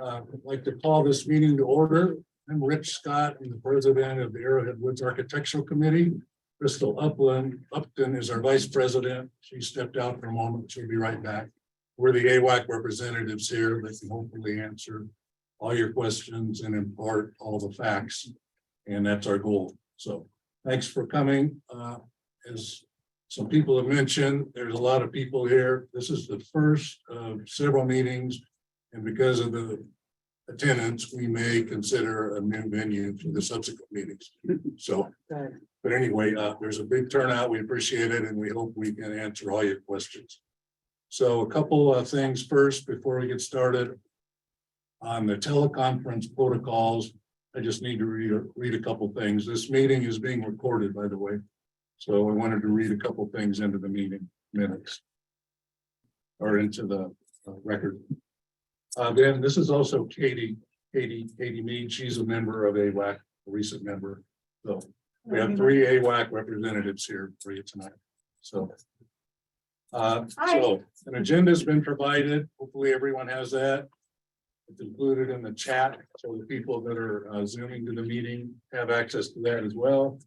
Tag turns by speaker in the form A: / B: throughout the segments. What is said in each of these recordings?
A: I'd like to call this meeting to order. I'm Rich Scott, I'm the president of the Arrowhead Woods Architectural Committee. Crystal Upton is our vice president. She stepped out for a moment. She'll be right back. We're the AWAC representatives here that can hopefully answer all your questions and impart all the facts. And that's our goal. So thanks for coming. As some people have mentioned, there's a lot of people here. This is the first of several meetings. And because of the attendance, we may consider a new venue for the subsequent meetings. So, but anyway, there's a big turnout. We appreciate it, and we hope we can answer all your questions. So a couple of things first before we get started. On the teleconference protocols, I just need to read a couple things. This meeting is being recorded, by the way. So I wanted to read a couple things into the meeting minutes or into the record. Then this is also Katie Mead. She's a member of AWAC, a recent member. So we have 3 AWAC representatives here for you tonight. So, so an agenda has been provided. Hopefully everyone has that. It's included in the chat. So the people that are zooming to the meeting have access to that as well.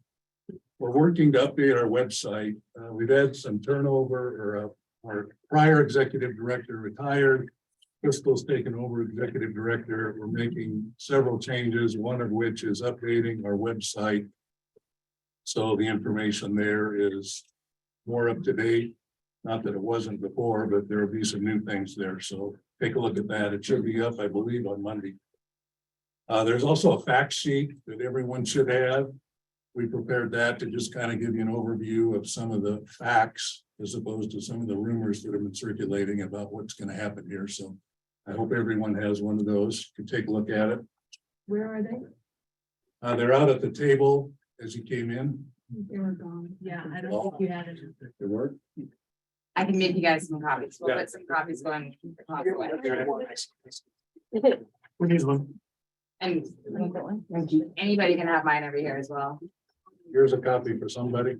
A: We're working to update our website. We've had some turnover, or our prior executive director retired. Crystal's taken over executive director. We're making several changes, one of which is updating our website. So the information there is more up to date. Not that it wasn't before, but there will be some new things there. So take a look at that. It should be up, I believe, on Monday. There's also a fact sheet that everyone should have. We prepared that to just kind of give you an overview of some of the facts as opposed to some of the rumors that have been circulating about what's going to happen here. So I hope everyone has one of those. You can take a look at it.
B: Where are they?
A: They're out at the table as you came in.
B: They were gone. Yeah, I don't think you had it.
A: They were.
C: I can make you guys some copies. We'll put some copies going.
A: We need one.
C: And anybody can have mine over here as well.
A: Here's a copy for somebody.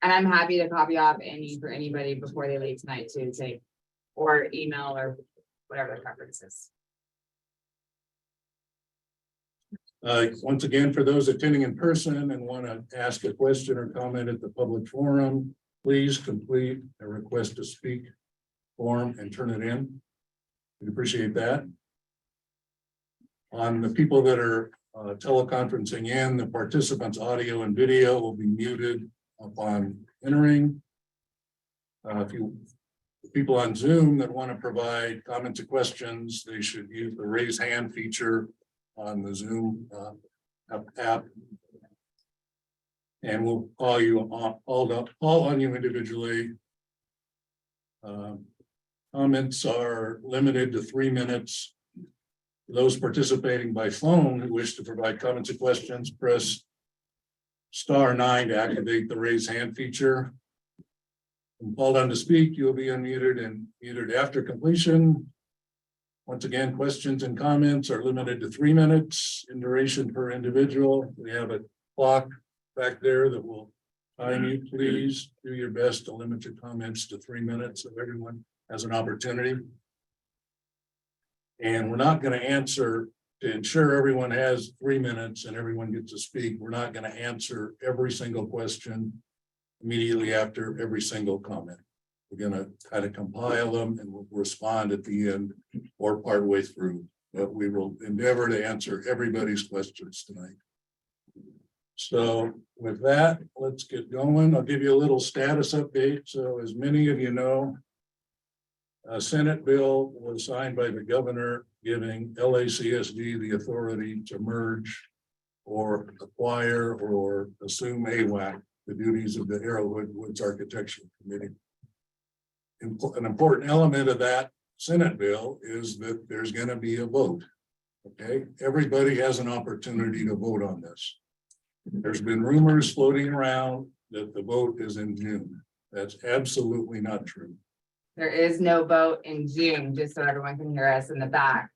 C: And I'm happy to copy off any for anybody before they leave tonight too, say, or email or whatever the preference is.
A: Once again, for those attending in person and want to ask a question or comment at the public forum, please complete a request to speak form and turn it in. We appreciate that. On the people that are teleconferencing in, the participants' audio and video will be muted upon entering. People on Zoom that want to provide comments or questions, they should use the raise hand feature on the Zoom app. And we'll call you all on you individually. Comments are limited to 3 minutes. Those participating by phone who wish to provide comments or questions, press *9 to activate the raise hand feature. When called on to speak, you'll be unmuted and muted after completion. Once again, questions and comments are limited to 3 minutes in duration per individual. We have a clock back there that will time you. Please do your best to limit your comments to 3 minutes so everyone has an opportunity. And we're not going to answer, to ensure everyone has 3 minutes and everyone gets to speak, we're not going to answer every single question immediately after every single comment. We're going to kind of compile them and we'll respond at the end or partway through. But we will endeavor to answer everybody's questions tonight. So with that, let's get going. I'll give you a little status update. So as many of you know, a Senate bill was signed by the governor giving LACSD the authority to merge or acquire or assume AWAC, the duties of the Arrowhead Woods Architectural Committee. An important element of that Senate bill is that there's going to be a vote. Okay, everybody has an opportunity to vote on this. There's been rumors floating around that the vote is in June. That's absolutely not true.
C: There is no vote in June, just so everyone can hear us in the back.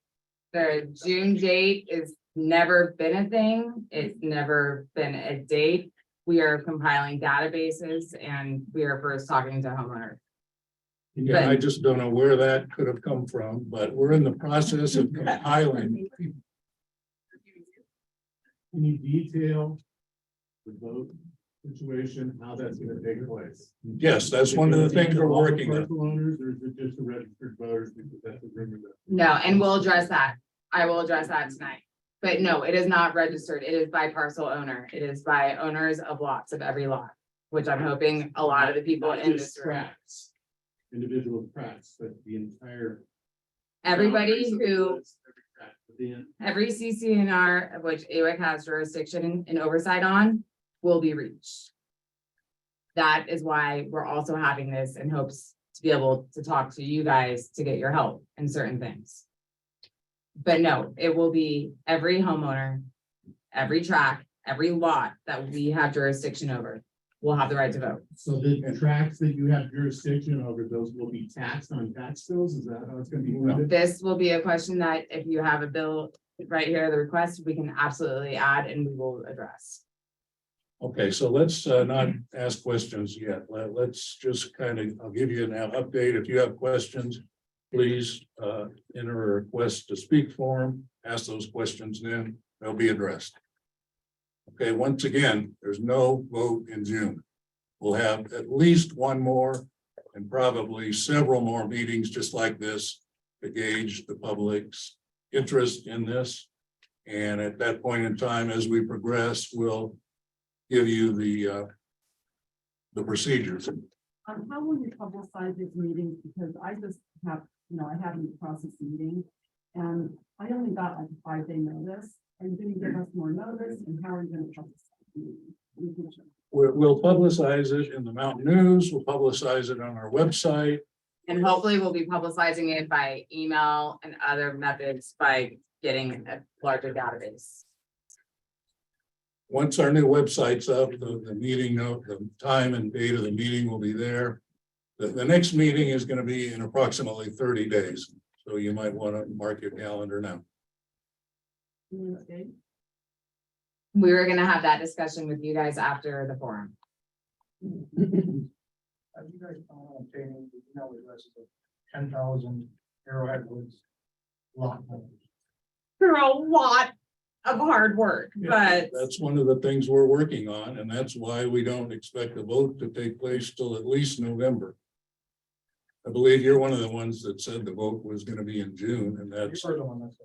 C: The June date is never been a thing. It's never been a date. We are compiling databases and we are first talking to homeowners.
A: Yeah, I just don't know where that could have come from, but we're in the process of compiling.
D: Can you detail the vote situation, how that's gonna take place?
A: Yes, that's one of the things we're working on.
D: Parcel owners, or is it just the registered voters, because that's a rumor that.
C: No, and we'll address that. I will address that tonight. But no, it is not registered. It is by parcel owner. It is by owners of lots of every lot, which I'm hoping a lot of the people
D: Not
C: in
D: just
C: this room.
D: tracts, individual tracts, but the entire.
C: Everybody
D: boundaries of the
C: who,
D: woods, every tract within.
C: every CCNR of which AWAC has jurisdiction and oversight on will be reached. That is why we're also having this in hopes to be able to talk to you guys to get your help in certain things. But no, it will be every homeowner, every tract, every lot that we have jurisdiction over will have the right to vote.
D: So the tracts that you have jurisdiction over, those will be taxed on tax bills, is that how it's gonna be funded?
C: This will be a question that if you have a bill right here, the request, we can absolutely add and we will address.
A: Okay, so let's not ask questions yet. Let's just kind of, I'll give you an update. If you have questions, please enter a request to speak form, ask those questions, then they'll be addressed. Okay, once again, there's no vote in June. We'll have at least one more and probably several more meetings just like this to gauge the public's interest in this. And at that point in time, as we progress, we'll give you the procedures.
E: How will you publicize these meetings? Because I just have, I haven't processed the meeting. And I only got like a 5-day notice. Are you gonna give us more notice? And how are you gonna publicize the meeting?
A: We'll publicize it in the Mountain News. We'll publicize it on our website.
C: And hopefully we'll be publicizing it by email and other methods by getting a larger database.
A: Once our new website's up, the meeting note, the time and date of the meeting will be there. The next meeting is going to be in approximately 30 days. So you might want to mark your calendar now.
E: Okay.
C: We were gonna have that discussion with you guys after the forum.
F: Have you guys found out obtaining the email addresses of 10,000 Arrowhead Woods lot holders?
C: Through a lot of hard work, but
A: That's one of the things we're working on, and that's why we don't expect the vote to take place till at least November. I believe you're one of the ones that said the vote was going to be in June, and that's
F: You are the one that's.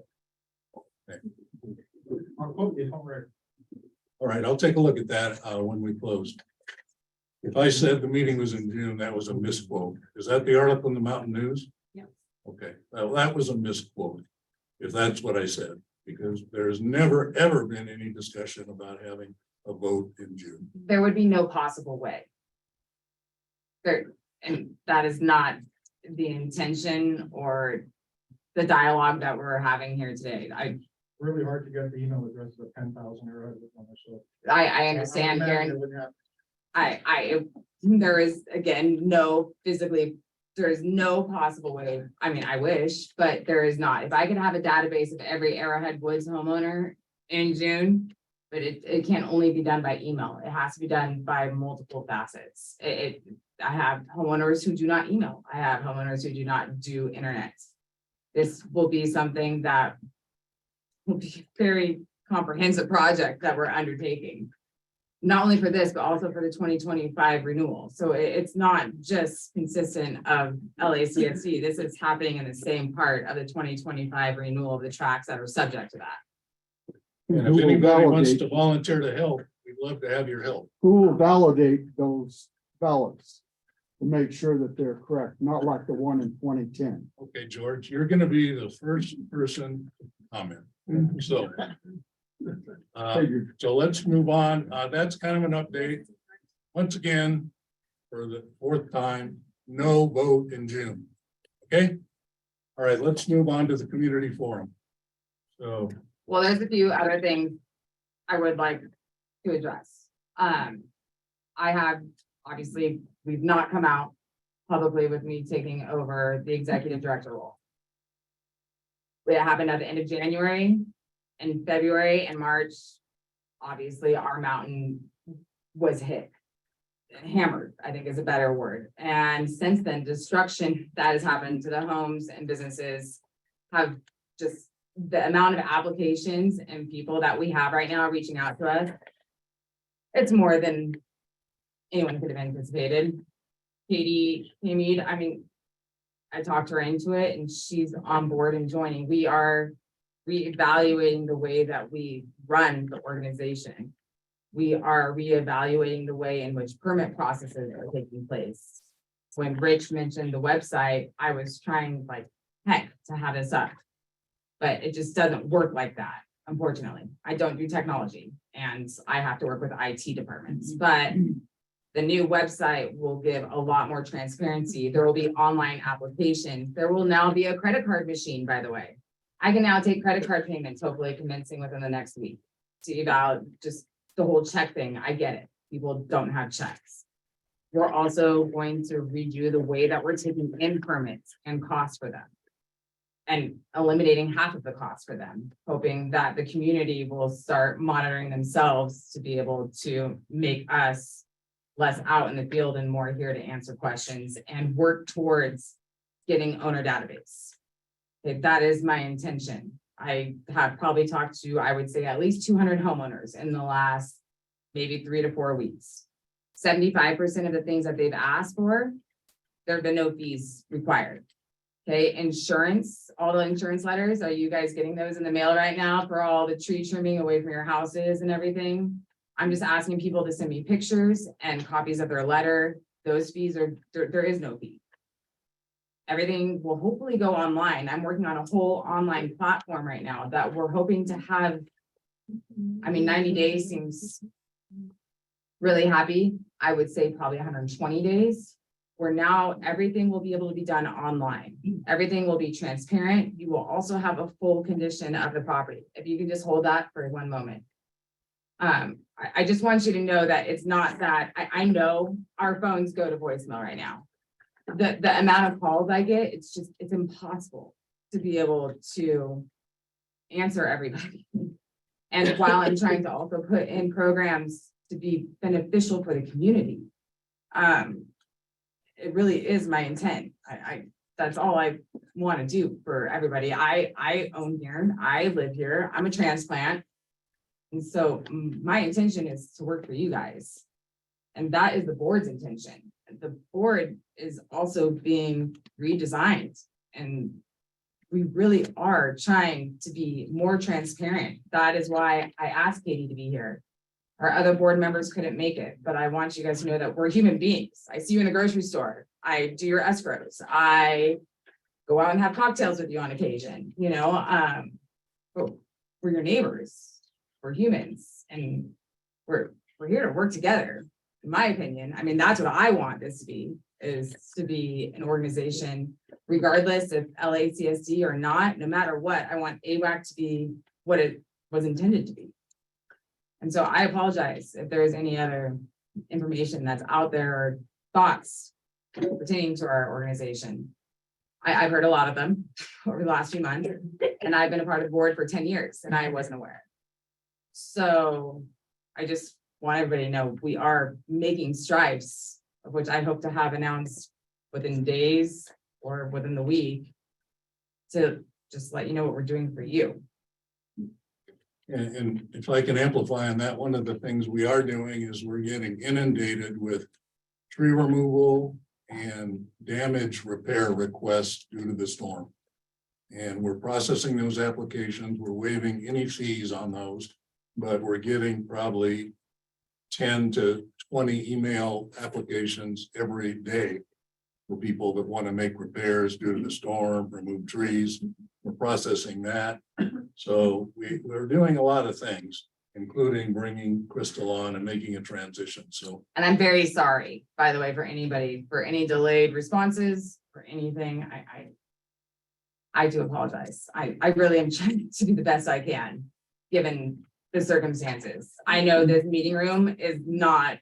A: Okay.
F: I'll quote you, don't worry.
A: all right. I'll take a look at that when we close. If I said the meeting was in June, that was a misquote. Is that the article in the Mountain News?
E: Yeah.
A: Okay, well, that was a misquote, if that's what I said, because there's never, ever been any discussion about having a vote in June.
C: there would be no possible way. There, and that is not the intention or the dialogue that we're having here today.
F: Really hard to get the email addresses of 10,000 Arrowhead Woods. So
C: I understand,
F: imagine
C: Karen.
F: it wouldn't happen.
C: There is, again, no physically, there is no possible way. I mean, I wish, but there is not. If I could have a database of every Arrowhead Woods homeowner in June, but it can't only be done by email. It has to be done by multiple facets. I have homeowners who do not email. I have homeowners who do not do internet. This will be something that will be a very comprehensive project that we're undertaking. Not only for this, but also for the 2025 renewal. So it's not just consistent of LACSD. This is happening in the same part of the 2025 renewal of the tracks that are subject to that.
A: And
G: Who
A: if
G: will
A: anybody wants to
G: validate-
A: volunteer to help, we'd love to have your help.
G: Who will validate those ballots to make sure that they're correct, not like the one in 2010?
A: Okay, George, you're gonna be the first person to comment. So.
G: Figured.
A: So let's move on. That's kind of an update. Once again, for the 4th time, no vote in June. Okay? All right, let's move on to the community forum. So,
C: Well, there's a few other things I would like to address. I have, obviously, we've not come out publicly with me taking over the executive director role. It happened at the end of January. In February and March, obviously, our mountain was hit. hammered, I think is a better word. And since then, destruction that has happened to the homes and businesses have just the amount of applications and people that we have right now reaching out to us. It's more than anyone could have anticipated. Katie, I mean, I talked her into it and she's on board and joining. We are reevaluating the way that we run the organization. We are reevaluating the way in which permit processes are taking place. When Rich mentioned the website, I was trying like heck to have this up. But it just doesn't work like that, unfortunately. I don't do technology and I have to work with IT departments, but the new website will give a lot more transparency. There will be online applications. There will now be a credit card machine, by the way. I can now take credit card payments, hopefully commencing within the next week. See about just the whole check thing. I get it. People don't have checks. We're also going to redo the way that we're taking in permits and costs for them. And eliminating half of the cost for them, hoping that the community will start monitoring themselves to be able to make us less out in the field and more here to answer questions and work towards getting owner database. Okay, that is my intention. I have probably talked to, I would say, at least 200 homeowners in the last maybe 3 to 4 weeks. 75% of the things that they've asked for, there have been no fees required. Okay, insurance, all the insurance letters, are you guys getting those in the mail right now for all the tree trimming away from your houses and everything? I'm just asking people to send me pictures and copies of their letter. Those fees are, there is no fee. Everything will hopefully go online. I'm working on a whole online platform right now that we're hoping to have. I mean, 90 days seems really happy. I would say probably 120 days. Where now everything will be able to be done online. Everything will be transparent. You will also have a full condition of the property. If you can just hold that for one moment. I just want you to know that it's not that, I know our phones go to voicemail right now. The amount of calls I get, it's impossible to be able to answer everybody. And while I'm trying to also put in programs to be beneficial for the community. It really is my intent. That's all I want to do for everybody. I own here, I live here, I'm a transplant. And so my intention is to work for you guys. And that is the board's intention. The board is also being redesigned and we really are trying to be more transparent. That is why I asked Katie to be here. Our other board members couldn't make it, but I want you guys to know that we're human beings. I see you in the grocery store. I do your escrows. I go out and have cocktails with you on occasion, you know, but we're your neighbors, we're humans, and we're here to work together. In my opinion, I mean, that's what I want this to be, is to be an organization, regardless if LACSD or not, no matter what, I want AWAC to be what it was intended to be. And so I apologize if there is any other information that's out there or thoughts pertaining to our organization. I've heard a lot of them over the last few months, and I've been a part of the board for 10 years and I wasn't aware. So I just want everybody to know we are making strides, of which I hope to have announced within days or within the week to just let you know what we're doing for you.
A: And if I can amplify on that, one of the things we are doing is we're getting inundated with tree removal and damage repair requests due to the storm. And we're processing those applications. We're waiving any fees on those, but we're getting probably 10 to 20 email applications every day for people that want to make repairs due to the storm, remove trees. We're processing that. So we're doing a lot of things, including bringing Crystal on and making a transition. So,
C: And I'm very sorry, by the way, for anybody, for any delayed responses, for anything. I do apologize. I really am trying to do the best I can, given the circumstances. I know this meeting room is not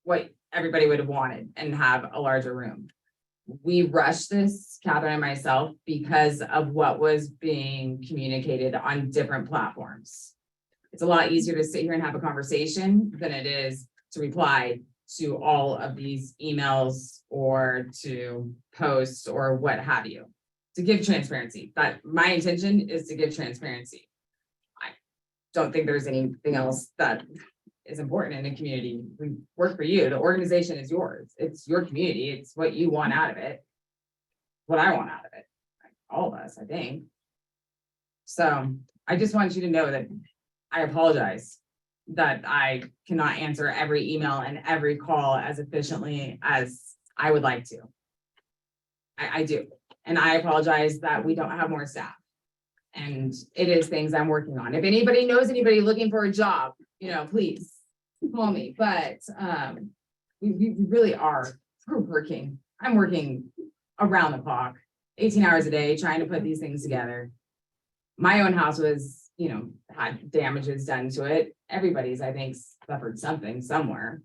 C: what everybody would have wanted and have a larger room. We rushed this, Catherine and myself, because of what was being communicated on different platforms. It's a lot easier to sit here and have a conversation than it is to reply to all of these emails or to posts or what have you. To give transparency, but my intention is to give transparency. I don't think there's anything else that is important in a community. We work for you. The organization is yours. It's your community. It's what you want out of it. What I want out of it. All of us, I think. So I just want you to know that I apologize that I cannot answer every email and every call as efficiently as I would like to. I do. And I apologize that we don't have more staff. And it is things I'm working on. If anybody knows anybody looking for a job, please call me. But we really are. We're working. I'm working around the clock, 18 hours a day, trying to put these things together. My own house was, had damages done to it. Everybody's, I think, suffered something somewhere.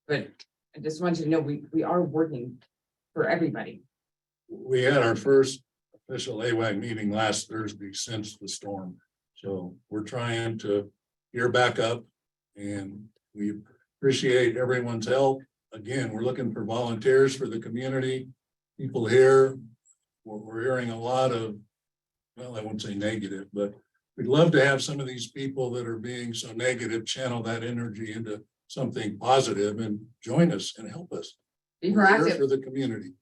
C: But I just want you to know we are working for everybody.
A: We had our first official AWAC meeting last Thursday since the storm. So we're trying to gear back up and we appreciate everyone's help. Again, we're looking for volunteers for the community. People here, we're hearing a lot of, well, I won't say negative, but we'd love to have some of these people that are being so negative channel that energy into something positive and join us and help us.
C: Be
A: We're here
C: proactive.
A: for the community.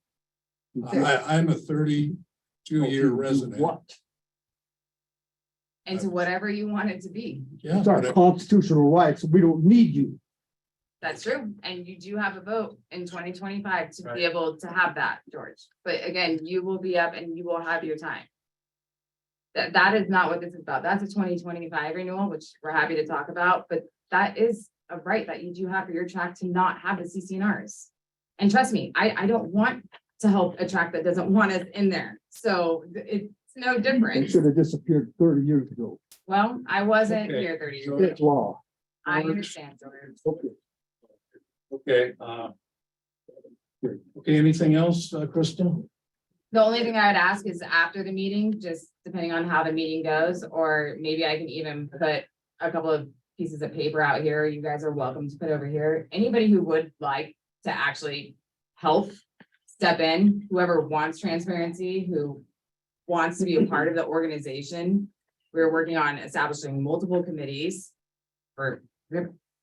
A: I'm a 32-year resident.
G: What?
C: And to whatever you want it to be.
A: Yeah,
G: It's our
A: but
G: constitutional rights. We don't need you.
C: That's true. And you do have a vote in 2025 to
F: Right.
C: be able to have that, George. But again, you will be up and you will have your time. That is not what this is about. That's a 2025 renewal, which we're happy to talk about, but that is a right that you do have for your track to not have the CCNRs. And trust me, I don't want to help a track that doesn't want us in there. So it's no
G: It
C: different.
G: should have disappeared 30 years ago.
C: Well, I wasn't
A: Okay.
C: here 30 years ago.
G: It's law.
C: I understand, George.
G: Okay.
A: okay. Okay, anything else, Crystal?
C: The only thing I would ask is after the meeting, just depending on how the meeting goes, or maybe I can even put a couple of pieces of paper out here. You guys are welcome to put over here. Anybody who would like to actually help step in, whoever wants transparency, who wants to be a part of the organization. We're working on establishing multiple committees for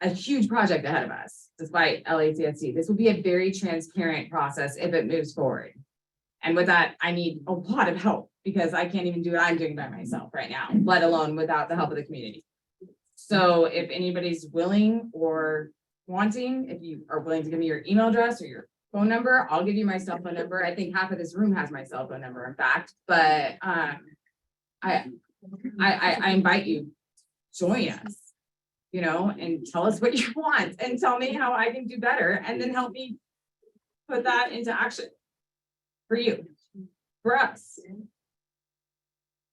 C: a huge project ahead of us, despite LACSD. This will be a very transparent process if it moves forward. And with that, I need a lot of help because I can't even do what I'm doing by myself right now, let alone without the help of the community. So if anybody's willing or wanting, if you are willing to give me your email address or your phone number, I'll give you my cell phone number. I think half of this room has my cell phone number, in fact, but I invite you, join us, and tell us what you want and tell me how I can do better and then help me put that into action for you, for us.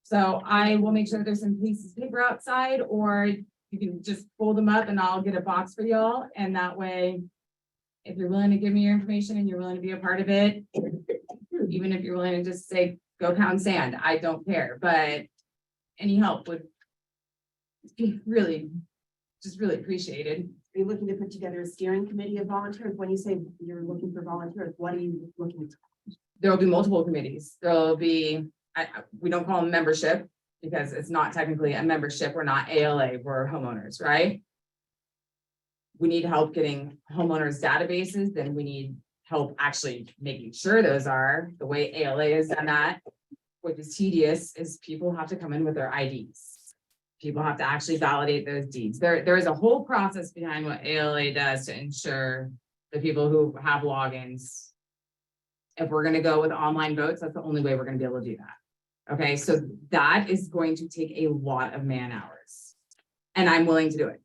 C: So I will make sure that there's some pieces of paper outside, or you can just fold them up and I'll get a box for y'all. And that way, if you're willing to give me your information and you're willing to be a part of it, even if you're willing to just say, go pound sand, I don't care, but any help would be really appreciated.
H: Are you looking to put together a steering committee of volunteers? When you say you're looking for volunteers, what are you looking to?
C: There will be multiple committees. There'll be, we don't call them membership because it's not technically a membership. We're not ALA, we're homeowners, right? We need help getting homeowners databases, then we need help actually making sure those are the way ALA has done that, which is tedious, is people have to come in with their IDs. People have to actually validate those deeds. There is a whole process behind what ALA does to ensure the people who have logins. If we're gonna go with online votes, that's the only way we're gonna be able to do that. Okay, so that is going to take a lot of man hours. And I'm willing to do it.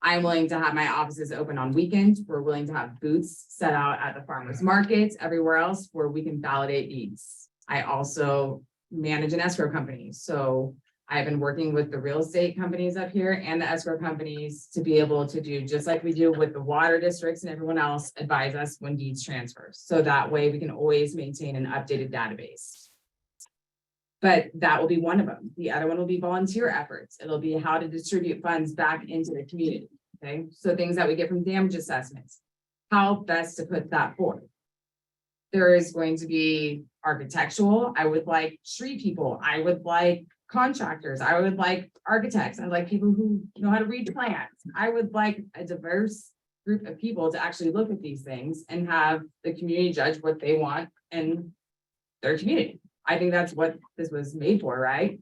C: I'm willing to have my offices open on weekends. We're willing to have booths set out at the farmers markets, everywhere else where we can validate deeds. I also manage an escrow company. So I've been working with the real estate companies up here and the escrow companies to be able to do just like we do with the water districts and everyone else, advise us when deeds transfer. So that way we can always maintain an updated database. But that will be one of them. The other one will be volunteer efforts. It'll be how to distribute funds back into the community. Okay, so things that we get from damage assessments, how best to put that forward. There is going to be architectural, I would like tree people, I would like contractors, I would like architects, I'd like people who know how to read plans. I would like a diverse group of people to actually look at these things and have the community judge what they want in their community. I think that's what this was made for, right?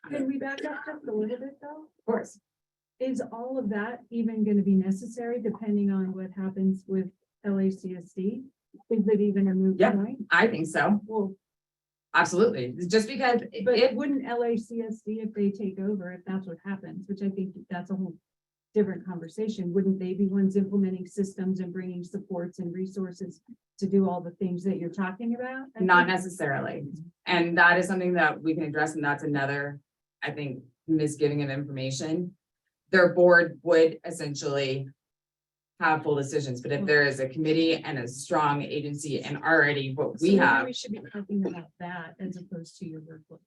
B: Can we back up just a little bit though?
C: Of course.
B: Is all of that even gonna be necessary depending on what happens with LACSD? Is it even a moot
C: Yeah.
B: point?
C: I think so.
B: Well,
C: Absolutely. Just because
B: but
C: it
B: wouldn't LACSD, if they take over, if that's what happens, which I think that's a whole different conversation, wouldn't they be ones implementing systems and bringing supports and resources to do all the things that you're talking about? I
C: not
B: think?
C: necessarily. And that is something that we can address, and that's another, I think, misgiving of information. Their board would essentially have full decisions, but if there is a committee and a strong agency and already what
B: So
C: we
B: maybe
C: have,
B: We should be talking about that as opposed to your workload.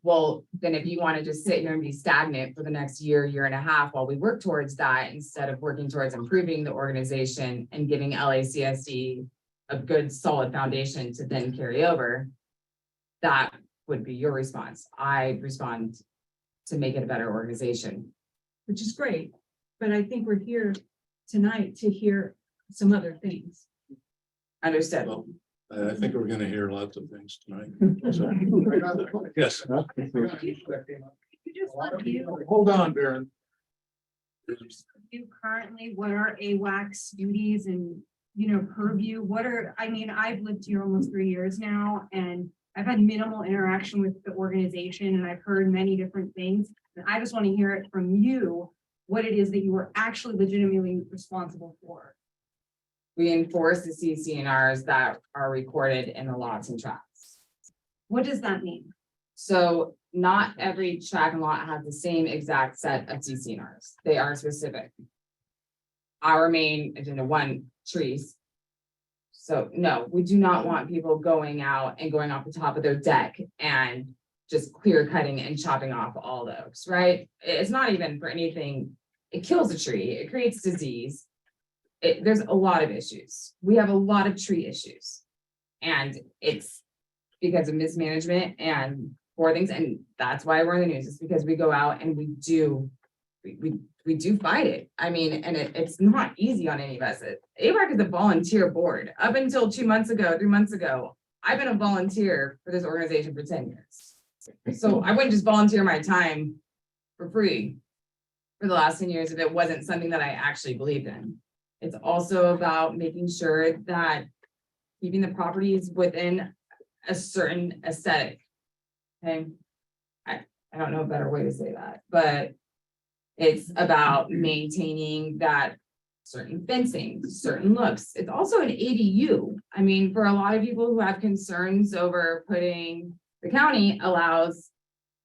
C: well, then if you want to just sit here and be stagnant for the next year, year and a half while we work towards that, instead of working towards improving the organization and giving LACSD a good solid foundation to then carry over, that would be your response. I respond to make it a better organization.
B: Which is great, but I think we're here tonight to hear some other things.
C: Understood.
A: Well, I think we're gonna hear lots of things tonight. So, yes, hold on, Baron.
I: You currently, what are AWAC's duties and, purview? What are, I've lived here almost 3 years now, and I've had minimal interaction with the organization, and I've heard many different things. And I just want to hear it from you, what it is that you are actually legitimately responsible for.
C: We enforce the CCNRs that are recorded in the lots and tracts.
I: What does that mean?
C: So not every tract and lot has the same exact set of CCNRs. They are specific. Our main agenda one, trees. So no, we do not want people going out and going off the top of their deck and just clear cutting and chopping off all the oaks, right? It's not even for anything. It kills a tree, it creates disease. There's a lot of issues. We have a lot of tree issues. And it's because of mismanagement and poor things. And that's why we're in the news. It's because we go out and we do fight it. And it's not easy on any of us. AWAC is a volunteer board. Up until 2 months ago, 3 months ago, I've been a volunteer for this organization for 10 years. So I wouldn't just volunteer my time for free for the last 10 years if it wasn't something that I actually believed in. It's also about making sure that keeping the properties within a certain aesthetic. Okay. I don't know a better way to say that, but it's about maintaining that certain fencing, certain looks. It's also an ADU. For a lot of people who have concerns over putting, the county allows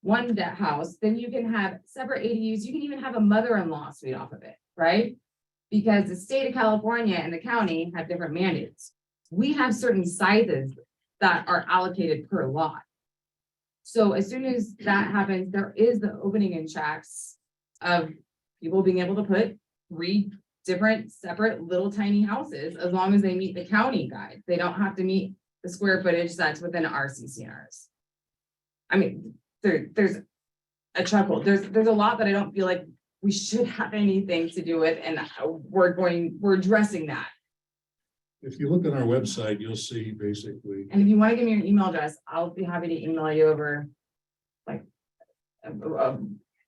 C: one house, then you can have separate ADUs. You can even have a mother-in-law suite off of it, right? Because the state of California and the county have different mandates. We have certain sizes that are allocated per lot. So as soon as that happens, there is the opening in tracts of people being able to put 3 different separate little tiny houses, as long as they meet the county guide. They don't have to meet the square footage that's within our CCNRs. There's a chuckle. There's a lot that I don't feel like we should have anything to do with, and we're addressing that.
A: If you look on our website, you'll see basically,
C: And if you want to give me your email address, I'll be happy to email you over like a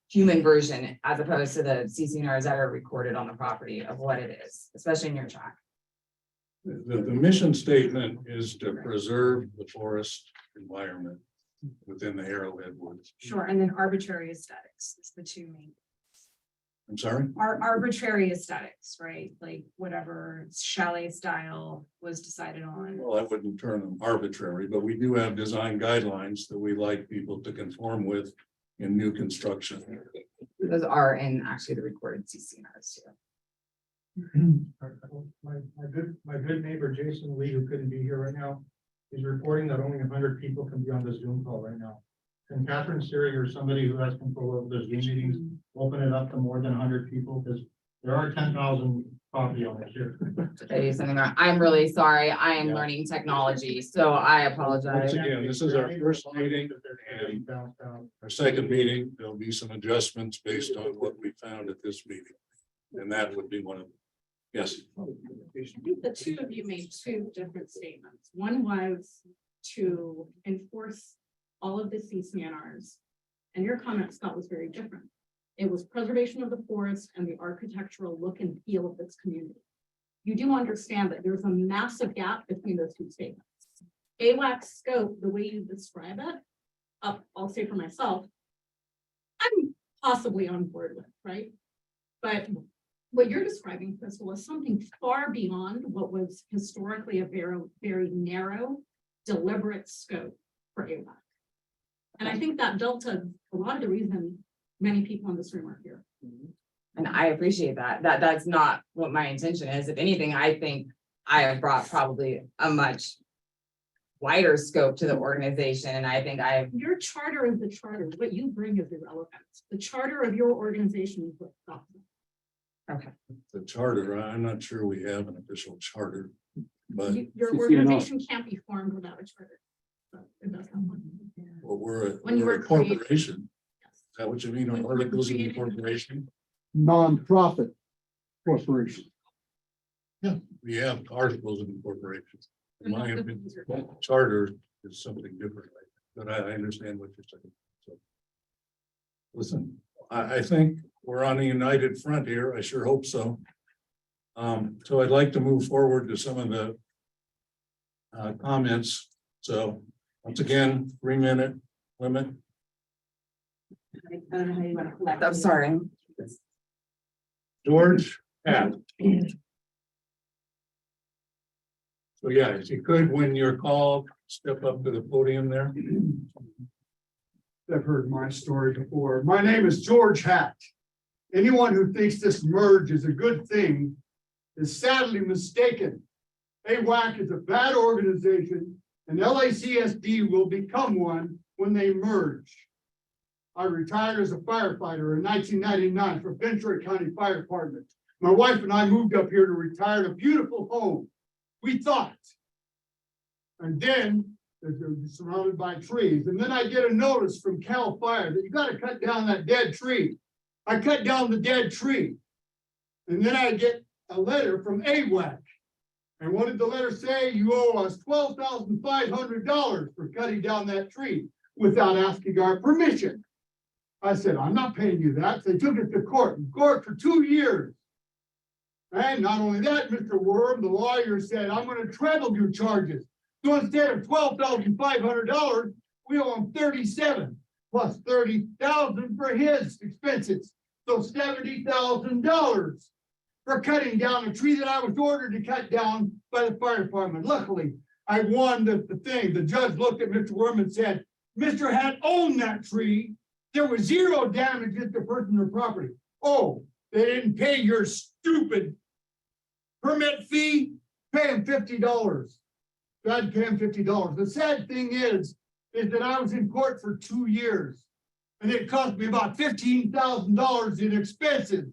C: human version as opposed to the CCNRs that are recorded on the property of what it is, especially in your tract.
A: the mission statement is to preserve the forest environment within the Arrowhead woods.
I: Sure, and then arbitrary aesthetics is the two main.
A: I'm sorry?
I: Arbitrary aesthetics, right? Like whatever chalet style was decided on.
A: Well, I wouldn't term them arbitrary, but we do have design guidelines that we like people to conform with in new construction.
C: Those are in actually the recorded CCNRs too.
F: My good neighbor Jason Lee, who couldn't be here right now, is reporting that only 100 people can be on this Zoom call right now. Can Catherine Siri or somebody who has control over the Zoom meetings open it up to more than 100 people? Because there are 10,000 copy on it here.
C: Did I do something wrong? I'm really sorry. I am
A: Yeah.
C: learning technology, so I apologize.
A: Once again, this is our first meeting and our second meeting. There'll be some adjustments based on what we found at this meeting. And that would be one of them. Yes.
J: I think the two of you made two different statements. One was to enforce all of the CCNRs. And your comment, Scott, was very different. It was preservation of the forest and the architectural look and feel of this community. You do understand that there's a massive gap between those two statements. AWAC scope, the way you describe it, I'll say for myself, I'm possibly on board with, right? But what you're describing, Crystal, is something far beyond what was historically a very, very narrow, deliberate scope for AWAC. And I think that delta, a lot of the reason many people in this room are here.
C: And I appreciate that. That's not what my intention is. If anything, I think I have brought probably a much wider scope to the organization. And I think
J: Your charter is the charter. What you bring is irrelevant. The charter of your organization is what stops it.
A: The charter, I'm not sure we have an official charter, but
J: Your
G: CCNR.
J: organization can't be formed without a charter. So it does have one.
A: we're a corporation. Is that what you mean? Our articles of incorporation?
G: Nonprofit corporation.
A: We have articles of incorporation. In my opinion, charter is something different, but I understand what you're saying. So, listen, I think we're on a united front here. I sure hope so. So I'd like to move forward to some of the comments. So once again, 3-minute limit.
H: I don't know how you want to collect.
C: I'm sorry.
A: George, Pat. So yeah, if you could, when you're called, step up to the podium there.
G: I've heard my story before. My name is George Hatt. Anyone who thinks this merge is a good thing is sadly mistaken. AWAC is a bad organization and LACSD will become one when they merge. I retired as a firefighter in 1999 from Ventura County Fire Department. My wife and I moved up here to retire in a beautiful home. We thought. And then they're surrounded by trees. And then I get a notice from CAL FIRE that you got to cut down that dead tree. I cut down the dead tree. And then I get a letter from AWAC. And what did the letter say? You owe us $12,500 for cutting down that tree without asking our permission. I said, I'm not paying you that. So they took it to court for 2 years. And not only that, Mr. Worm, the lawyer said, I'm going to treble your charges. So instead of $12,500, we owe him $37,000 plus $30,000 for his expenses. So $70,000 for cutting down a tree that I was ordered to cut down by the fire department. Luckily, I won the thing. The judge looked at Mr. Worm and said, Mr. Hatt owned that tree. There was zero damages to personal property. Oh, they didn't pay your stupid permit fee, pay him $50. So I had to pay him $50. The sad thing is that I was in court for 2 years and it cost me about $15,000 in expenses.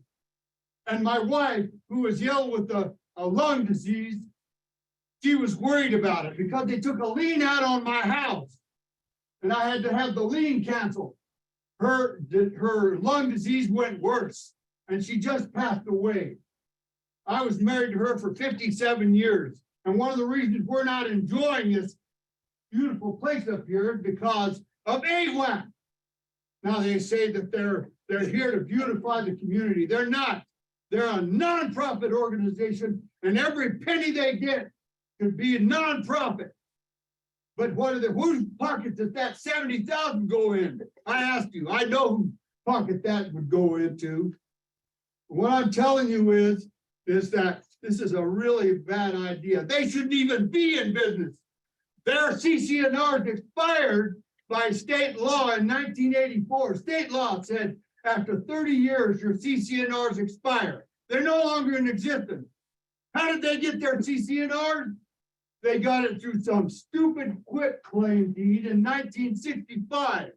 G: And my wife, who was ill with a lung disease, she was worried about it because they took a lien out on my house and I had to have the lien canceled. Her lung disease went worse and she just passed away. I was married to her for 57 years. And one of the reasons we're not enjoying this beautiful place up here is because of AWAC. Now they say that they're here to beautify the community. They're not. They're a nonprofit organization and every penny they get could be a nonprofit. But whose pocket does that $70,000 go in? I asked you, I know whose pocket that would go into. What I'm telling you is that this is a really bad idea. They shouldn't even be in business. Their CCNRs expired by state law in 1984. State law said after 30 years, your CCNRs expire. They're no longer in existence. How did they get their CCNRs? They got it through some stupid quitclaim deed in 1965.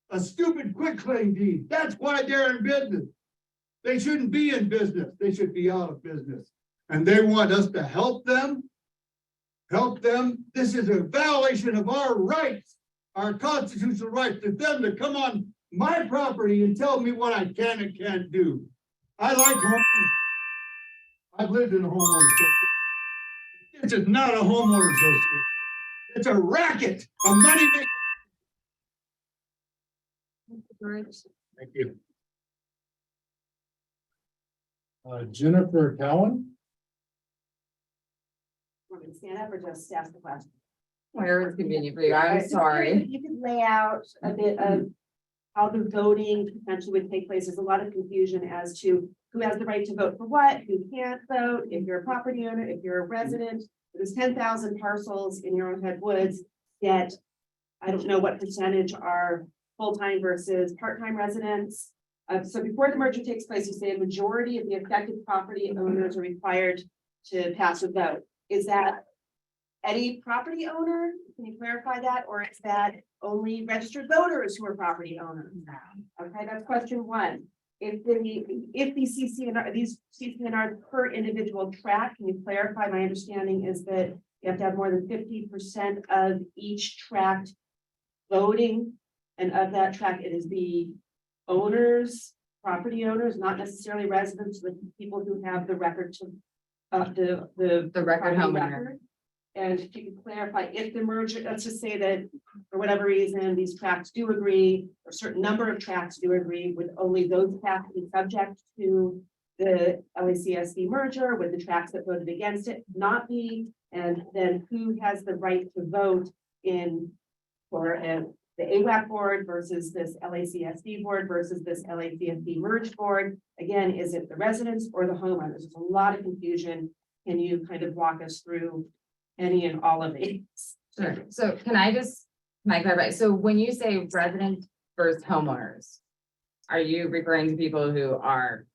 G: A stupid quitclaim deed. That's why they're in business. They shouldn't be in business. They should be out of business. And they want us to help them. Help them. This is a violation of our rights, our constitutional rights, to them to come on my property and tell me what I can and can't do. I like homeowners. I've lived in a homeowner association. This is not a homeowner association. It's a racket, a money maker.
A: Thank you. Jennifer Cowan.
H: Want me to stand up or just ask the question?
C: Whatever is convenient for you. I'm
H: Just
C: sorry.
H: curious if You could lay out a bit of how the voting potentially would take place. There's a lot of confusion as to who has the right to vote for what, who can't vote, if you're a property owner, if you're a resident. There's 10,000 parcels in Arrowhead Woods, yet I don't know what percentage are full-time versus part-time residents. So before the merger takes place, you say a majority of the affected property owners are required to pass a vote. Is that any property owner? Can you clarify that? Or is that only registered voters who are property owners? Okay, that's question one. If these CCNR per individual tract, can you clarify? My understanding is that you have to have more than 50% of each tract voting. And of that tract, it is the owners, property owners, not necessarily residents, but people who have the record to the
C: record
H: property
C: homeowner.
H: record. And if you could clarify, if the merger, let's just say that for whatever reason, these tracts do agree, or a certain number of tracts do agree, would only those tracts be subject to the LACSD merger, with the tracts that voted against it not be? And then who has the right to vote in for the AWAC board versus this LACSD board versus this LACSD merge board? Again, is it the residents or the homeowners? There's a lot of confusion. Can you kind of walk us through any and all of these?
C: Sure. So can I clarify? So when you say resident versus homeowners, are you referring to people who are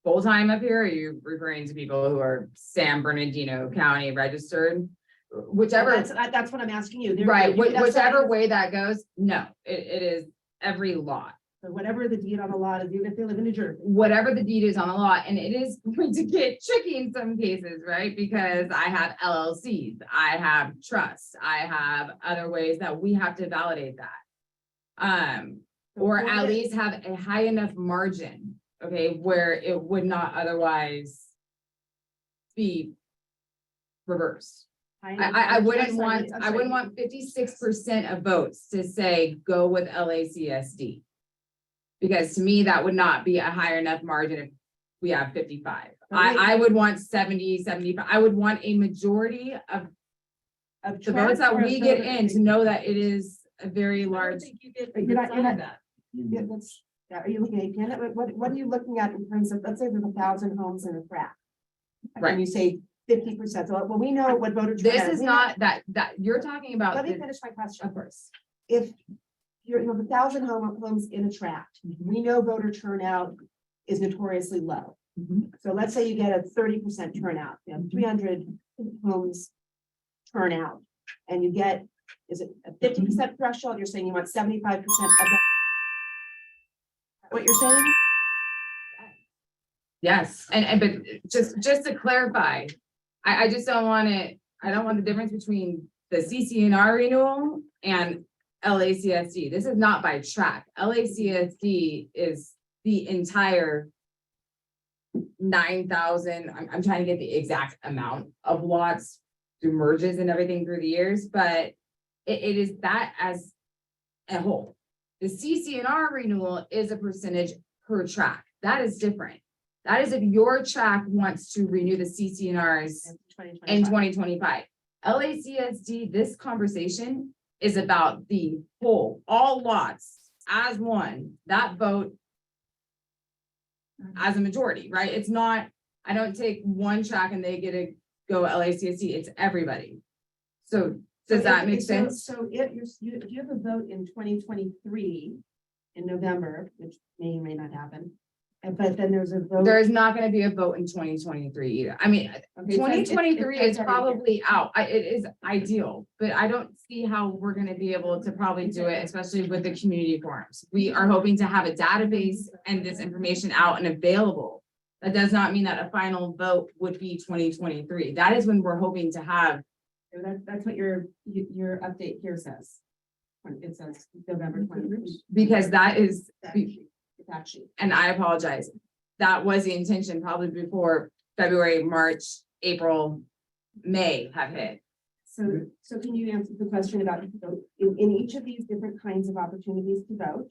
C: full-time up here? Or are you referring to people who are San Bernardino County registered? Whichever,
H: That's what I'm asking you.
C: right, whichever way that goes, no, it is every lot.
H: So whatever the deed on the lot is, even if they live in New Jersey.
C: Whatever the deed is on the lot, and it is going to get tricky in some cases, right? Because I have LLCs, I have trusts, I have other ways that we have to validate that. Or at least have a high enough margin, okay, where it would not otherwise be reversed. I wouldn't want 56% of votes to say go with LACSD. Because to me, that would not be a higher enough margin if we have 55. I would want 70, 75. I would want a majority of the votes that we get in to know that it is a very large.
H: Are you looking at, Janet, what are you looking at in terms of, let's say there's 1,000 homes in a tract.
C: Right.
H: And you say 50%. So, well, we know what voter.
C: This is not that you're talking about.
H: Let me finish my question.
C: Of course.
H: If you have 1,000 homes in a tract, we know voter turnout is notoriously low. So let's say you get a 30% turnout, you know, 300 homes turnout, and you get, is it a 50% threshold? You're saying you want 75% of that. What you're saying?
C: Yes, and but just to clarify, I just don't want it, I don't want the difference between the CCNR renewal and LACSD. This is not by tract. LACSD is the entire 9,000. I'm trying to get the exact amount of lots through merges and everything through the years, but it is that as a whole. The CCNR renewal is a percentage per tract. That is different. That is if your tract wants to renew the CCNRs in 2025. LACSD, this conversation is about the whole, all lots as one, that vote as a majority, right? It's not, I don't take one tract and they get to go LACSD, it's everybody. So does that make sense?
H: So if you have a vote in 2023 in November, which may or may not happen, But then there's a vote.
C: There's not gonna be a vote in 2023 either. I mean,
H: Okay, so
C: 2023 is
H: it's-
C: probably out. It is ideal, but I don't see how we're gonna be able to probably do it, especially with the community forums. We are hoping to have a database and this information out and available. That does not mean that a final vote would be 2023. That is when we're hoping to have.
H: That's what your update here says. It says November 20th.
C: Because that is,
H: It's actually.
C: and I apologize, that was the intention probably before February, March, April, May have hit.
H: So can you answer the question about, so in each of these different kinds of opportunities to vote?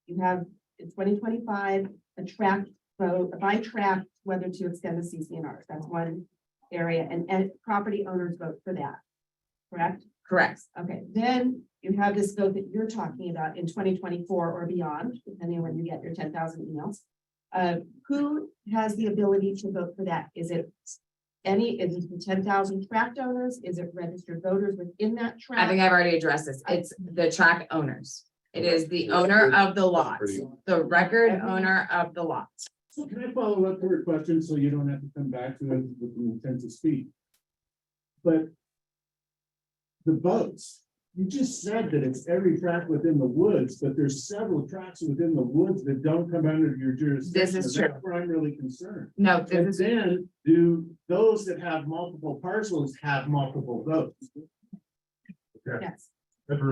H: You have in 2025, a track vote, by track, whether to extend the CCNRs, that's one area, and property owners vote for that. Correct?
C: Correct.
H: Okay, then you have this vote that you're talking about in 2024 or beyond, depending on when you get your 10,000 emails. Who has the ability to vote for that? Is it the 10,000 tract owners? Is it registered voters within that
C: I
H: tract?
C: think I've already addressed this. It's the track owners. It is the owner of the lot, the record owner of the lot.
D: So can I follow up to her question so you don't have to come back to it with the intent to speak? But the votes, you just said that it's every tract within the woods, but there's several tracts within the woods that don't come under your jurisdiction.
C: This is true.
D: That's where I'm really concerned.
C: No, this
D: And
C: is,
D: then do those that have multiple parcels have multiple votes?
H: Yes.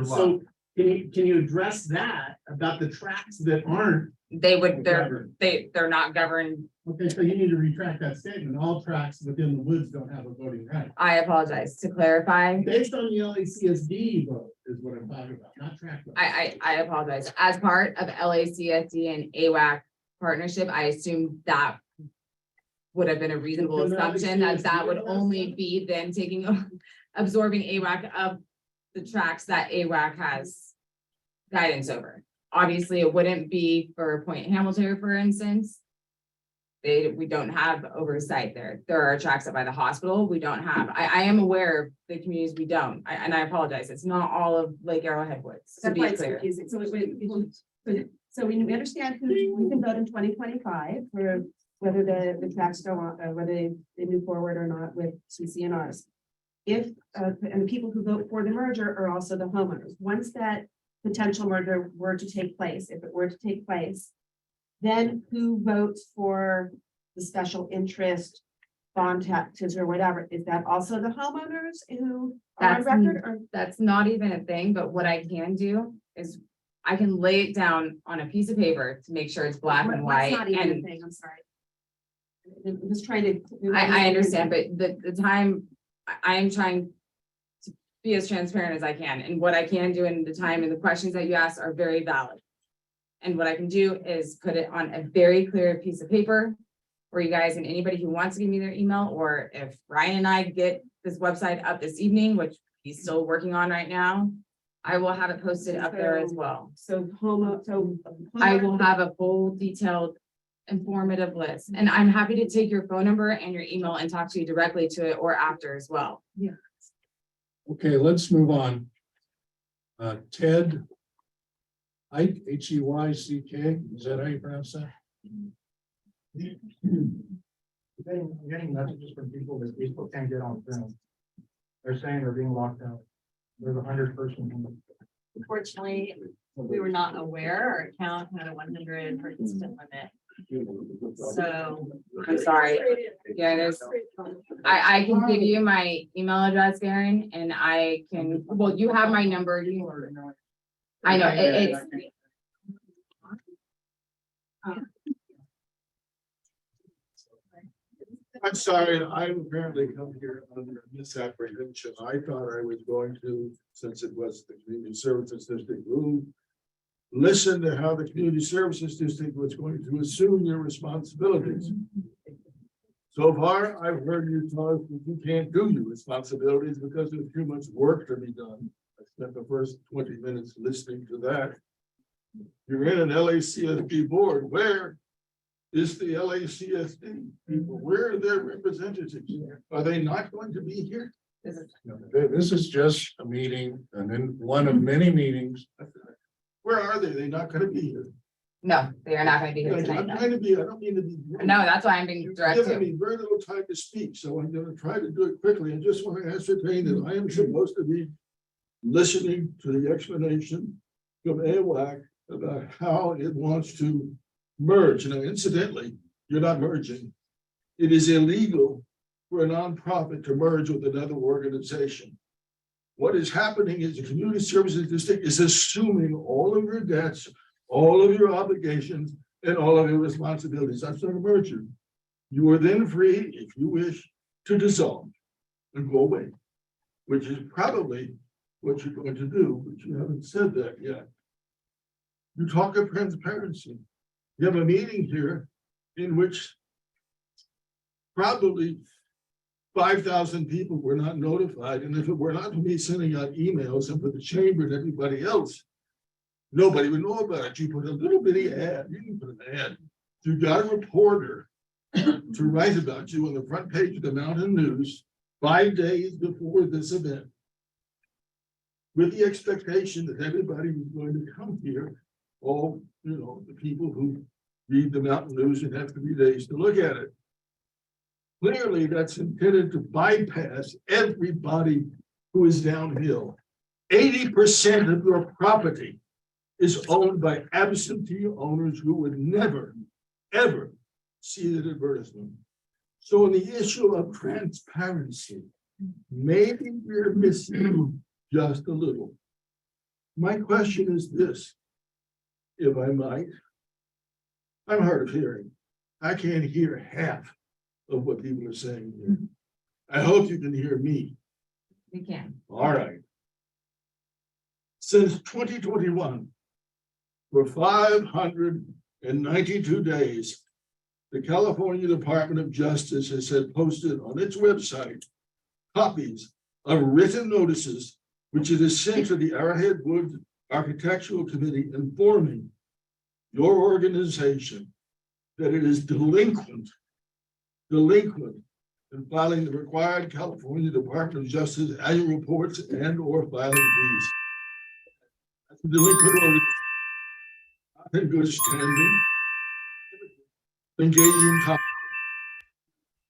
D: So can you address that about the tracts that aren't?
C: they're not governed.
D: Okay, so you need to retract that statement. All tracts within the woods don't have a voting right.
C: I apologize. To clarify,
D: Based on the LACSD vote is what I'm talking about, not tract. votes.
C: I apologize. As part of LACSD and AWAC partnership, I assumed that would have been a reasonable
D: Because
C: assumption that that would
D: LACSD
C: only be then absorbing AWAC of the tracks that AWAC has guidance over. Obviously, it wouldn't be for Point Hamilton, for instance. We don't have oversight there. There are tracks up by the hospital. We don't have, I am aware of the communities we don't, and I apologize. It's not all of Lake Arrowhead Woods, to
H: That's
C: be
H: why it's
C: clear.
H: confusing. So we understand who we can vote in 2025 for whether the tracks go on, whether they move forward or not with CCNRs. If, and the people who vote for the merger are also the homeowners. Once that potential merger were to take place, if it were to take place, then who votes for the special interest bond taxes or whatever? Is that also the homeowners who are on
C: That's-
H: record or?
C: That's not even a thing, but what I can do is I can lay it down on a piece of paper to make sure it's black and
H: What's
C: white.
H: not even a
C: And
H: thing, I'm sorry. I'm just trying to.
C: I understand, but the time, I am trying to be as transparent as I can, and what I can do in the time and the questions that you ask are very valid. And what I can do is put it on a very clear piece of paper for you guys and anybody who wants to give me their email, or if Ryan and I get this website up this evening, which he's still working on right now, I will have it posted up there as well.
H: So
C: I will have a full detailed informative list, and I'm happy to take your phone number and your email and talk to you directly to it or after as well.
A: Okay, let's move on. Ted. Heyck, is that how you pronounce that?
F: Getting messages from people that Facebook can't get on film. They're saying they're being locked out. There's 100-person.
K: Unfortunately, we were not aware our account had a 100 participant limit. So
C: I'm sorry. Yeah, I can give you my email address, Karen, and I can, well, you have my number. I know, it's.
G: I'm sorry, I've apparently come here under misapprehension. I thought I was going to, since it was the community services district room, listen to how the community services district was going to assume your responsibilities. So far, I've heard you talk that you can't do your responsibilities because there's too much work to be done. I spent the first 20 minutes listening to that. You're in an LACSD board. Where is the LACSD people? Where are their representatives? Are they not going to be here?
A: This is just a meeting and then one of many meetings.
G: Where are they? They're not going to be here.
C: No, they are not gonna be here
G: I'm
C: tonight.
G: trying to be, I don't mean to be.
C: No, that's why I'm being
G: You've
C: direct
G: given
C: to.
G: me very little time to speak, so I'm gonna try to do it quickly. I just want to ascertain that I am supposed to be listening to the explanation from AWAC about how it wants to merge. Now, incidentally, you're not merging. It is illegal for a nonprofit to merge with another organization. What is happening is the community services district is assuming all of your debts, all of your obligations, and all of your responsibilities. That's not a merger. You are then free, if you wish, to dissolve and go away, which is probably what you're going to do, but you haven't said that yet. You talk of transparency. You have a meeting here in which probably 5,000 people were not notified, and if it were not for me sending out emails and for the chamber and everybody else, nobody would know about it. You put a little bitty ad, you can put an ad. You got a reporter to write about you on the front page of the Mountain News 5 days before this event, with the expectation that everybody was going to come here, all, the people who read the Mountain News and have 3 days to look at it. Clearly, that's intended to bypass everybody who is downhill. 80% of your property is owned by absentee owners who would never, ever see that advertisement. So on the issue of transparency, maybe we're missing just a little. My question is this, if I might. I'm hard of hearing. I can't hear half of what people are saying here. I hope you can hear me.
C: We can.
G: All right. Since 2021, for 592 days, the California Department of Justice has had posted on its website copies of written notices, which it has sent to the Arrowhead Woods Architectural Committee informing your organization that it is delinquent in filing the required California Department of Justice annual reports and or filing fees. That's a delinquent organization. Not in good standing. Engaging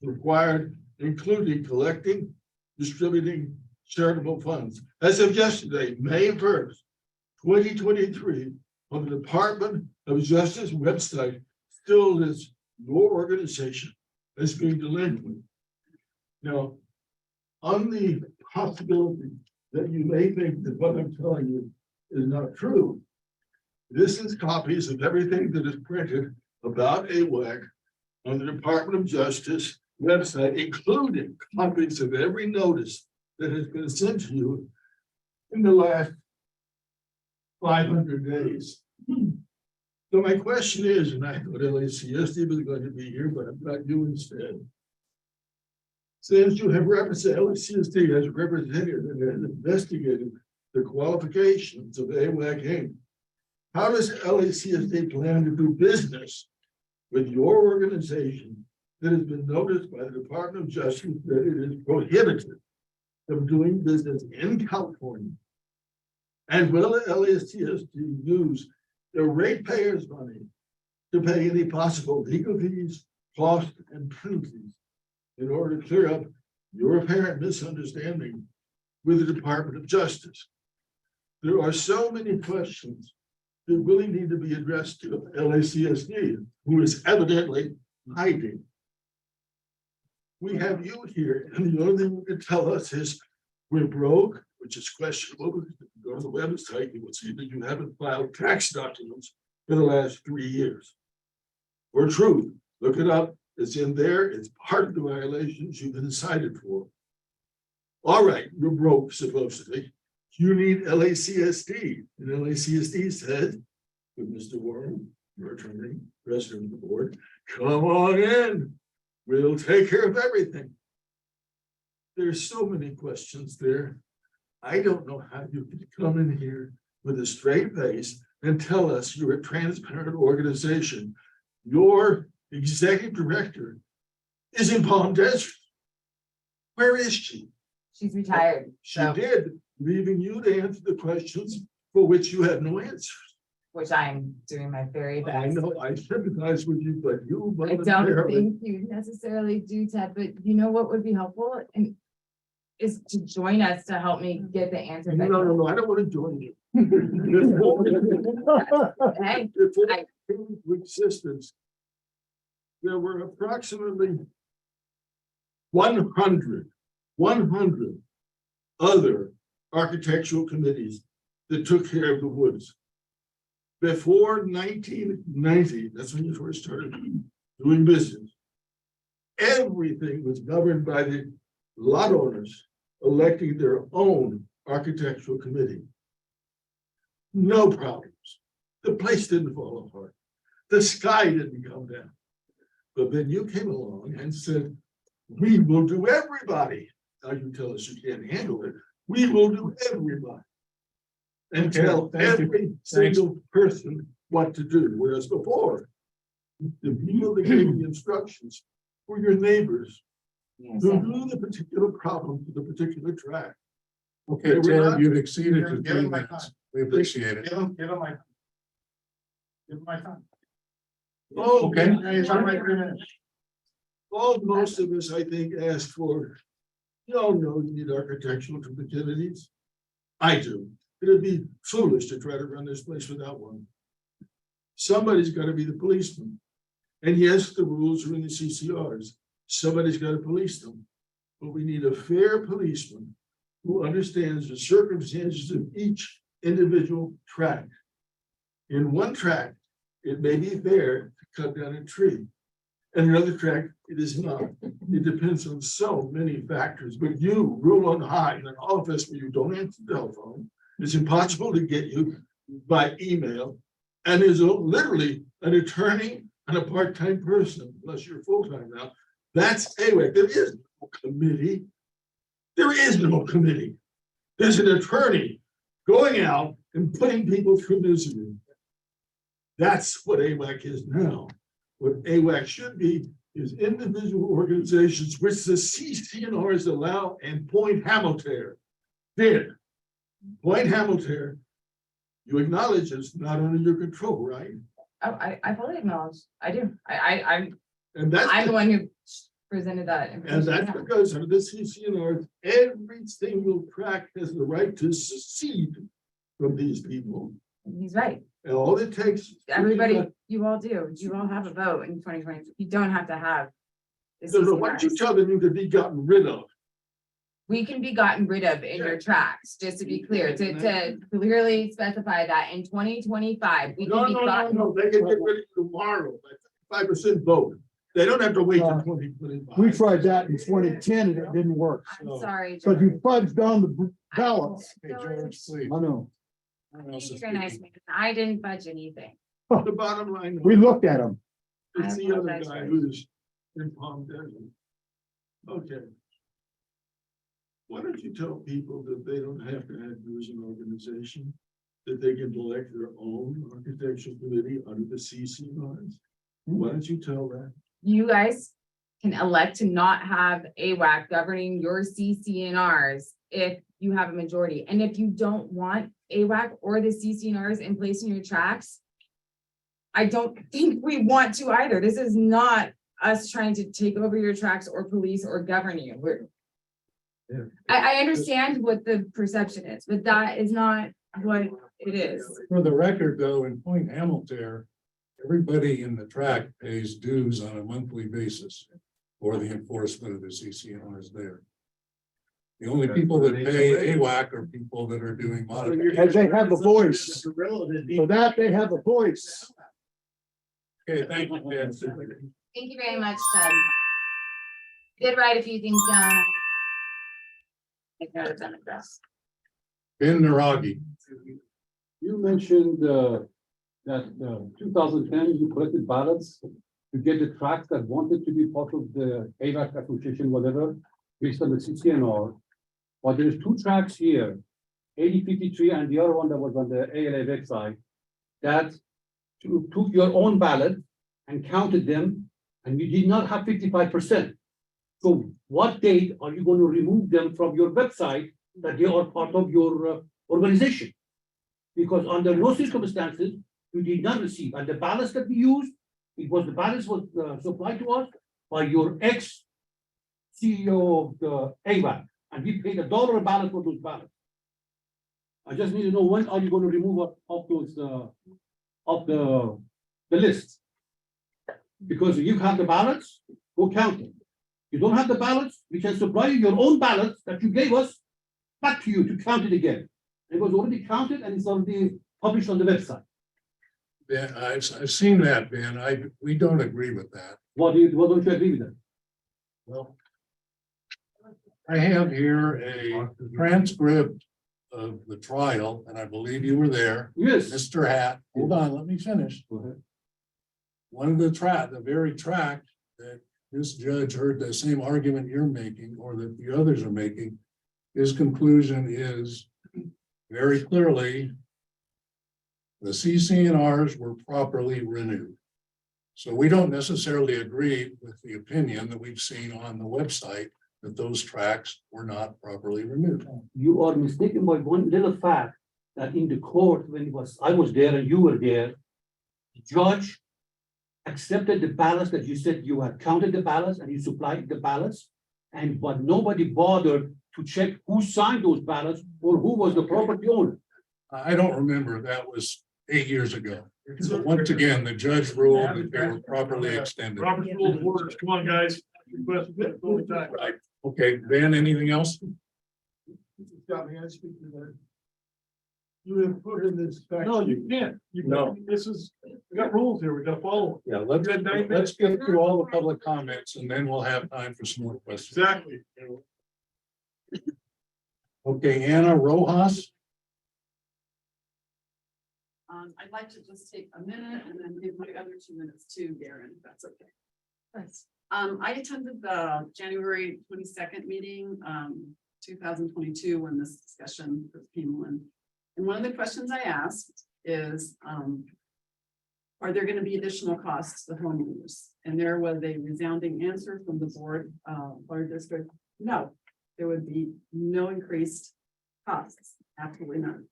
G: in required, including collecting, distributing charitable funds. As of yesterday, May 1st, 2023, on the Department of Justice website still lists your organization as being delinquent. Now, on the possibility that you may think that what I'm telling you is not true, this is copies of everything that is printed about AWAC on the Department of Justice website, including copies of every notice that has been sent to you in the last 500 days. So my question is, and I thought LACSD was going to be here, but I've got you instead. Since you have represented, LACSD has represented and has investigated the qualifications of AWAC Inc. How does LACSD plan to do business with your organization that has been noticed by the Department of Justice that it is prohibited from doing business in California? And will LACSD use the ratepayers' money to pay any possible legal fees, costs, and penalties in order to clear up your apparent misunderstanding with the Department of Justice? There are so many questions that really need to be addressed to LACSD, who is evidently hiding. We have you here, and the only thing you can tell us is we're broke, which is questionable. If you go to the website, you will see that you haven't filed tax documents for the last 3 years. Or truth, look it up. It's in there. It's part of the violations you've been cited for. All right, you're broke, supposedly. You need LACSD. And LACSD said, with Mr. Warren, your attorney, president of the board, come on in. We'll take care of everything. There's so many questions there. I don't know how you can come in here with a straight face and tell us you're a transparent organization. Your executive director is in Palm Desert. Where is she?
C: She's retired.
G: She did, leaving you to answer the questions for which you have no answers.
C: which I'm doing my very best.
G: I sympathize with you, but you.
C: I don't think you necessarily do, Ted, but you know what would be helpful and is to join us to help me get the answers. I
G: No,
C: need.
G: I don't want to join you.
C: Hey,
G: Before
C: I-
G: it came into existence, there were approximately 100 other architectural committees that took care of the woods. Before 1990, that's when you first started doing business. Everything was governed by the lot owners electing their own architectural committee. No problems. The place didn't fall apart. The sky didn't come down. But then you came along and said, we will do everybody. Now you tell us you can't handle it. We will do everybody. And tell
A: Thank you.
G: every single person what to do. Whereas before, the people that gave the instructions were your neighbors who knew the particular problem to the particular track.
A: Okay,
G: We're
A: Ted,
G: not-
A: you've exceeded your
F: Give
A: 3
F: him my
A: minutes.
F: time.
A: We appreciate it.
F: Give him my. Give him my time.
G: Oh,
A: Okay.
F: It's on my 3 minutes.
G: Well, most of us, I think, asked for, you all know you need architectural committees. I do. It'd be foolish to try to run this place without one. Somebody's got to be the policeman. And yes, the rules are in the CCRs. Somebody's got to police them. But we need a fair policeman who understands the circumstances of each individual tract. In one tract, it may be fair to cut down a tree. And another tract, it is not. It depends on so many factors, but you rule on high in an office where you don't answer the telephone. It's impossible to get you by email. And there's literally an attorney and a part-time person, unless you're full-time now. That's AWAC. There is no committee. There is no committee. There's an attorney going out and putting people through misery. That's what AWAC is now. What AWAC should be is individual organizations, which the CCNRs allow, and Point Hamilton did. Point Hamilton, you acknowledge it's not under your control, right?
C: Oh, I fully acknowledge. I do. I'm
G: And that's.
C: the one who presented that.
G: And
C: information.
G: that's because under the CCNR, every single tract has the right to secede from these people.
C: He's right.
G: And all it takes.
C: Everybody, you all do. You all have a vote in 2020. You don't have to have. the
G: So why don't you
C: CCRs.
G: tell them you could be gotten rid of?
C: We can be gotten rid of in your tracks, just to be clear, to clearly specify that in 2025, we
G: No,
C: can be
G: no, no,
C: gotten.
G: no, they can get rid of you tomorrow, by 5% vote. They don't have to wait till 2025.
L: We tried that in 2010 and it didn't work.
C: I'm sorry,
L: Because
C: George.
L: you fudged on the ballots.
A: Hey, George, please.
L: I know.
A: Everyone else is
C: You're nice,
A: speaking.
C: man. I didn't budge anything.
G: The bottom line.
L: We looked at them.
G: It's the other
C: apologize
G: guy
C: for it.
G: who's in Palm Desert. Okay. Why don't you tell people that they don't have to have use an organization, that they can elect their own architectural committee under the CCNRs? Why don't you tell that?
C: You guys can elect to not have AWAC governing your CCNRs if you have a majority. And if you don't want AWAC or the CCNRs in place in your tracks, I don't think we want to either. This is not us trying to take over your tracks or police or govern you. I understand what the perception is, but that is not what it is.
A: For the record, though, in Point Hamilton, everybody in the tract pays dues on a monthly basis for the enforcement of the CCNRs there. The only people that pay AWAC are people that are doing modifications.
L: As they have a voice. For that, they have a voice.
A: Okay, thank you, Ted.
C: Thank you very much, Ted. Did write a few things down. I got it done address.
A: Ben Naragi.
M: You mentioned that 2010, you collected ballots to get the tracks that wanted to be part of the AWAC association, whatever, based on the CCNR. But there's two tracks here, 8053 and the other one that was on the ALA website, that took your own ballot and counted them, and you did not have 55%. So what date are you going to remove them from your website that they are part of your organization? Because under no circumstances, we did not receive, and the ballots that we used, the ballots was supplied to us by your ex-CEO of the AWAC, and we paid $1 a ballot for those ballots. I just need to know when are you going to remove of those of the list? Because you have the ballots, go count them. You don't have the ballots, we can supply you your own ballots that you gave us back to you to count it again. It was already counted and it's already published on the website.
A: Ben, I've seen that, Ben. We don't agree with that.
M: What don't you agree with that?
A: Well, I have here a transcript of the trial, and I believe you were there.
M: Yes.
A: Mr. Hatt, hold on, let me finish.
M: Go ahead.
A: One of the very tract that this judge heard the same argument you're making, or that the others are making, his conclusion is very clearly the CC&Rs were properly renewed. So we don't necessarily agree with the opinion that we've seen on the website that those tracts were not properly renewed.
M: You are mistaken by one little fact that in the court, when I was there and you were there, the judge accepted the ballots that you said you had counted the ballots and you supplied the ballots, but nobody bothered to check who signed those ballots or who was the property owner.
A: I don't remember, that was 8 years ago. But once again, the judge ruled that they were properly extended.
L: Robert's Rules of Orders, come on, guys. Request it all the time.
A: Right. Okay, Ben, anything else?
L: Got me, I speak to that. You have put in this.
A: No, you
L: can't.
A: No.
L: This is, we got rules here, we gotta follow.
A: Yeah, let's get through all the public comments and then we'll have time for some more questions.
L: Exactly.
A: Okay, Anna Rojas.
E: I'd like to just take a minute and then give my other 2 minutes to Darren, if that's okay. Thanks. I attended the January 22nd meeting, 2022, when this discussion first came in. And one of the questions I asked is, are there going to be additional costs to the homeowners? And there was a resounding answer from the board, water district, no, there would be no increased costs, absolutely none.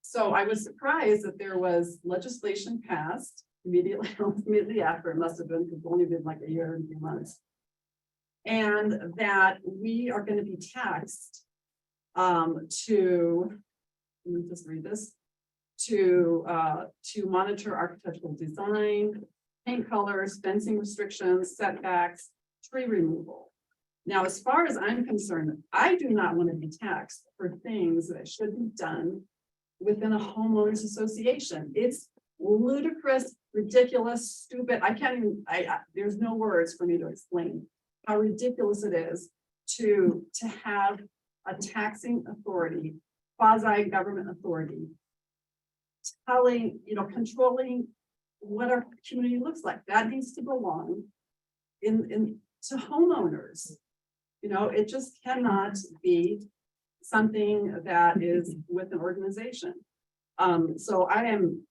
E: So I was surprised that there was legislation passed immediately after, it must have been, because it's only been like a year and a few months. And that we are going to be taxed to, let me just read this, to monitor architectural design, paint colors, fencing restrictions, setbacks, tree removal. Now, as far as I'm concerned, I do not want to be taxed for things that should be done within a homeowners association. It's ludicrous, ridiculous, stupid. I can't even, there's no words for me to explain how ridiculous it is to have a taxing authority, quasi-government authority, telling, controlling what our community looks like. That needs to belong to homeowners. It just cannot be something that is with an organization. So I am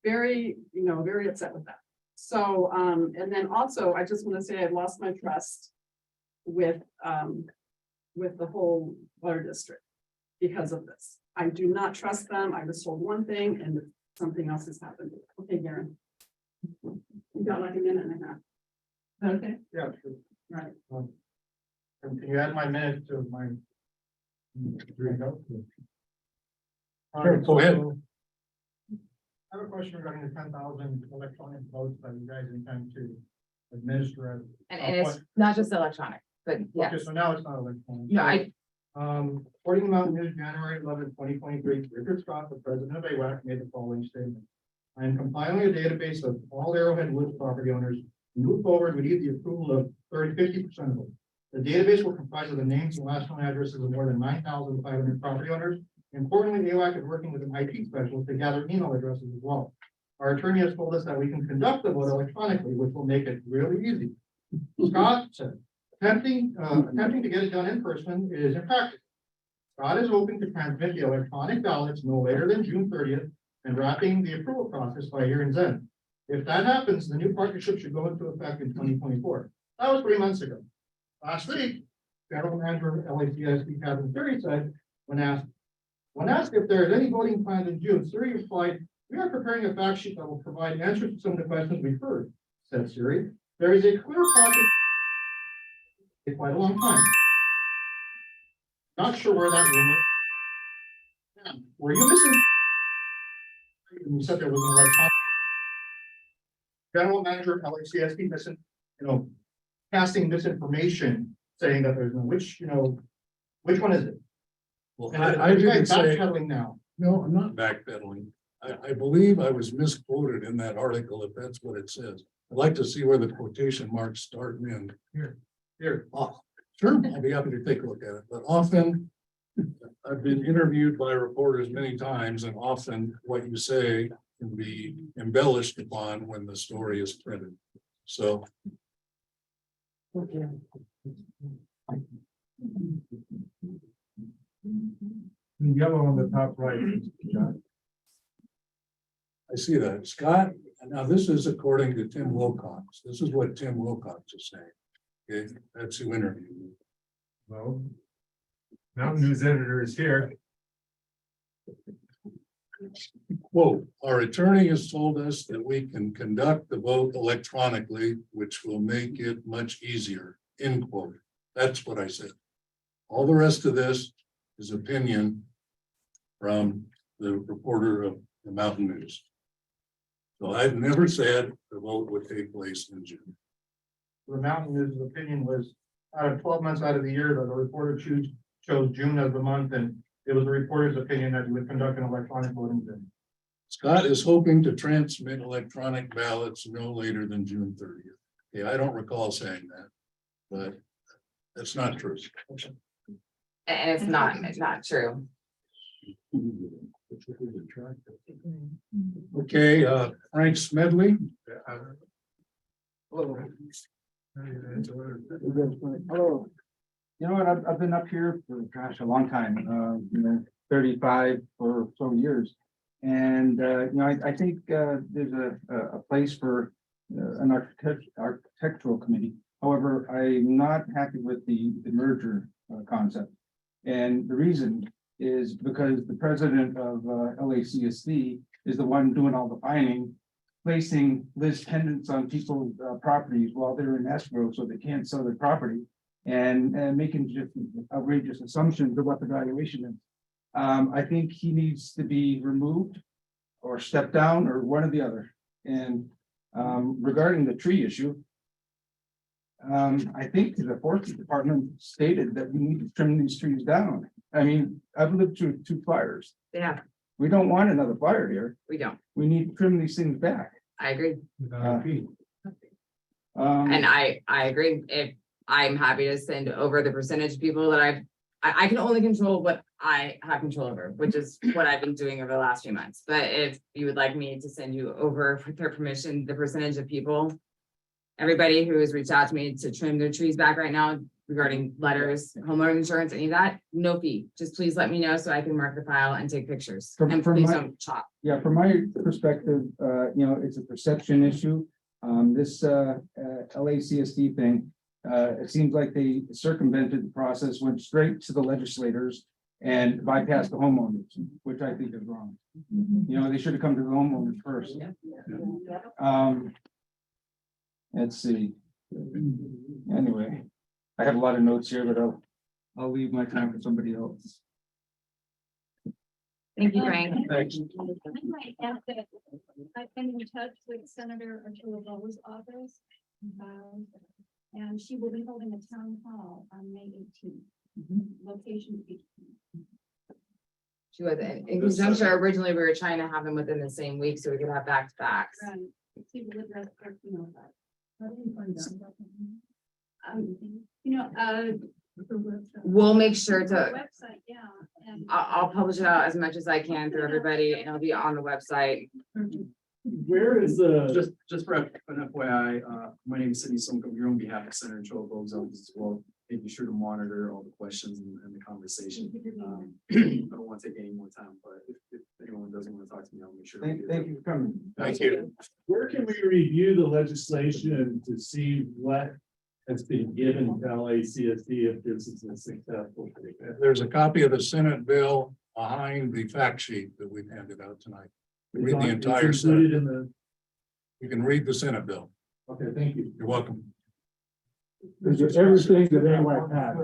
E: very, very upset with that. So, and then also, I just want to say I've lost my trust with the whole water district because of this. I do not trust them. I was told one thing and something else has happened. Okay, Garen. You got like a minute and a half. Okay,
F: Yeah, sure.
E: right.
F: And can you add my minute to my?
A: Sure, go ahead.
F: I have a question regarding the 10,000 electronic votes that you guys intend to administer.
C: And it's not just electronic, but yes.
F: Okay, so now it's not electronic.
C: No,
F: According to Mountain News, January 11, 2023, Richard Scott, the president of AWAC, made the following statement. I am compiling a database of all Arrowhead Woods property owners. Move forward, we need the approval of 50% of them. The database will comprise of the names and last known addresses of more than 9,500 property owners. Importantly, AWAC is working with an IT specialist to gather email addresses as well. Our attorney has told us that we can conduct the vote electronically, which will make it really easy. Scott said, attempting to get it done in person is impractical. Scott is hoping to transmit the electronic ballots no later than June 30th and wrapping the approval process by year's end. If that happens, the new partnership should go into effect in 2024. That was 3 months ago. Last week, Federal Manager of LACSD Catherine Siri said, when asked if there is any voting planned in June, Siri replied, We are preparing a fact sheet that will provide answers to some of the questions we've heard, said Siri. There is a clear process. For quite a long time. Not sure where that rumor. Yeah, were you missing? You said there was an electronic. General manager of LACSD missing, casting misinformation, saying that there's no, which one is it?
A: Well,
F: And
A: I didn't say,
F: backpedaling now.
A: no, I'm not backpedaling. I believe I was misquoted in that article, if that's what it says. I'd like to see where the quotation marks start and end. Here, oh, sure, I'll be happy to take a look at it, but often I've been interviewed by reporters many times, and often what you say can be embellished upon when the story is printed. So.
L: Yellow on the top right.
A: I see that. Scott, now this is according to Tim Wilcox. This is what Tim Wilcox is saying. Okay, that's who interviewed me.
L: Well, Mountain News editor is here.
A: Quote, our attorney has told us that we can conduct the vote electronically, which will make it much easier, end quote. That's what I said. All the rest of this is opinion from the reporter of the Mountain News. So I've never said the vote would take place in June.
F: The Mountain News' opinion was out of 12 months out of the year that the reporter chose June as the month, and it was the reporter's opinion that we would conduct an electronic voting then.
A: Scott is hoping to transmit electronic ballots no later than June 30th. Yeah, I don't recall saying that, but that's not true.
C: And it's not true.
A: Okay, Frank Smedley.
N: Hello. You know what, I've been up here for, gosh, a long time, 35 or so years. And, I think there's a place for an architectural committee. However, I'm not happy with the merger concept. And the reason is because the president of LACSD is the one doing all the fining, placing list pendants on people's properties while they're in escrow so they can't sell their property, and making just outrageous assumptions of what the valuation is. I think he needs to be removed or step down or one or the other. And regarding the tree issue, I think the forestry department stated that we need to trim these trees down. I mean, I've lived through 2 fires.
C: Yeah,
N: We don't want another fire here.
C: we don't.
N: We need to trim these things back.
C: I agree.
N: Um,
C: And I agree. If I'm happy to send over the percentage of people that I can only control what I have control over, which is what I've been doing over the last few months. But if you would like me to send you over with their permission, the percentage of people, everybody who has reached out to me to trim their trees back right now regarding letters, homeowner insurance, any of that, no fee. Just please let me know so I can mark the file and take pictures. And
N: From
C: please
N: my-
C: don't chop.
N: Yeah, from my perspective, it's a perception issue. This LACSD thing, it seems like they circumvented the process, went straight to the legislators and bypassed the homeowners, which I think is wrong. They should have come to the homeowners first. Let's see. Anyway, I have a lot of notes here, but I'll leave my time for somebody else.
C: Thank you, Frank.
N: Thanks.
I: I might add that I've been in touch with Senator Archula's office. And she will be holding a town hall on May 18th. Location.
C: She was in conjunction. Originally, we were trying to have them within the same week so we could have back to backs.
I: Right. She will address her, that.
E: How do you find out about the
C: We'll make sure
I: the
C: to,
I: website, yeah. And
C: I'll publish it out as much as I can through everybody, and it'll be on the website.
D: Where is the,
O: Just for an FYI, my name is Sidney Sumka, here on behalf of Senator Chobo's office as well, making sure to monitor all the questions and the conversation. I don't want to take any more time, but if anyone doesn't want to talk to me, I'll make sure. to do
N: Thank you for coming.
A: Thank you.
D: where can we review the legislation to see what has been given to LACSD if this is a successful?
A: There's a copy of the Senate bill behind the fact sheet that we've handed out tonight. Read the entire
D: It's
A: Senate.
D: included in the,
A: You can read the Senate bill.
D: okay, thank you.
A: You're welcome.
D: There's everything that AWAC has.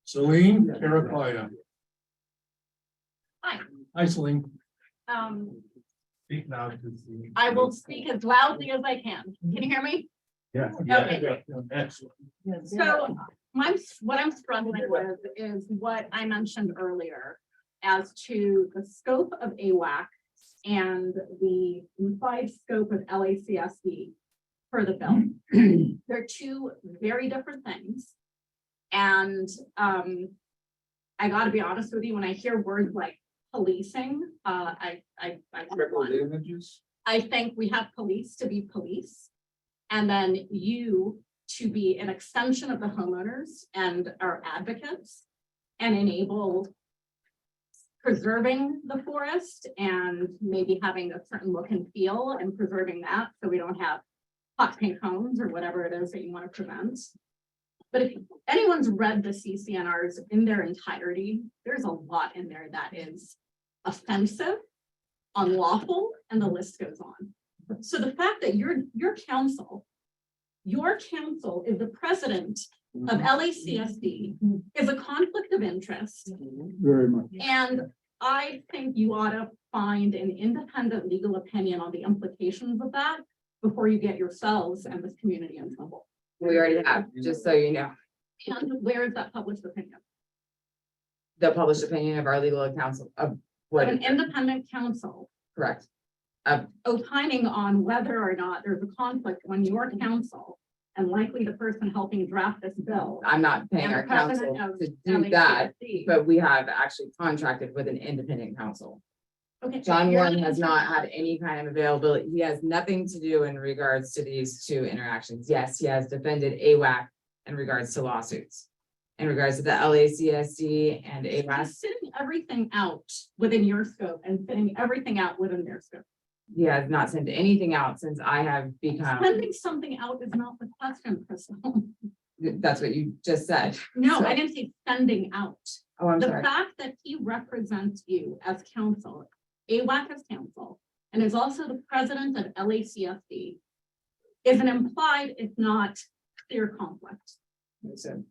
A: Celine Caraclia.
J: Hi.
A: Hi, Celine.
D: Speak now.
J: I will speak as loudly as I can. Can you hear me?
D: Yeah.
J: Okay.
D: Excellent.
J: So what I'm struggling with is what I mentioned earlier as to the scope of AWAC and the implied scope of LACSD for the bill. They're two very different things. And I gotta be honest with you, when I hear words like policing, I think we have police to be police. And then you to be an extension of the homeowners and our advocates and enable preserving the forest and maybe having a certain look and feel and preserving that so we don't have hot pink homes or whatever it is that you want to prevent. But if anyone's read the CCNRs in their entirety, there's a lot in there that is offensive, unlawful, and the list goes on. So the fact that your council is the president of LACSD is a conflict of interest.
D: Very much.
J: And I think you ought to find an independent legal opinion on the implications of that before you get yourselves and this community in trouble.
C: We already have, just so you know,
J: And where is that published opinion?
C: the published opinion of our legal counsel of what,
J: An independent counsel
C: correct?
J: opining on whether or not there's a conflict when your counsel and likely the person helping draft this bill.
C: I'm not paying
J: and
C: our
J: the president
C: counsel
J: of
C: to do that,
J: LACSD.
C: but we have actually contracted with an independent counsel.
J: Okay,
C: John
J: you're
C: Warren
J: not
C: has not had any kind of availability. He has nothing to do in regards to these two interactions. Yes, he has defended AWAC in regards to lawsuits. In regards to the LACSD and AWAC,
J: Just sitting everything out within your scope and fitting everything out within their scope.
C: he has not sent anything out since I have become,
J: Sending something out is not the question, Crystal.
C: that's what you just said.
J: No,
C: So-
J: I didn't say sending out.
C: Oh, I'm
J: The
C: sorry.
J: fact that he represents you as counsel, AWAC as counsel, and is also the president of LACSD is an implied, if not clear conflict.
C: So,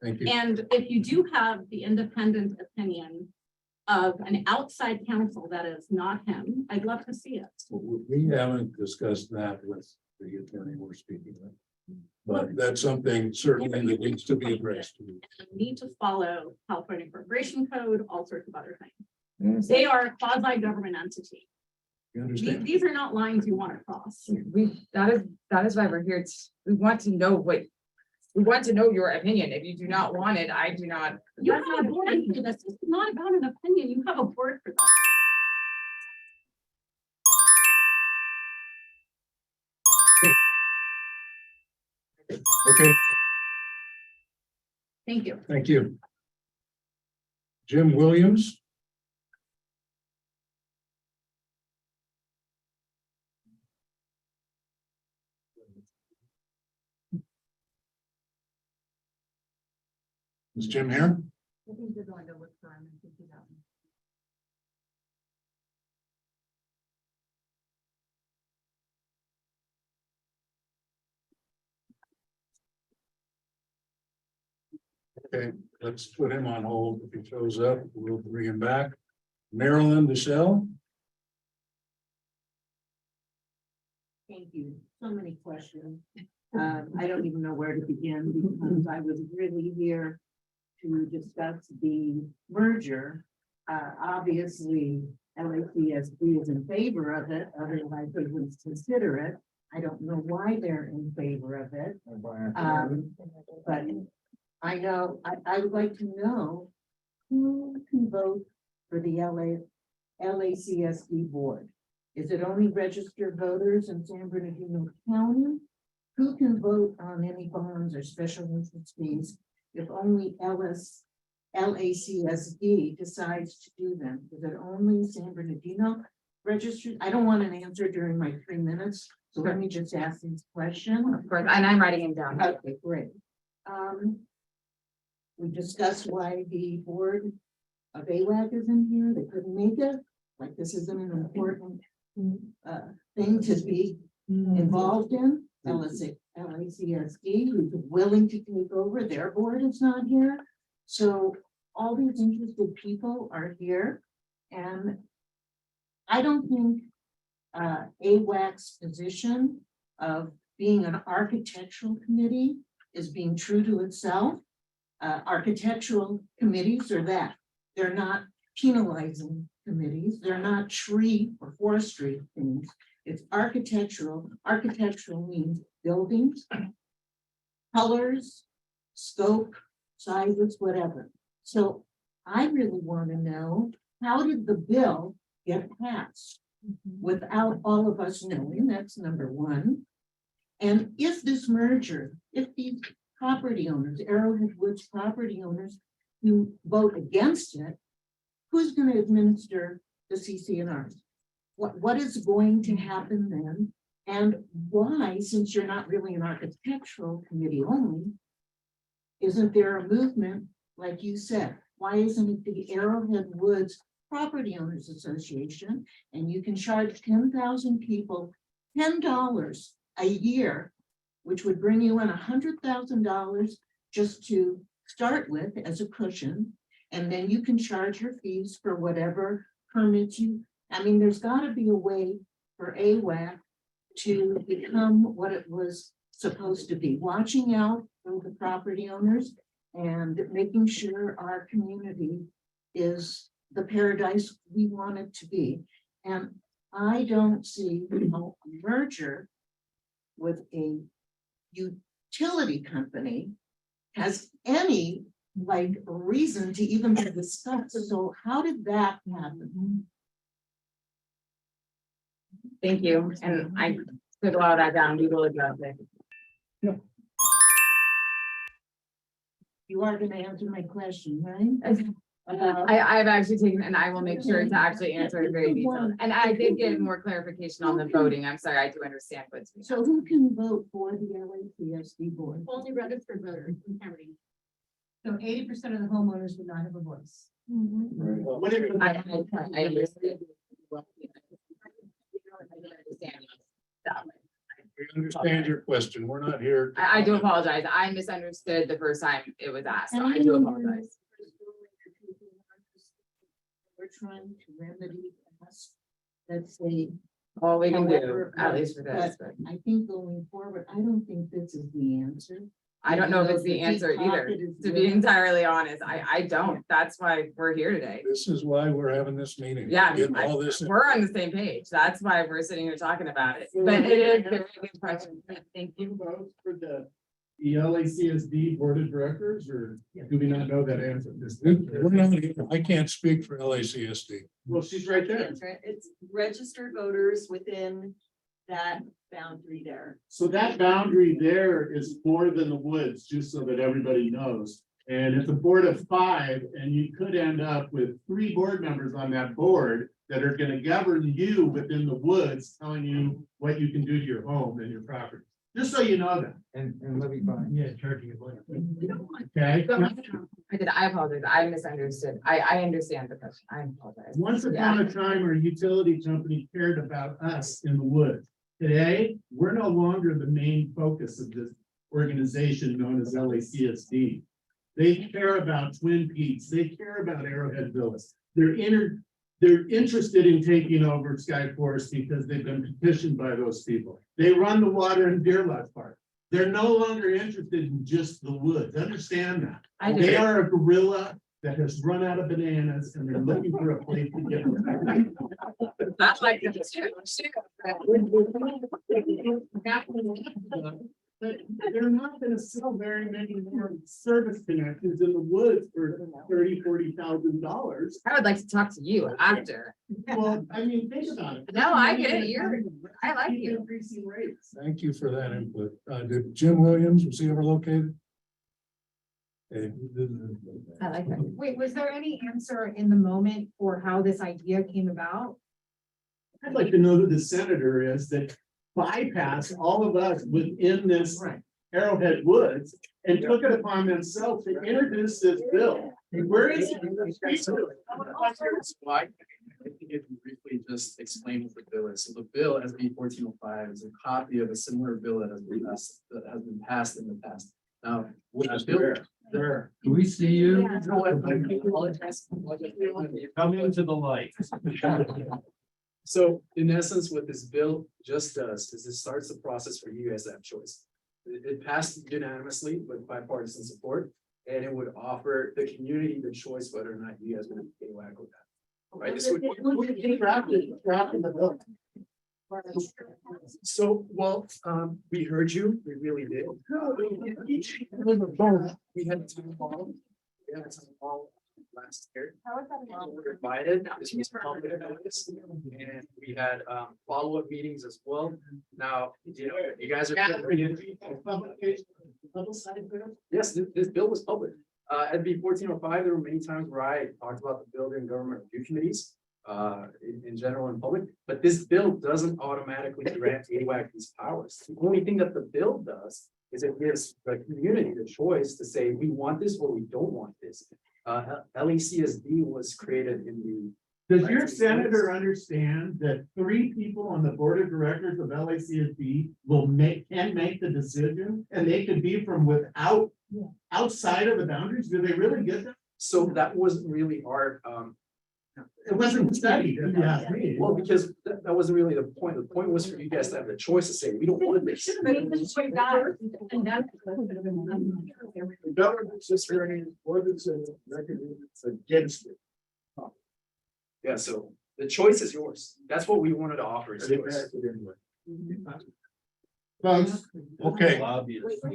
A: Thank you.
J: And if you do have the independent opinion of an outside counsel that is not him, I'd love to see it.
A: We haven't discussed that with the attorney we're speaking with. But that's something certainly that needs to be addressed.
J: And need to follow California Corporation Code, all sorts of other things. They are a quasi-government entity.
A: You understand?
J: These are not lines you want to cross.
C: that is why we're here. We want to know we want to know your opinion. If you do not want it, I do not.
J: You have a board for this. This is not about an opinion. You have a board for that.
A: Okay,
J: Thank you.
A: thank you. Jim Williams. Is Jim here?
B: I think they're going to look for him in 50,000.
A: Okay, let's put him on hold. If he shows up, we'll bring him back. Marilyn Michelle.
E: Thank you. So many questions. I don't even know where to begin because I was really here to discuss the merger. Obviously, LACSD is in favor of it, otherwise they wouldn't consider it. I don't know why they're in favor of it. But I know, I would like to know who can vote for the LACSD board. Is it only registered voters in San Bernardino County? Who can vote on any bonds or special interest fees if only LACSD decides to do them? Is it only San Bernardino registered? I don't want an answer during my 3 minutes, so let me just ask these questions.
C: Of course, and I'm writing him down.
E: Okay, great. We discussed why the board of AWAC isn't here, they couldn't make it, like this isn't an important thing to be involved in. LACSD, who's willing to take over, their board is not here. So all these interested people are here. And I don't think AWAC's position of being an architectural committee is being true to itself. Architectural committees are that. They're not penalizing committees. They're not tree or forestry things. It's architectural. Architectural means buildings, colors, scope, sizes, whatever. So I really want to know, how did the bill get passed without all of us knowing? That's number one. And if this merger, if these property owners, Arrowhead Woods property owners, who vote against it, who's going to administer the CCNRs? What is going to happen then? And why, since you're not really an architectural committee only, isn't there a movement, like you said? Why isn't it the Arrowhead Woods Property Owners Association? And you can charge 10,000 people $10 a year, which would bring you in $100,000 just to start with as a cushion. And then you can charge your fees for whatever permits you. I mean, there's got to be a way for AWAC to become what it was supposed to be, watching out for the property owners and making sure our community is the paradise we want it to be. And I don't see how a merger with a utility company has any like reason to even be discussed. So how did that happen?
C: Thank you, and I took a lot of that down, we will address it.
E: You are going to answer my question, right?
C: I've actually taken, and I will make sure to actually answer it very detailed, and I did get more clarification on the voting, I'm sorry, I do understand what's.
E: So who can vote for the LACSD board?
J: Only registered voters in county.
E: So 80% of the homeowners would not have a voice.
C: I understand.
A: We understand your question. We're not here.
C: I do apologize. I misunderstood the first time it was asked. So I do apologize.
E: We're trying to remedy past, let's say.
C: All we can do,
E: however it
C: at
E: was,
C: least for this,
E: but
C: but
E: I think going forward, I don't think this is the answer.
C: I don't know if it's the
E: Deep
C: answer either,
E: pocket is
C: to be
E: really-
C: entirely honest. I don't. That's why we're here today.
A: This is why we're having this meeting.
C: Yeah,
A: Get all this.
C: we're on the same page. That's why we're sitting here talking about it. But it is a very good question. Thank you.
D: Votes for the LACSD board of directors, or do we not know that answer?
A: We're not here. I can't speak for LACSD.
D: Well, she's right there.
E: It's registered voters within that boundary there.
D: So that boundary there is more than the woods, just so that everybody knows. And it's a board of 5, and you could end up with 3 board members on that board that are gonna govern you within the woods, telling you what you can do to your home and your property. Just so you know that.
N: And let me find. Yeah, charging a blame.
D: Okay?
C: I apologize. I misunderstood. I understand the question. I apologize.
D: Once upon a time, our utility company cared about us in the woods. Today, we're no longer the main focus of this organization known as LACSD. They care about Twin Peaks. They care about Arrowhead Villas. They're interested in taking over Sky Forest because they've been petitioned by those people. They run the water in Deer Lodge Park. They're no longer interested in just the woods. Understand that.
C: I do.
D: They are a gorilla that has run out of bananas and they're looking for a place to get them.
C: Not like this.
D: But they're not gonna sell very many more service connections in the woods for $30,000-$40,000.
C: I would like to talk to you after.
D: Well, I mean, think about it.
C: No, I get it. I like
D: Keep
C: you.
D: Increasing rates.
A: Thank you for that input. Did Jim Williams, was he ever located? Okay.
C: I like that.
I: Wait, was there any answer in the moment for how this idea came about?
D: I'd like to know who the senator is that bypassed all of us within this Arrowhead Woods and took it upon themselves to introduce this bill Where is it?
O: Why? I think if you briefly just explain what the bill is. So the bill, SB 1405, is a copy of a similar bill that has been passed in the past. Now, what the bill.
M: There. Do we see you?
O: You know what? I apologize.
M: Come into the light.
O: So in essence, what this bill just does is it starts the process for you guys to have choice. It passed unanimously with bipartisan support, and it would offer the community the choice whether or not you guys want to get whack with that. Right? This would.
G: Drafted the bill.
O: So, well, we heard you, we really did. We had a town hall. We had a town hall last year. We were invited, this was public notice, and we had follow-up meetings as well. Now, you know, you guys are. Yes, this bill was public. SB 1405, there were many times where I talked about the bill in government review committees. In general and public, but this bill doesn't automatically grant AWAC these powers. The only thing that the bill does is it gives the community the choice to say, we want this or we don't want this. LACSD was created in the.
D: Does your senator understand that 3 people on the board of directors of LACSD can make the decision, and they could be from outside of the boundaries? Do they really get that?
O: So that wasn't really our,
D: It wasn't studied, if you ask me.
O: well, because that wasn't really the point. The point was for you guys to have the choice to say, we don't want this.
G: The government's just hearing orders and mechanisms against it.
O: Yeah, so the choice is yours. That's what we wanted to offer. is
G: And it
O: yours.
G: passed it anyway.
A: Folks, okay,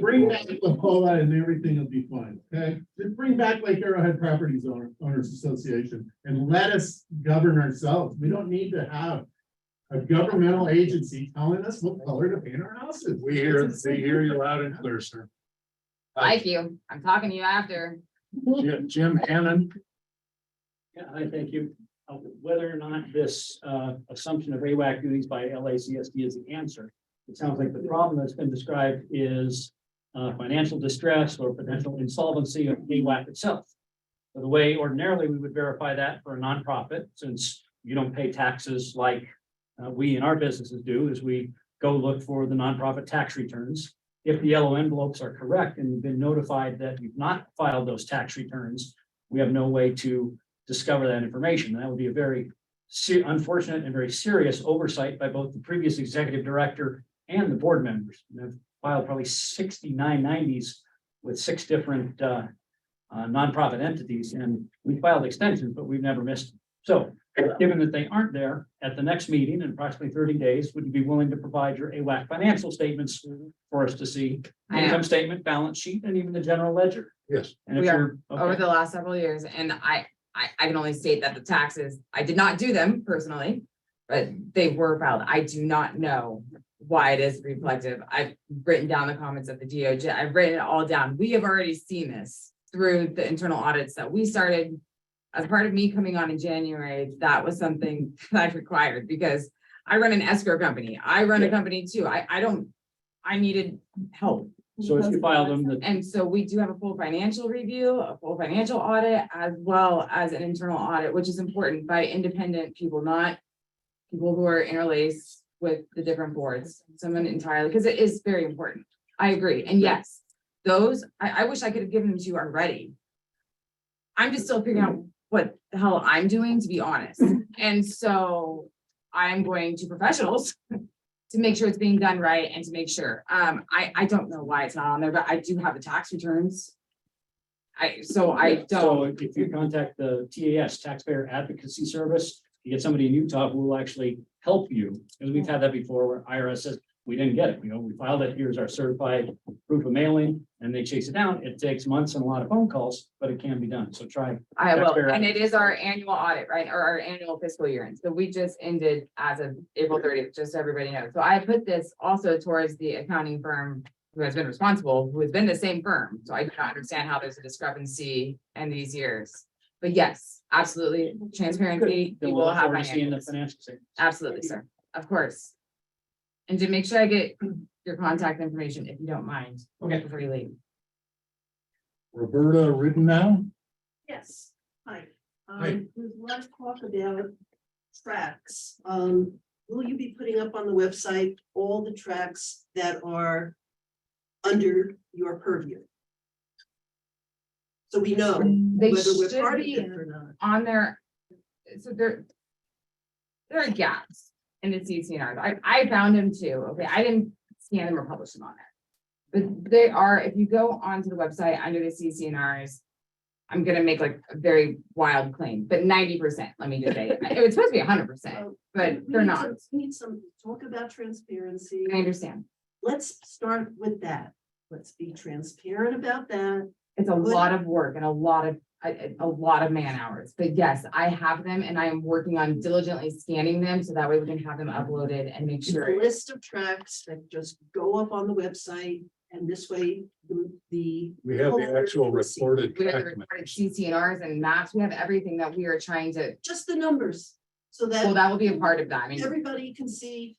D: Bring back the COLA and everything will be fine, okay? Just bring back like Arrowhead Properties Owners Association and let us govern ourselves. We don't need to have a governmental agency telling us what color to paint our houses.
A: we hear you loud and clear, sir.
C: Like you, I'm talking to you after.
A: Jim Hannon,
P: Yeah, I thank you. Whether or not this assumption of AWAC duties by LACSD is the answer, it sounds like the problem that's been described is financial distress or potential insolvency of AWAC itself. So the way ordinarily we would verify that for a nonprofit, since you don't pay taxes like we in our businesses do, is we go look for the nonprofit tax returns. If the yellow envelopes are correct and you've been notified that you've not filed those tax returns, we have no way to discover that information. That would be a very unfortunate and very serious oversight by both the previous executive director and the board members. And I've filed probably 69 90s with 6 different nonprofit entities, and we filed extensions, but we've never missed them. So given that they aren't there at the next meeting in approximately 30 days, would you be willing to provide your AWAC financial statements for us to see?
C: I am.
P: Income statement, balance sheet, and even the general ledger.
A: yes,
P: And if
C: We are
P: you're
C: over
P: okay.
C: the last several years, and I can only state that the taxes, I did not do them personally, but they were filed. I do not know why it is reflective. I've written down the comments of the DOJ. I've written it all down. We have already seen this through the internal audits that we started. As part of me coming on in January, that was something that I required because I run an escrow company. I run a company too. I needed help.
P: So if you file them,
C: And so we do have a full financial review, a full financial audit, as well as an internal audit, which is important by independent people, not people who are interlaced with the different boards, someone entirely, because it is very important. I agree. And yes, those, I wish I could have given them to you already. I'm just still figuring out what the hell I'm doing, to be honest. And so I'm going to professionals to make sure it's being done right and to make sure. I don't know why it's not on there, but I do have the tax returns. So
P: if you contact the TAS, Taxpayer Advocacy Service, you get somebody in Utah who will actually help you. Because we've had that before where IRS says, we didn't get it. You know, we filed it. Here's our certified proof of mailing, and they chase it down. It takes months and a lot of phone calls, but it can be done. So try.
C: I will,
P: Taxpayer
C: and it is our annual audit, right, or our annual fiscal year end. So we just ended as of April 30th, just so everybody knows. So I put this also towards the accounting firm who has been responsible, who has been the same firm. So I do not understand how there's a discrepancy in these years. But yes, absolutely, transparency, we
P: Then
C: will
P: look
C: have
P: forward to seeing the
C: financials.
P: financial statements.
C: Absolutely, sir, of course. And to make sure I get your contact information, if you don't mind,
P: Okay.
C: before you leave.
A: Roberta Ridenow,
E: Yes, hi.
A: Hi.
E: There's a lot of talk about tracks. Will you be putting up on the website all the tracks that are under your purview? So we know
C: They
E: whether we're
C: should
E: part of
C: be
E: it or not.
C: on there. So there are gaps in the CCNRs. I found them too. Okay, I didn't scan them or publish them on there. But they are, if you go onto the website under the CCNRs, I'm gonna make like a very wild claim, but 90%, let me just say, it was supposed to be 100%, but
E: We
C: they're
E: need
C: not.
E: some- We need some talk about transparency.
C: I understand.
E: Let's start with that. Let's be transparent about that.
C: It's a lot of work and a lot of man hours, but yes, I have them and I am working on diligently scanning them so that way we can have them uploaded and make
E: It's a
C: sure.
E: list of tracks that just go up on the website, and this way the.
A: We have the actual recorded.
C: We have the
A: track
C: recorded CCNRs and maps, we have everything that we are trying to,
E: Just the numbers, so
C: well,
E: that
C: that will be a part of that. I mean,
E: everybody can see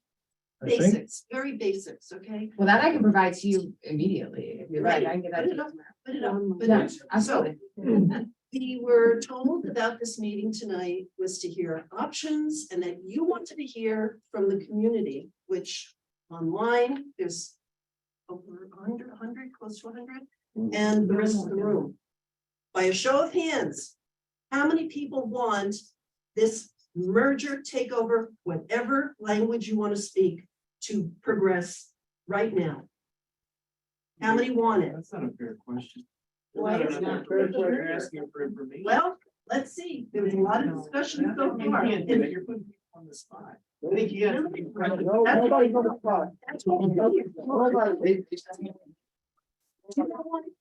A: I think-
E: basics, very basics, okay?
C: well, that I can provide to you immediately if you like. I can get that.
E: Put it up, put it up. But
C: Yeah,
E: so,
C: absolutely.
E: we were told about this meeting tonight was to hear options and that you wanted to hear from the community, which online there's over 100, close to 100, and the rest of the room. By a show of hands, how many people want this merger, takeover, whatever language you want to speak, to progress right now? How many want it?
N: That's not a fair question.
E: Why is it not?
N: You're asking for information.
E: Well, let's see. There was a lot of discussion so far.
N: You're putting people on the spot. I think you have to be.
E: Nobody's on the spot. That's what we do. You don't want it.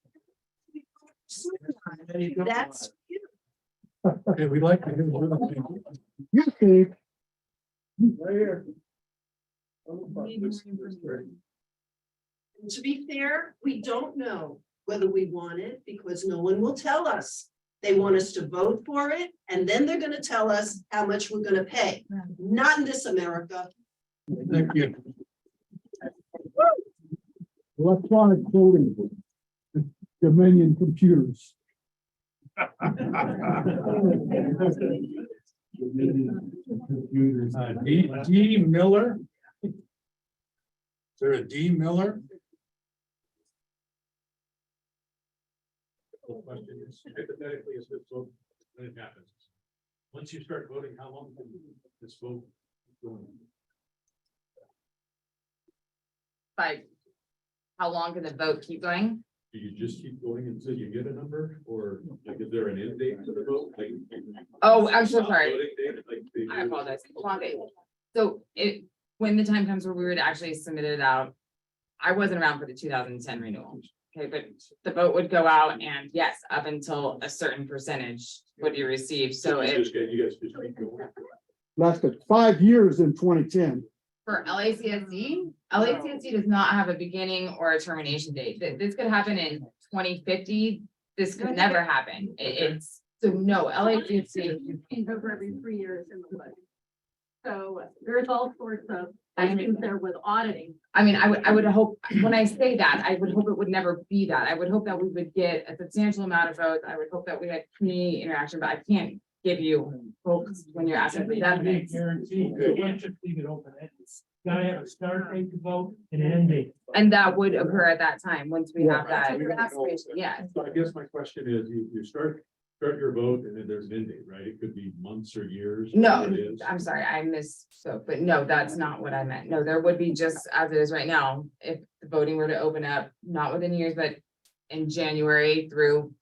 E: That's you.
A: Okay, we'd like to hear.
G: You Steve. Right here.
E: And to be fair, we don't know whether we want it because no one will tell us. They want us to vote for it, and then they're gonna tell us how much we're gonna pay. Not in this America.
A: Thank you.
G: Electronic voting. Dominion computers.
A: D Miller. Is there a D Miller?
M: The question is, hypothetically, is this vote, when it happens? Once you start voting, how long can this vote go on?
C: Like, how long can the vote keep going?
M: Do you just keep going until you get a number, or like, is there an end date to the vote? Like,
C: Oh, I'm so sorry.
M: voting date, like, they-
C: I apologize. Long day. So when the time comes where we would actually submit it out, I wasn't around for the 2010 renewal. Okay, but the vote would go out and yes, up until a certain percentage would be received. So
M: You
C: if
M: just get- you guys just keep going.
G: Lasted 5 years in 2010.
C: for LACSD does not have a beginning or a termination date. This could happen in 2050. This could never happen. It's, so no, LACSD.
E: Over every 3 years in the budget. So there's all sorts of
C: I
E: things there with auditing.
C: I mean, I would hope, when I say that, I would hope it would never be that. I would hope that we would get a substantial amount of votes. I would hope that we had community interaction, but I can't give you hopes when you're asking for definite.
F: Guarantee, you can't just leave it open ended. Gotta have a start date to vote and an end date.
C: And that would occur at that time, once we have that.
M: We don't know.
C: aspiration. Yeah,
M: So I guess my question is, you start your vote and then there's an end date, right? It could be months or years.
C: no,
M: whatever it is.
C: I'm sorry, I misspoke, but no, that's not what I meant. No, there would be just as it is right now, if the voting were to open up, not within years, but in January through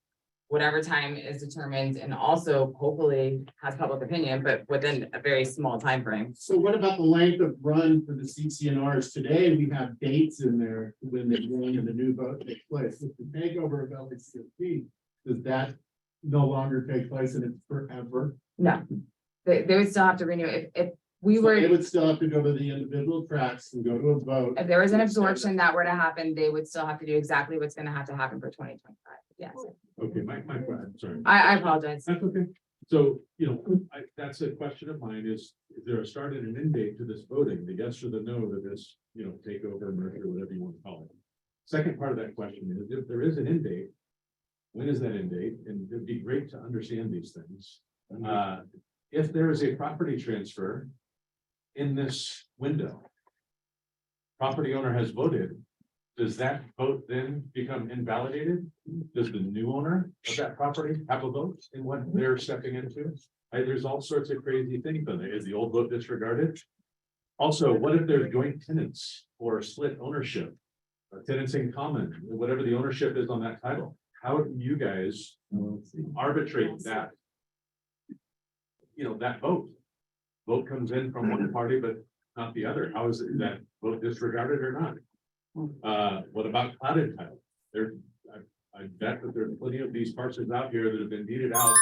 C: whatever time is determined, and also hopefully has public opinion, but within a very small time frame.
D: So what about the length of run for the CCNRs? Today, we have dates in there when they're going and the new vote takes place. With the takeover of LACSD, does that no longer take place and it's forever?
C: No, they would still have to renew if we
D: So
C: were.
D: they would still have to go to the individual tracks and go to a vote.
C: If there was an absorption that were to happen, they would still have to do exactly what's gonna have to happen for 2025. Yes,
M: Okay, my question, sorry.
C: I apologize.
M: That's okay. So, that's a question of mine is there a start and an end date to this voting, the yes or the no to this, takeover, merger, whatever you want to call it? Second part of that question is, if there is an end date,
Q: when is that end date? And it'd be great to understand these things. If there is a property transfer in this window, property owner has voted, does that vote then become invalidated? Does the new owner of that property have a vote in what they're stepping into? There's all sorts of crazy things on there. Is the old vote disregarded? Also, what if there's joint tenants or split ownership? Tenants in common, whatever the ownership is on that title. How do you guys arbitrate that? That vote. Vote comes in from one party, but not the other. How is it that vote disregarded or not? What about clouded title? I bet that there's plenty of these parcels out here that have been deeded out.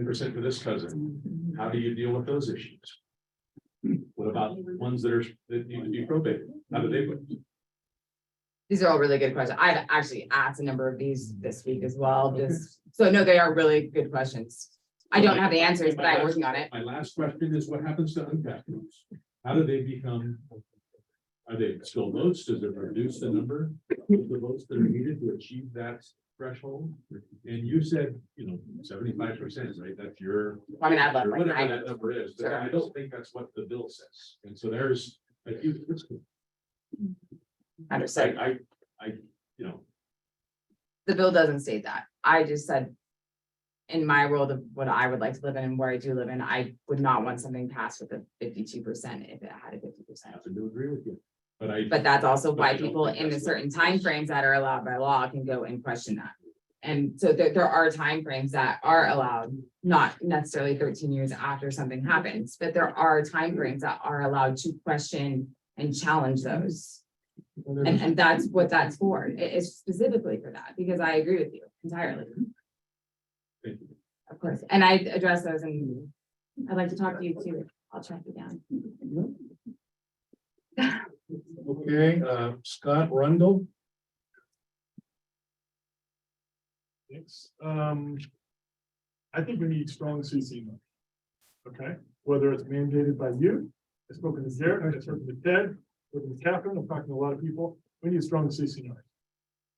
Q: 10% to this cousin. How do you deal with those issues? What about ones that need to be probated? How do they vote?
C: These are all really good questions. I've actually asked a number of these this week as well, so no, they are really good questions. I don't have the answers, but I'm working on it.
Q: My last question is what happens to uncapped votes? How do they become? Are they still votes? Does it reduce the number of the votes that are needed to achieve that threshold? And you said, 75%, right? That's your.
C: I mean, I'd love like
Q: whatever that number is, but I don't think that's what the bill says. And so there's a huge.
C: Understood.
Q: I
C: The bill doesn't state that. I just said. In my world of what I would like to live in and where I do live in, I would not want something passed with a 52% if it had a 50%.
Q: I have to agree with you.
C: But that's also why people in the certain timeframes that are allowed by law can go and question that. And so there are timeframes that are allowed, not necessarily 13 years after something happens, but there are timeframes that are allowed to question and challenge those. And that's what that's for. It's specifically for that, because I agree with you entirely. Of course, and I address those, and I'd like to talk to you too. I'll track you down.
A: Okay, Scott Rundle.
L: Thanks. I think we need strong CC money. Okay, whether it's mandated by you, I've spoken to Jared, I've spoken to Ted, spoken to Catherine, I'm talking to a lot of people. We need strong CC money.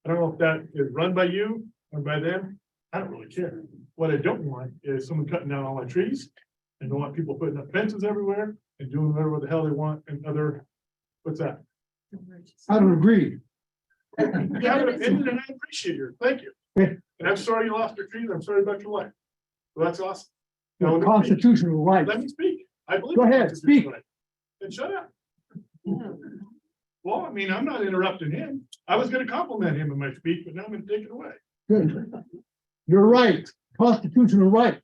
L: I don't know if that is run by you or by them. I don't really care. What I don't want is someone cutting down all my trees. I don't want people putting up fences everywhere and doing whatever the hell they want and other, what's that?
G: I don't agree.
L: You have an opinion and I appreciate your, thank you. And I'm sorry you lost your trees. I'm sorry about your life. Well, that's awesome. Now, let me speak.
G: Constitutional right.
L: Let me speak. I believe.
G: Go
L: in
G: ahead,
L: constitutional
G: speak.
L: right. And shut up. Well, I mean, I'm not interrupting him. I was gonna compliment him in my speech, but now I'm gonna take it away.
G: Good. You're right. Constitutional right.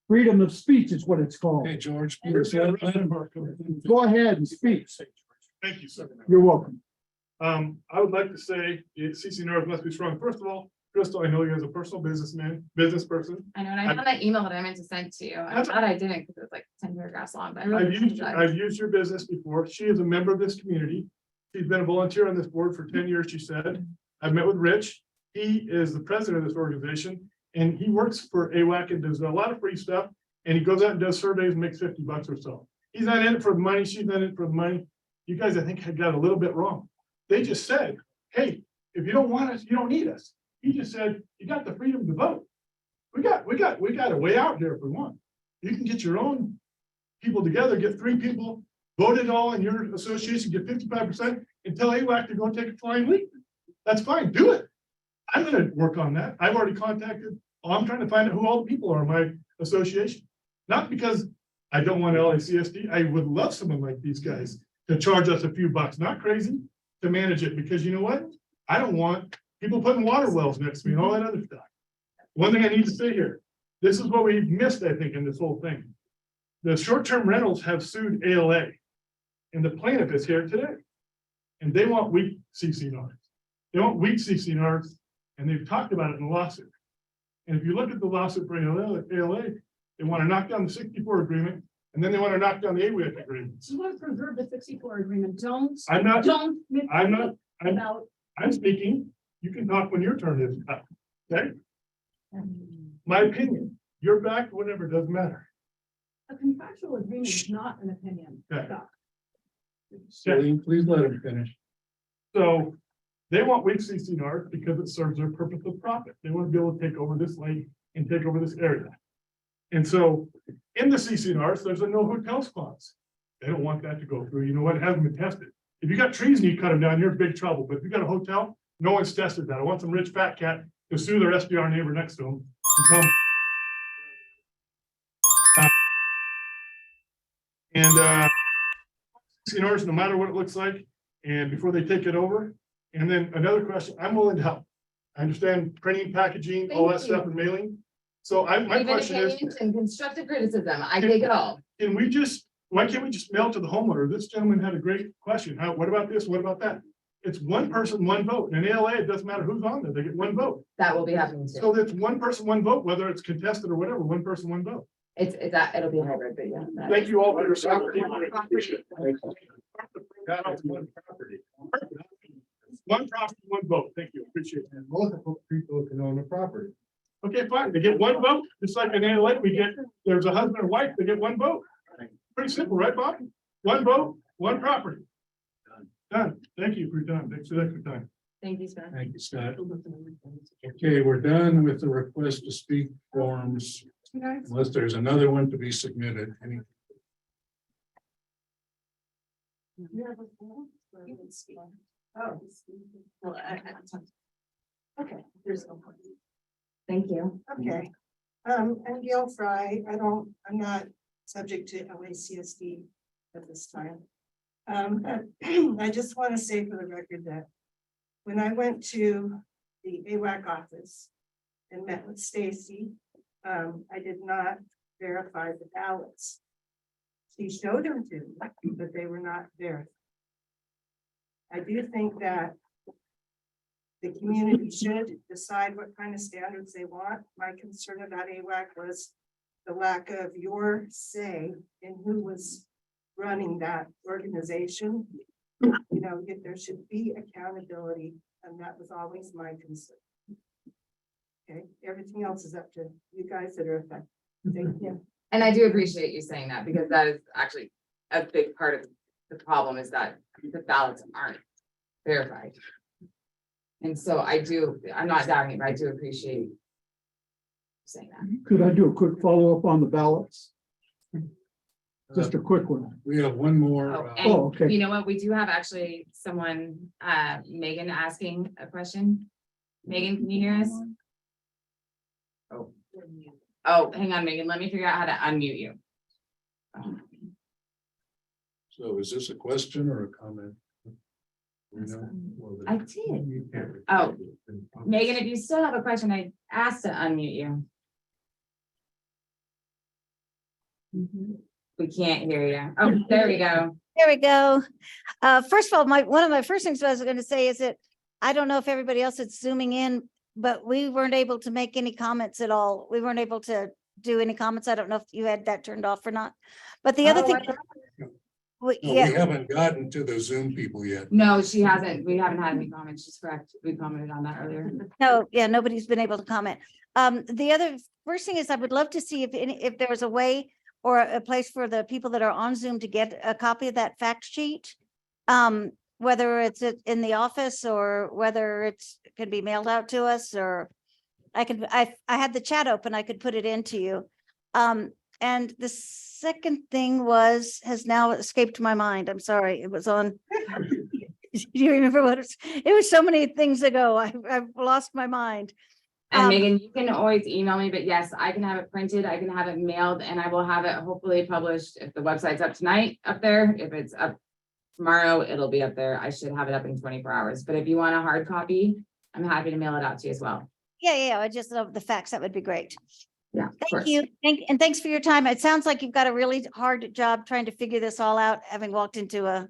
G: Freedom of speech is what it's called.
A: Okay, George.
G: Go ahead and speak.
L: Thank you, sir.
G: You're welcome.
L: I would like to say CC North must be strong. First of all, Crystal, I know you as a personal business person.
C: I know, and I found that email that I meant to send to you. I'm glad I didn't, because it was like 10 paragraphs long, but I really.
L: I've used your business before. She is a member of this community. She's been a volunteer on this board for 10 years, she said. I've met with Rich. He is the president of this organization, and he works for AWAC and does a lot of free stuff. And he goes out and does surveys and makes $50 or so. He's not in it for the money. She's not in it for the money. You guys, I think, had got a little bit wrong. They just said, hey, if you don't want us, you don't need us. He just said, you got the freedom to vote. We got a way out here if we want. You can get your own people together, get 3 people, vote it all in your association, get 55%, and tell AWAC to go take a flying leap. That's fine, do it. I'm gonna work on that. I've already contacted, I'm trying to find out who all the people are in my association. Not because I don't want LACSD, I would love someone like these guys to charge us a few bucks, not crazy, to manage it, because you know what? I don't want people putting water wells next to me and all that other stuff. One thing I need to say here, this is what we missed, I think, in this whole thing. The short-term rentals have sued ALA, and the plaintiff is here today. And they want weak CCNRs. They want weak CCNRs, and they've talked about it in the lawsuit. And if you look at the lawsuit for ALA, they want to knock down the 64 agreement, and then they want to knock down the AWAC agreement.
J: You want to preserve the 64 agreement, don't.
L: I'm not,
J: About.
L: I'm speaking. You can talk when your turn is up, okay? My opinion, your back, whatever, doesn't matter.
J: A contractual agreement is not an opinion.
L: Okay.
J: Scott.
A: Celine, please let him finish.
L: So they want weak CC North because it serves their purpose of profit. They want to be able to take over this lake and take over this area. And so in the CCNRs, there's a no hotels clause. They don't want that to go through. You know what? It hasn't been tested. If you got trees and you cut them down, you're in big trouble. But if you got a hotel, no one's tested that. I want some rich fat cat to sue their SDR neighbor next to them and come. CCNRs, no matter what it looks like, and before they take it over. And then another question, I'm willing to help. I understand printing, packaging, all that stuff and mailing. So my
C: Even
L: question is,
C: opinions and constructive criticism, I take it all.
L: can we just, why can't we just mail to the homeowner? This gentleman had a great question. How, what about this? What about that? It's one person, one vote. In ALA, it doesn't matter who's on there. They get one vote.
C: That will be happening too.
L: So that's one person, one vote, whether it's contested or whatever, one person, one vote.
C: It'll be hybrid, but yeah.
L: Thank you all for your support. Appreciate it. One property, one vote. Thank you. Appreciate it.
F: And multiple people can own the property.
L: Okay, fine. They get one vote, just like in ALA, we get, there's a husband or wife, they get one vote. Pretty simple, right, Bob? One vote, one property. Done. Thank you for your time. Thanks for the extra time.
C: Thank you, Scott.
A: Thank you, Scott. Okay, we're done with the request to speak forms, unless there's another one to be submitted. Any?
E: Oh. Okay, there's no point.
C: Thank you.
E: Okay, I'm Gail Fry. I'm not subject to LACSD at this time. I just want to say for the record that when I went to the AWAC office and met with Stacy, I did not verify the ballots. She showed them to me, but they were not verified. I do think that the community should decide what kind of standards they want. My concern about AWAC was the lack of your say in who was running that organization. You know, if there should be accountability, and that was always my concern. Okay, everything else is up to you guys that are affected. Thank you.
C: And I do appreciate you saying that, because that is actually a big part of the problem, is that the ballots aren't verified. And so I'm not doubting it, but I do appreciate saying that.
G: Could I do a quick follow-up on the ballots? Just a quick one.
A: We have one more.
C: Oh, and you know what? We do have actually someone, Megan, asking a question. Megan, can you hear us? Oh, hang on, Megan. Let me figure out how to unmute you.
A: So is this a question or a comment?
C: I did. Oh, Megan, if you still have a question, I asked to unmute you. We can't hear you. Oh, there we go.
R: There we go. First of all, one of my first things I was going to say is that I don't know if everybody else is zooming in, but we weren't able to make any comments at all. We weren't able to do any comments. I don't know if you had that turned off or not. But the other thing,
A: We haven't gotten to the Zoom people yet.
C: No, she hasn't. We haven't had any comments. She's correct. We commented on that earlier.
R: no, yeah, nobody's been able to comment. The other first thing is I would love to see if there was a way or a place for the people that are on Zoom to get a copy of that fact sheet. Whether it's in the office or whether it can be mailed out to us, or I had the chat open, I could put it into you. And the second thing has now escaped my mind. I'm sorry. It was on. Do you remember what it was so many things ago. I've lost my mind.
C: And Megan, you can always email me, but yes, I can have it printed, I can have it mailed, and I will have it hopefully published. If the website's up tonight, up there, if it's up tomorrow, it'll be up there. I should have it up in 24 hours. But if you want a hard copy, I'm happy to mail it out to you as well.
R: Yeah. I just love the facts. That would be great.
C: Yeah.
R: Thank you. And thanks for your time. It sounds like you've got a really hard job trying to figure this all out, having walked into a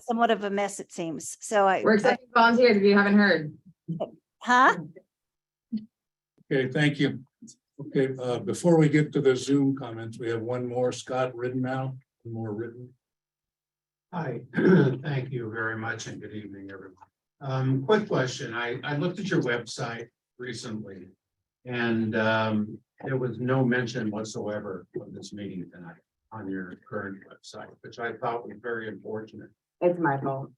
R: somewhat of a mess, it seems. So
C: we're accepting volunteers if you haven't heard.
R: Huh?
A: Okay, thank you. Okay, before we get to the Zoom comments, we have one more. Scott Ridenow, one more written.
S: Hi, thank you very much and good evening, everyone. Quick question. I looked at your website recently and there was no mention whatsoever of this meeting tonight on your current website, which I thought was very unfortunate.
C: It's my fault.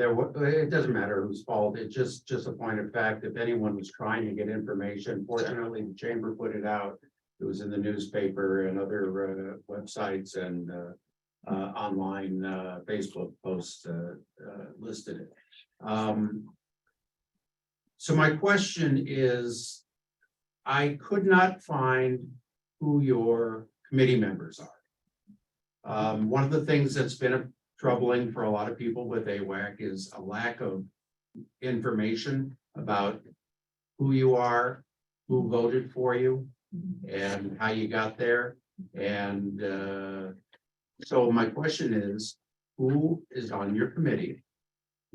S: it doesn't matter whose fault, it's just a point of fact, if anyone was trying to get information, fortunately, the chamber put it out. It was in the newspaper and other websites and online Facebook posts listed it. So my question is, I could not find who your committee members are. One of the things that's been troubling for a lot of people with AWAC is a lack of information about who you are, who voted for you, and how you got there. And so my question is, who is on your committee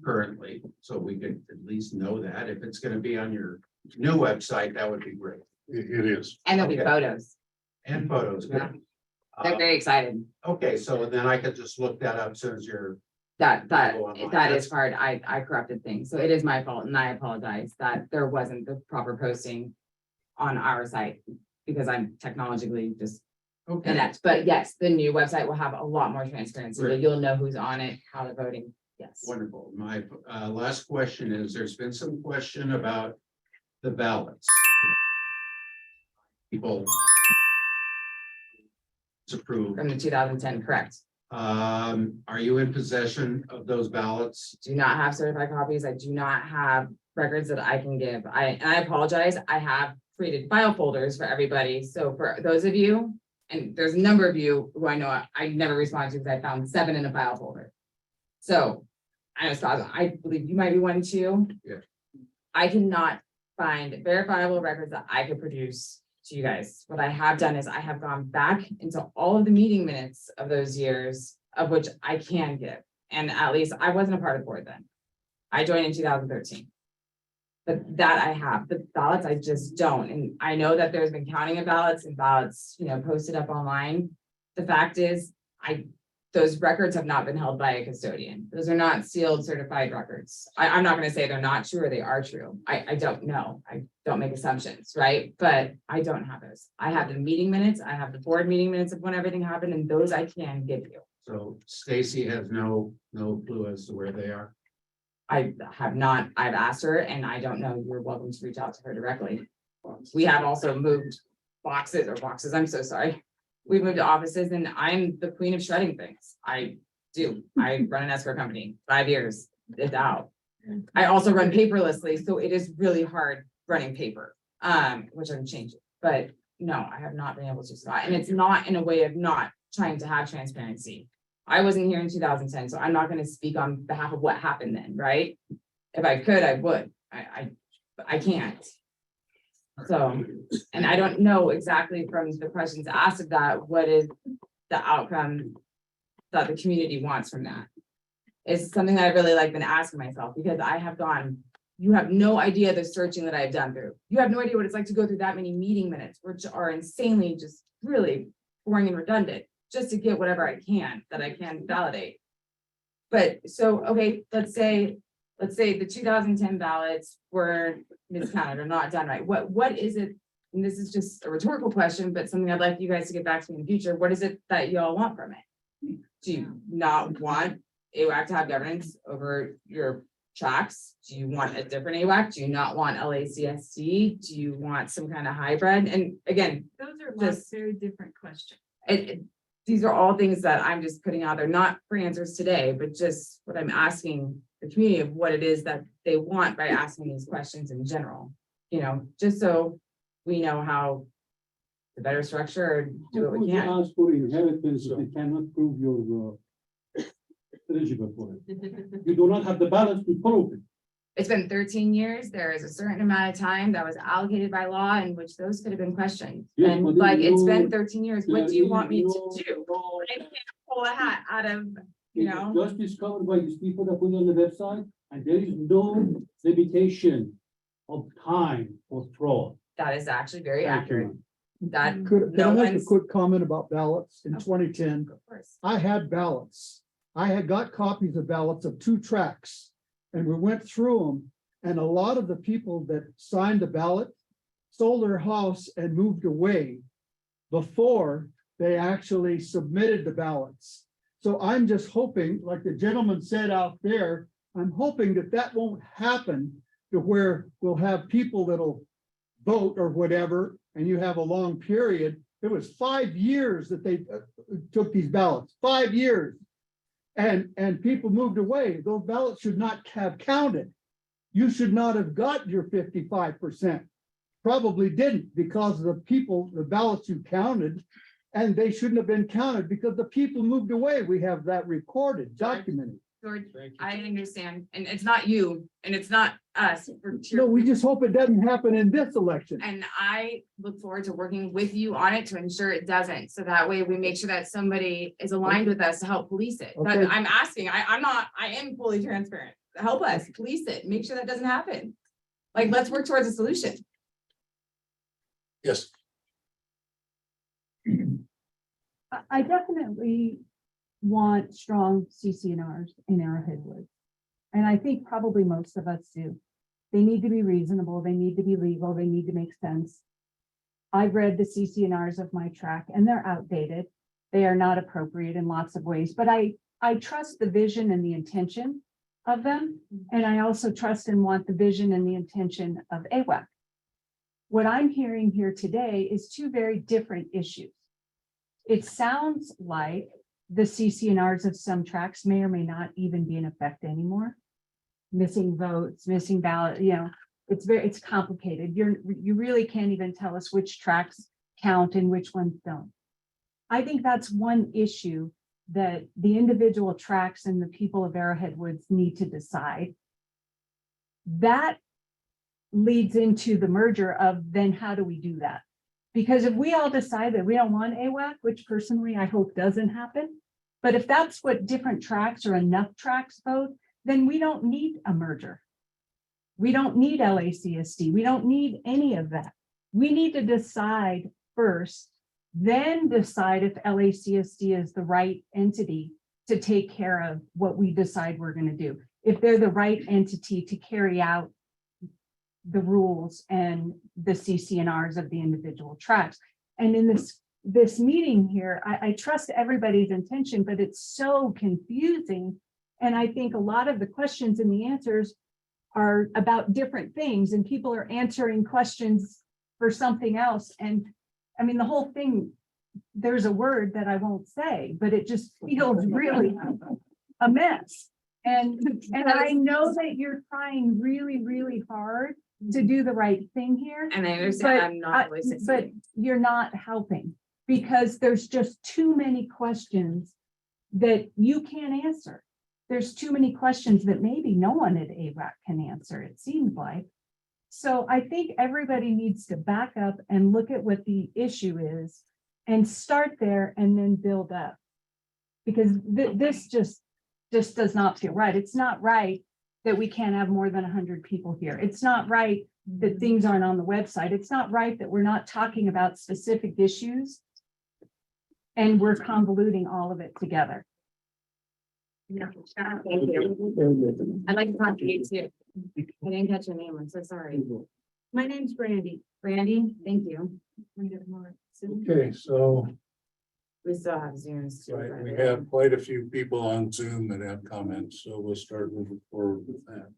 S: currently? So we could at least know that. If it's going to be on your new website, that would be great.
A: It is.
C: And there'll be
S: Okay.
C: photos.
S: And photos.
C: Yeah.
S: good.
C: They're very excited.
S: Okay, so then I could just look that up as soon as you're.
C: That
S: Go online.
C: that is
S: That's-
C: hard. I corrupted things. So it is my fault and I apologize that there wasn't the proper posting on our site because I'm technologically just
S: Okay,
C: inept. But yes, the new website will have a lot more transparency.
S: Great.
C: You'll know who's on it, how they're voting. Yes.
S: wonderful. My last question is, there's been some question about the ballots. People. It's approved.
C: From the 2010, correct.
S: Are you in possession of those ballots?
C: Do not have certified copies. I do not have records that I can give. And I apologize. I have created file folders for everybody. So for those of you, and there's a number of you who I know I never responded to because I found 7 in a file folder. So I know Scott, I believe you might be one too.
S: Yeah.
C: I cannot find verifiable records that I could produce to you guys. What I have done is I have gone back into all of the meeting minutes of those years of which I can give. And at least I wasn't a part of the board then. I joined in 2013. But that I have, the ballots I just don't. And I know that there's been counting of ballots and ballots, posted up online. The fact is, those records have not been held by a custodian. Those are not sealed certified records. I'm not gonna say they're not true or they are true. I don't know. I don't make assumptions, right? But I don't have those. I have the meeting minutes. I have the board meeting minutes of when everything happened and those I can give you.
S: So Stacy has no clue as to where they are.
C: I have not, I've asked her and I don't know. You're welcome to reach out to her directly. We have also moved boxes, I'm so sorry. We've moved offices and I'm the queen of shredding things. I do. I run an escrow company, 5 years, it's out. I also run paperlessly, so it is really hard running paper, which I'm changing. But no, I have not been able to, Scott. And it's not in a way of not trying to have transparency. I wasn't here in 2010, so I'm not going to speak on behalf of what happened then, right? If I could, I would. I can't. So, and I don't know exactly from the questions asked of that, what is the outcome that the community wants from that? It's something that I really like been asking myself because I have gone, you have no idea the searching that I've done through. You have no idea what it's like to go through that many meeting minutes, which are insanely just really boring and redundant, just to get whatever I can that I can validate. But so, okay, let's say the 2010 ballots were miscounted or not done right. What is it? And this is just a rhetorical question, but something I'd like you guys to get back to me in the future. What is it that y'all want from it? Do you not want AWAC to have governance over your tracks? Do you want a different AWAC? Do you not want LACSD? Do you want some kind of hybrid? And again,
B: Those are
C: just
B: very different questions.
C: these are all things that I'm just putting out there, not for answers today, but just what I'm asking the community of what it is that they want by asking these questions in general. Just so we know how to better structure or do what we
M: You
C: can.
M: ask for inheritance, if they cannot prove you're eligible for it. You do not have the balance to prove it.
C: It's been 13 years. There is a certain amount of time that was allocated by law in which those could have been questioned.
M: Yes,
C: And
M: but
C: like, it's been
M: no-
C: 13 years. What
M: there
C: do you
M: is
C: want me to
M: no
C: do?
M: law.
C: I can't pull a hat out of,
M: It was just discovered by these people that put it on the website, and there is no limitation of time for fraud.
C: that is actually very
M: Thank you,
C: accurate.
M: ma'am.
C: That
G: Could
C: no
G: I make a
C: one's,
G: quick comment about ballots in
C: Of
G: 2010?
C: of course.
G: I had ballots. I had got copies of ballots of 2 tracks. And we went through them, and a lot of the people that signed the ballot sold their house and moved away before they actually submitted the ballots. So I'm just hoping, like the gentleman said out there, I'm hoping that that won't happen to where we'll have people that'll vote or whatever, and you have a long period. It was 5 years that they took these ballots, 5 years. And people moved away. Those ballots should not have counted. You should not have got your 55%. Probably didn't because of the people, the ballots you counted, and they shouldn't have been counted because the people moved away. We have that recorded, documented.
C: George, I understand, and it's not you, and it's not us.
G: No, we just hope it doesn't happen in this election.
C: And I look forward to working with you on it to ensure it doesn't, so that way we make sure that somebody is aligned with us to help police it. But
G: Okay.
C: I'm asking, I am fully transparent. Help us police it, make sure that doesn't happen. Like, let's work towards a solution.
A: Yes.
B: I definitely want strong CCNRs in Arrowhead Woods. And I think probably most of us do. They need to be reasonable, they need to be legal, they need to make sense. I've read the CCNRs of my track and they're outdated. They are not appropriate in lots of ways, but I trust the vision and the intention of them. And I also trust and want the vision and the intention of AWAC. What I'm hearing here today is two very different issues. It sounds like the CCNRs of some tracks may or may not even be in effect anymore. Missing votes, missing ballot, it's complicated. You really can't even tell us which tracks count and which ones don't. I think that's one issue that the individual tracks and the people of Arrowhead Woods need to decide. That leads into the merger of then how do we do that? Because if we all decide that we don't want AWAC, which personally I hope doesn't happen, but if that's what different tracks or enough tracks vote, then we don't need a merger. We don't need LACSD. We don't need any of that. We need to decide first, then decide if LACSD is the right entity to take care of what we decide we're going to do. If they're the right entity to carry out the rules and the CCNRs of the individual tracks. And in this meeting here, I trust everybody's intention, but it's so confusing. And I think a lot of the questions and the answers are about different things and people are answering questions for something else. And I mean, the whole thing, there's a word that I won't say, but it just feels really a mess. And I know that you're trying really, really hard to do the right thing here.
C: And I understand I'm not really
B: But
C: succeeding.
B: you're not helping because there's just too many questions that you can't answer. There's too many questions that maybe no one at AWAC can answer, it seems like. So I think everybody needs to back up and look at what the issue is and start there and then build up. Because this just does not feel right. It's not right that we can't have more than 100 people here. It's not right that things aren't on the website. It's not right that we're not talking about specific issues and we're convoluting all of it together.
C: No, thank you. I'd like to talk to you too. I didn't catch your name. I'm so sorry.
B: My name's Brandy.
C: Brandy, thank you.
A: Okay, so
C: We still have Zooms too.
A: right, we have quite a few people on Zoom that have comments, so we'll start moving forward with that.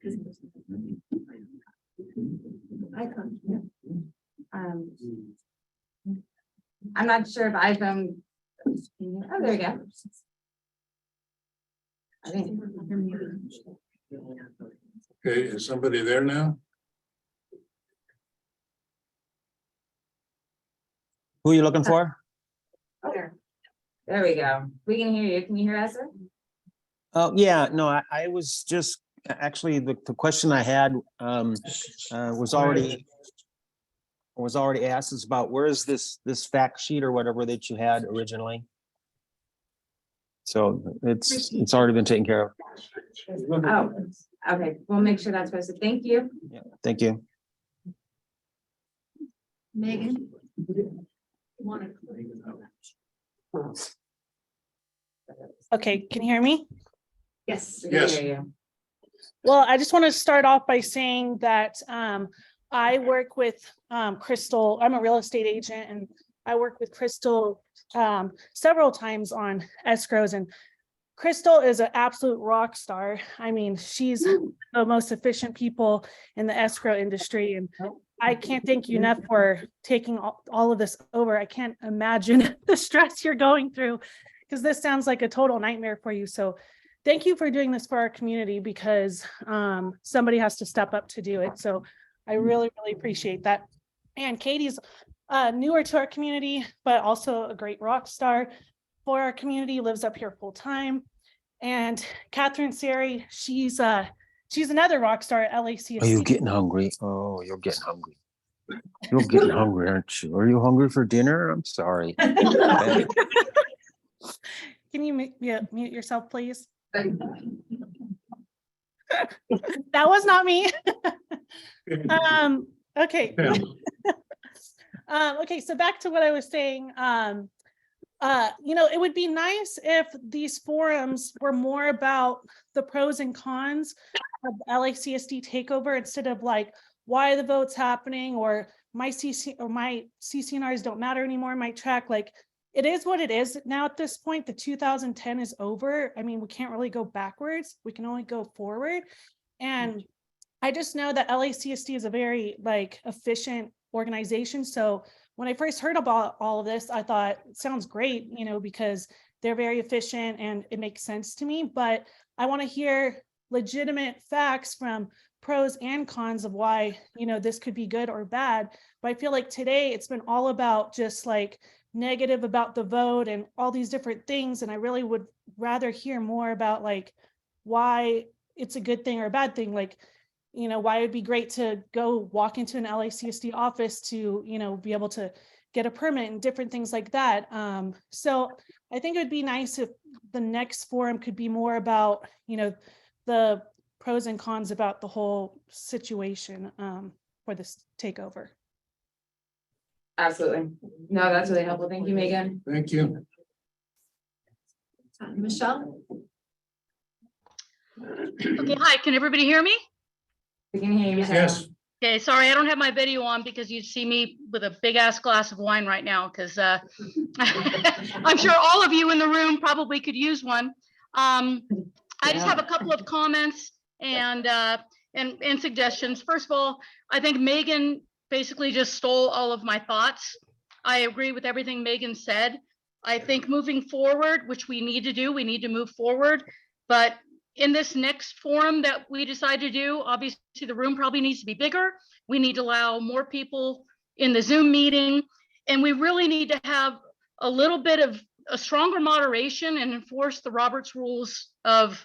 C: I'm not sure if iPhone. Oh, there you go. I think.
A: Okay, is somebody there now?
T: Who are you looking for?
C: There we go. We can hear you. Can you hear us, sir?
T: Oh, yeah, no, I was just, actually, the question I had was already asked. Is about where is this fact sheet or whatever that you had originally? So it's already been taken care of.
C: Oh, okay. We'll make sure that's posted. Thank you.
T: Yeah, thank you.
J: Megan.
U: Okay, can you hear me?
C: Yes. we can
A: Yes.
C: hear you.
U: Well, I just want to start off by saying that I work with Crystal. I'm a real estate agent and I work with Crystal several times on escrows, and Crystal is an absolute rock star. I mean, she's the most efficient people in the escrow industry, and I can't thank you enough for taking all of this over. I can't imagine the stress you're going through, because this sounds like a total nightmare for you. So thank you for doing this for our community, because somebody has to step up to do it. So I really, really appreciate that. And Katie's newer to our community, but also a great rock star for our community, lives up here full time. And Catherine Sari, she's another rock star at LACSD.
T: Are you getting hungry? Oh, you're getting hungry. You're getting hungry, aren't you? Are you hungry for dinner? I'm sorry.
U: Can you mute yourself, please? That was not me. Okay. Okay, so back to what I was saying. It would be nice if these forums were more about the pros and cons of LACSD takeover, instead of like why the vote's happening, or my CCNRs don't matter anymore. My track, like, it is what it is now at this point. The 2010 is over. I mean, we can't really go backwards. We can only go forward. And I just know that LACSD is a very efficient organization. So when I first heard about all of this, I thought it sounds great, because they're very efficient and it makes sense to me. But I want to hear legitimate facts from pros and cons of why, this could be good or bad. But I feel like today it's been all about just negative about the vote and all these different things. And I really would rather hear more about why it's a good thing or a bad thing. Why it'd be great to go walk into an LACSD office to, be able to get a permit and different things like that. So I think it would be nice if the next forum could be more about, the pros and cons about the whole situation for this takeover.
C: Absolutely. No, that's really helpful. Thank you, Megan.
A: Thank you.
J: Michelle?
H: Okay, hi, can everybody hear me?
C: We can hear you.
A: Yes.
H: Okay, sorry, I don't have my video on because you'd see me with a big ass glass of wine right now, because I'm sure all of you in the room probably could use one. I just have a couple of comments and suggestions. First of all, I think Megan basically just stole all of my thoughts. I agree with everything Megan said. I think moving forward, which we need to do, we need to move forward. But in this next forum that we decide to do, obviously the room probably needs to be bigger. We need to allow more people in the Zoom meeting. And we really need to have a little bit of a stronger moderation and enforce the Roberts rules of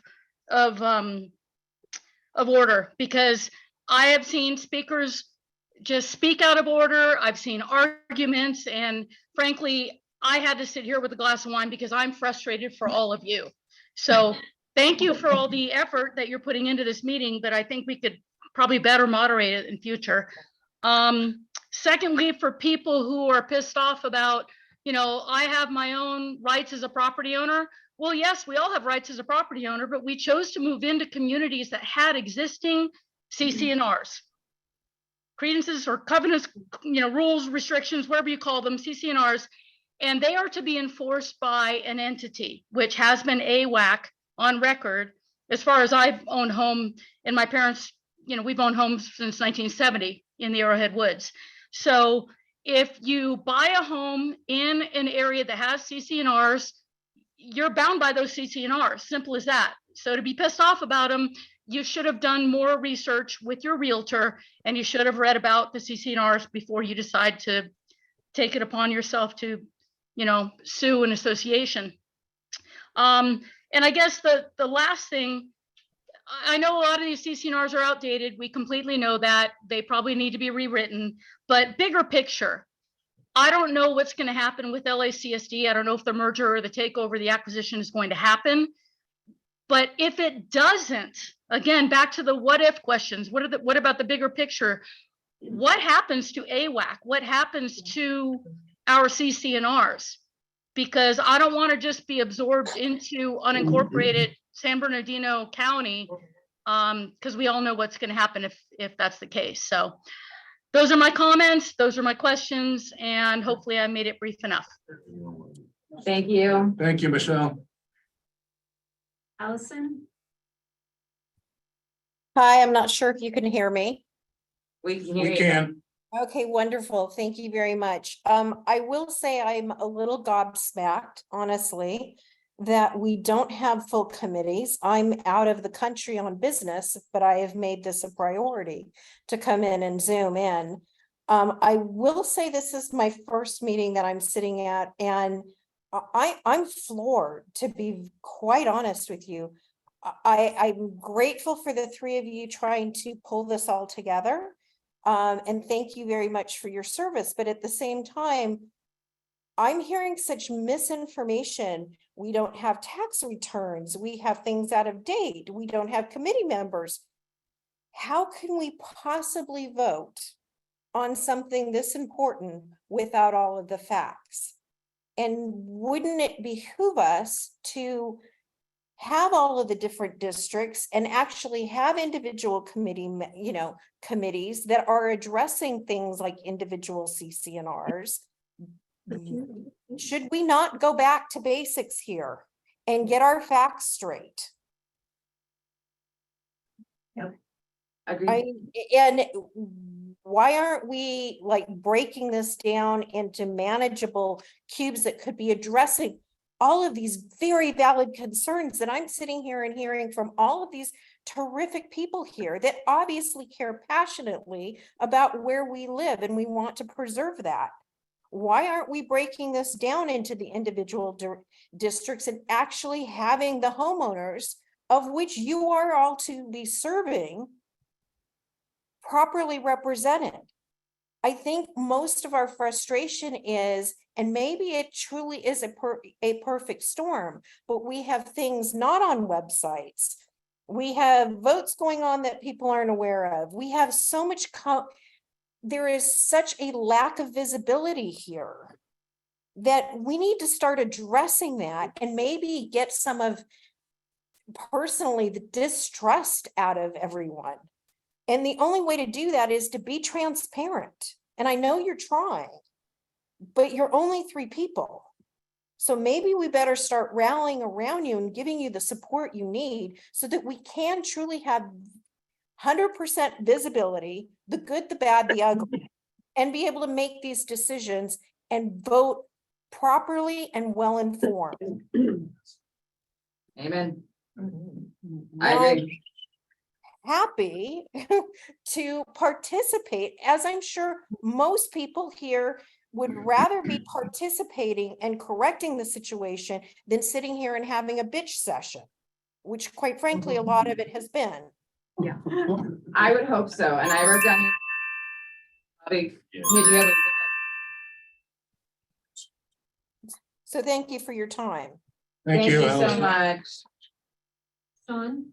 H: order, because I have seen speakers just speak out of order. I've seen arguments, and frankly, I had to sit here with a glass of wine because I'm frustrated for all of you. So thank you for all the effort that you're putting into this meeting, but I think we could probably better moderate it in future. Secondly, for people who are pissed off about, I have my own rights as a property owner. Well, yes, we all have rights as a property owner, but we chose to move into communities that had existing CC&Rs. Credences or covenants, rules, restrictions, whatever you call them, CC&Rs, and they are to be enforced by an entity, which has been AWAC on record. As far as I've owned home, and my parents, we've owned homes since 1970 in the Arrowhead Woods. So if you buy a home in an area that has CC&Rs, you're bound by those CC&Rs, simple as that. So to be pissed off about them, you should have done more research with your realtor, and you should have read about the CC&Rs before you decide to take it upon yourself to, sue an association. And I guess the last thing, I know a lot of these CC&Rs are outdated. We completely know that. They probably need to be rewritten, but bigger picture, I don't know what's going to happen with LACSD. I don't know if the merger or the takeover, the acquisition is going to happen. But if it doesn't, again, back to the what if questions, what about the bigger picture? What happens to AWAC? What happens to our CC&Rs? Because I don't want to just be absorbed into unincorporated San Bernardino County, because we all know what's going to happen if that's the case. So those are my comments. Those are my questions. And hopefully I made it brief enough.
C: Thank you.
A: Thank you, Michelle.
J: Allison?
K: Hi, I'm not sure if you can hear me.
C: We can hear
A: We
C: you.
A: can.
K: Okay, wonderful. Thank you very much. I will say I'm a little gobsmacked, honestly, that we don't have full committees. I'm out of the country on business, but I have made this a priority to come in and zoom in. I will say this is my first meeting that I'm sitting at, and I'm floored, to be quite honest with you. I'm grateful for the three of you trying to pull this all together. And thank you very much for your service. But at the same time, I'm hearing such misinformation. We don't have tax returns. We have things out of date. We don't have committee members. How can we possibly vote on something this important without all of the facts? And wouldn't it behoove us to have all of the different districts and actually have individual committees that are addressing things like individual CCNRs? Should we not go back to basics here and get our facts straight?
C: Agreed.
K: And why aren't we like breaking this down into manageable cubes that could be addressing all of these very valid concerns that I'm sitting here and hearing from all of these terrific people here that obviously care passionately about where we live and we want to preserve that? Why aren't we breaking this down into the individual districts and actually having the homeowners, of which you are all to be serving, properly represented? I think most of our frustration is, and maybe it truly is a perfect storm, but we have things not on websites. We have votes going on that people aren't aware of. We have so much, there is such a lack of visibility here that we need to start addressing that and maybe get some of, personally, the distrust out of everyone. And the only way to do that is to be transparent. And I know you're trying, but you're only 3 people. So maybe we better start rallying around you and giving you the support you need so that we can truly have 100% visibility, the good, the bad, the ugly, and be able to make these decisions and vote properly and well informed.
C: Amen. I agree.
K: Happy to participate, as I'm sure most people here would rather be participating and correcting the situation than sitting here and having a bitch session, which quite frankly, a lot of it has been.
C: Yeah, I would hope so. And I worked on
K: So thank you for your time.
C: Thank you so much.
J: Sean?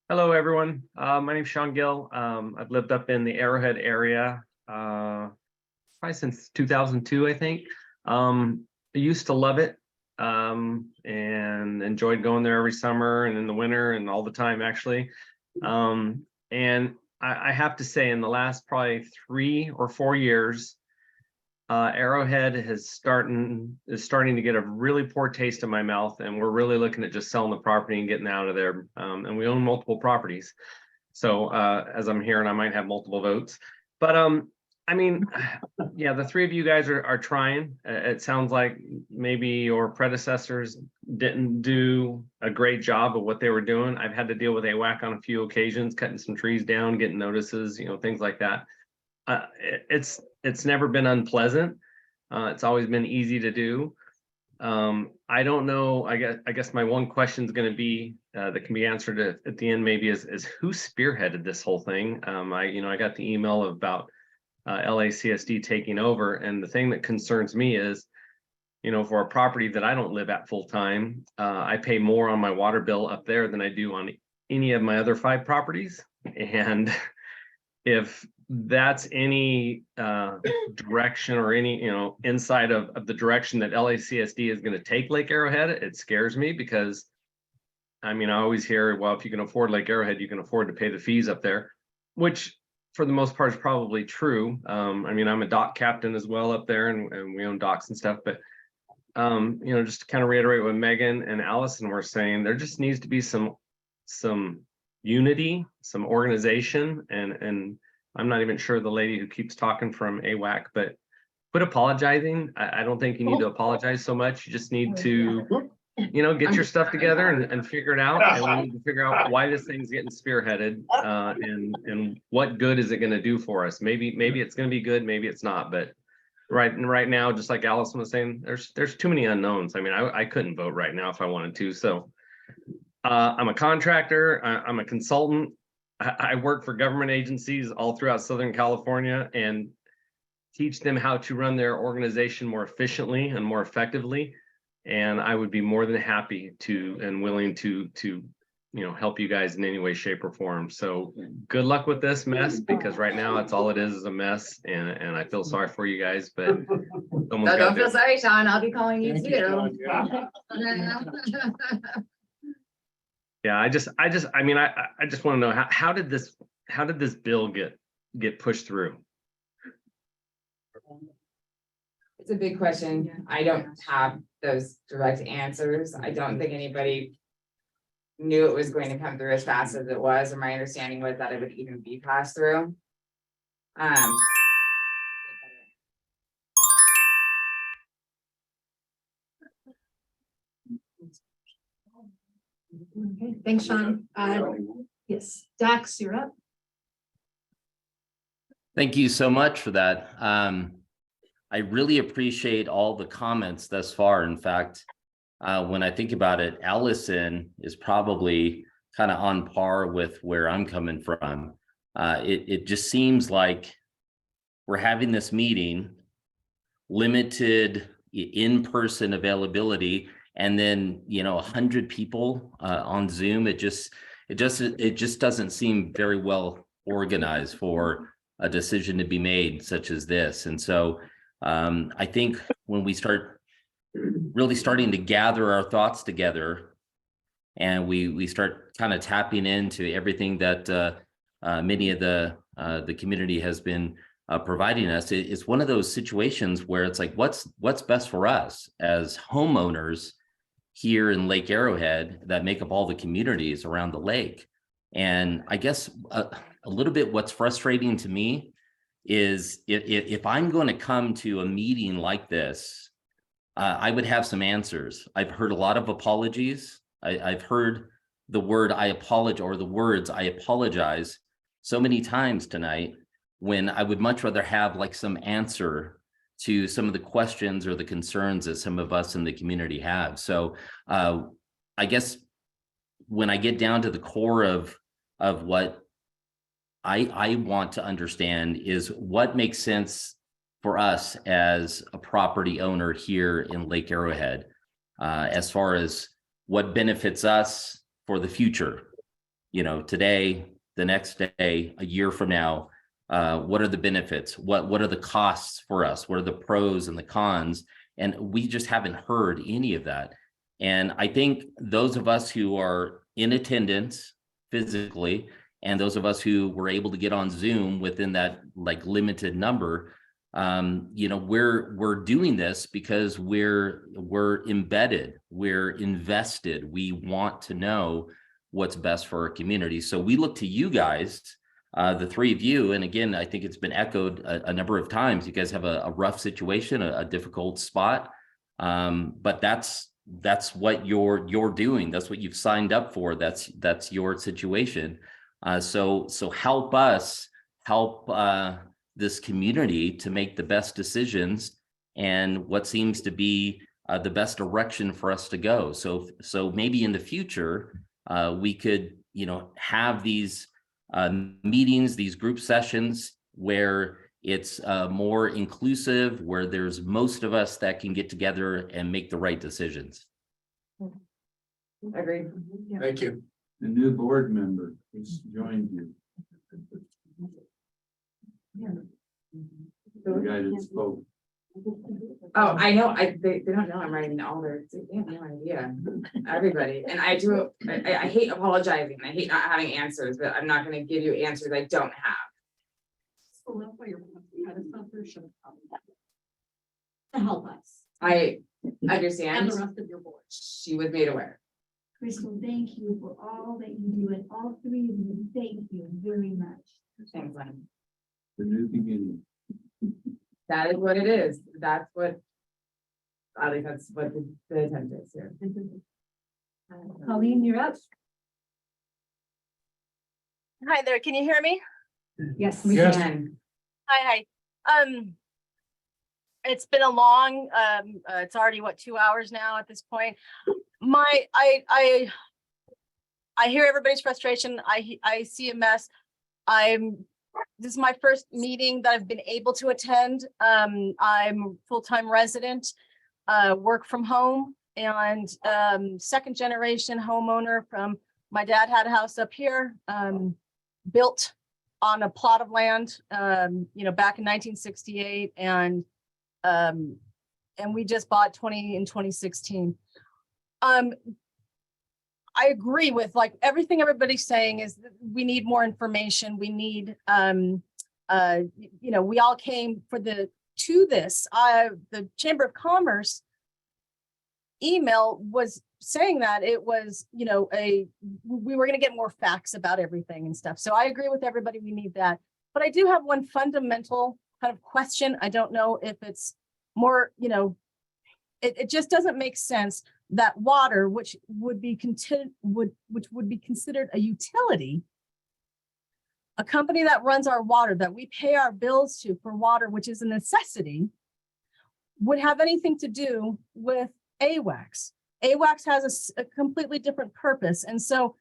V: Hello, everyone. My name's Sean Gill. I've lived up in the Arrowhead area probably since 2002, I think. I used to love it and enjoyed going there every summer and in the winter and all the time, actually. And I have to say, in the last probably 3 or 4 years, Arrowhead is starting to get a really poor taste in my mouth, and we're really looking at just selling the property and getting out of there. And we own multiple properties, so as I'm hearing, I might have multiple votes. But I mean, yeah, the 3 of you guys are trying. It sounds like maybe your predecessors didn't do a great job of what they were doing. I've had to deal with AWAC on a few occasions, cutting some trees down, getting notices, things like that. It's never been unpleasant. It's always been easy to do. I don't know. I guess my one question is going to be that can be answered at the end, maybe is who spearheaded this whole thing. I got the email about LACSD taking over, and the thing that concerns me is, for a property that I don't live at full time, I pay more on my water bill up there than I do on any of my other 5 properties, and if that's any direction or any insight of the direction that LACSD is going to take Lake Arrowhead, it scares me, because I always hear, well, if you can afford Lake Arrowhead, you can afford to pay the fees up there, which for the most part is probably true. I'm a dock captain as well up there, and we own docks and stuff, but just to kind of reiterate what Megan and Allison were saying, there just needs to be some unity, some organization, and I'm not even sure the lady who keeps talking from AWAC, but quit apologizing. I don't think you need to apologize so much. You just need to, get your stuff together and figure it out. And we need to figure out why this thing's getting spearheaded, and what good is it going to do for us? Maybe it's going to be good, maybe it's not. But right now, just like Allison was saying, there's too many unknowns. I mean, I couldn't vote right now if I wanted to. So I'm a contractor. I'm a consultant. I work for government agencies all throughout Southern California and teach them how to run their organization more efficiently and more effectively. And I would be more than happy to and willing to help you guys in any way, shape, or form. So good luck with this mess, because right now that's all it is a mess. And I feel sorry for you guys, but
C: No, don't feel sorry, Sean. I'll be calling you too.
V: Yeah, I just want to know how did this bill get pushed through?
C: It's a big question. I don't have those direct answers. I don't think anybody knew it was going to come through as fast as it was, or my understanding was that it would even be passed through.
I: Okay, thanks, Sean. Yes, Dax, you're up.
O: Thank you so much for that. I really appreciate all the comments thus far. In fact, when I think about it, Allison is probably kind of on par with where I'm coming from. It just seems like we're having this meeting, limited in-person availability, and then 100 people on Zoom. It just doesn't seem very well organized for a decision to be made such as this. And so I think when we start really starting to gather our thoughts together, and we start kind of tapping into everything that many of the community has been providing us, it's one of those situations where it's like, what's best for us as homeowners here in Lake Arrowhead that make up all the communities around the lake. And I guess a little bit what's frustrating to me is if I'm going to come to a meeting like this, I would have some answers. I've heard a lot of apologies. I've heard the word I apologize, or the words I apologize, so many times tonight, when I would much rather have like some answer to some of the questions or the concerns that some of us in the community have. So I guess when I get down to the core of what I want to understand is what makes sense for us as a property owner here in Lake Arrowhead, as far as what benefits us for the future, today, the next day, a year from now. What are the benefits? What are the costs for us? What are the pros and the cons? And we just haven't heard any of that. And I think those of us who are in attendance physically, and those of us who were able to get on Zoom within that like limited number, we're doing this because we're embedded, we're invested. We want to know what's best for our community. So we look to you guys, the three of you, and again, I think it's been echoed a number of times. You guys have a rough situation, a difficult spot, but that's what you're doing. That's what you've signed up for. That's your situation. So help us help this community to make the best decisions and what seems to be the best direction for us to go. So maybe in the future we could have these meetings, these group sessions where it's more inclusive, where there's most of us that can get together and make the right decisions.
C: Agreed.
A: Thank you.
D: The new board member who's joined you. The guy that spoke.
C: Oh, I know. They don't know I'm writing all their, they have no idea. Everybody. And I hate apologizing. I hate not having answers, but I'm not going to give you answers I don't have.
E: So that's why your predecessor should have come to help us.
C: I understand.
J: And the rest of your board.
C: She was made aware.
I: Crystal, thank you for all that you do, and all three of you, thank you very much.
C: Thanks, Len.
M: The new beginning.
C: That is what it is. That's what. I think that's what the attempt is here.
I: Colleen, you're up.
N: Hi there, can you hear me?
I: Yes.
C: We
A: Yes.
C: can.
N: Hi. It's been a long, it's already what, 2 hours now at this point. I hear everybody's frustration. I see a mess. This is my first meeting that I've been able to attend. I'm a full-time resident, work from home, and second generation homeowner from, my dad had a house up here, built on a plot of land, back in 1968, and we just bought 2016. I agree with like everything everybody's saying is that we need more information. We need, we all came to this. The Chamber of Commerce email was saying that it was, we were going to get more facts about everything and stuff. So I agree with everybody. We need that. But I do have one fundamental kind of question. I don't know if it's more, it just doesn't make sense that water, which would be considered a utility, a company that runs our water, that we pay our bills to for water, which is a necessity, would have anything to do with AWACS. AWACS has a completely different purpose. And so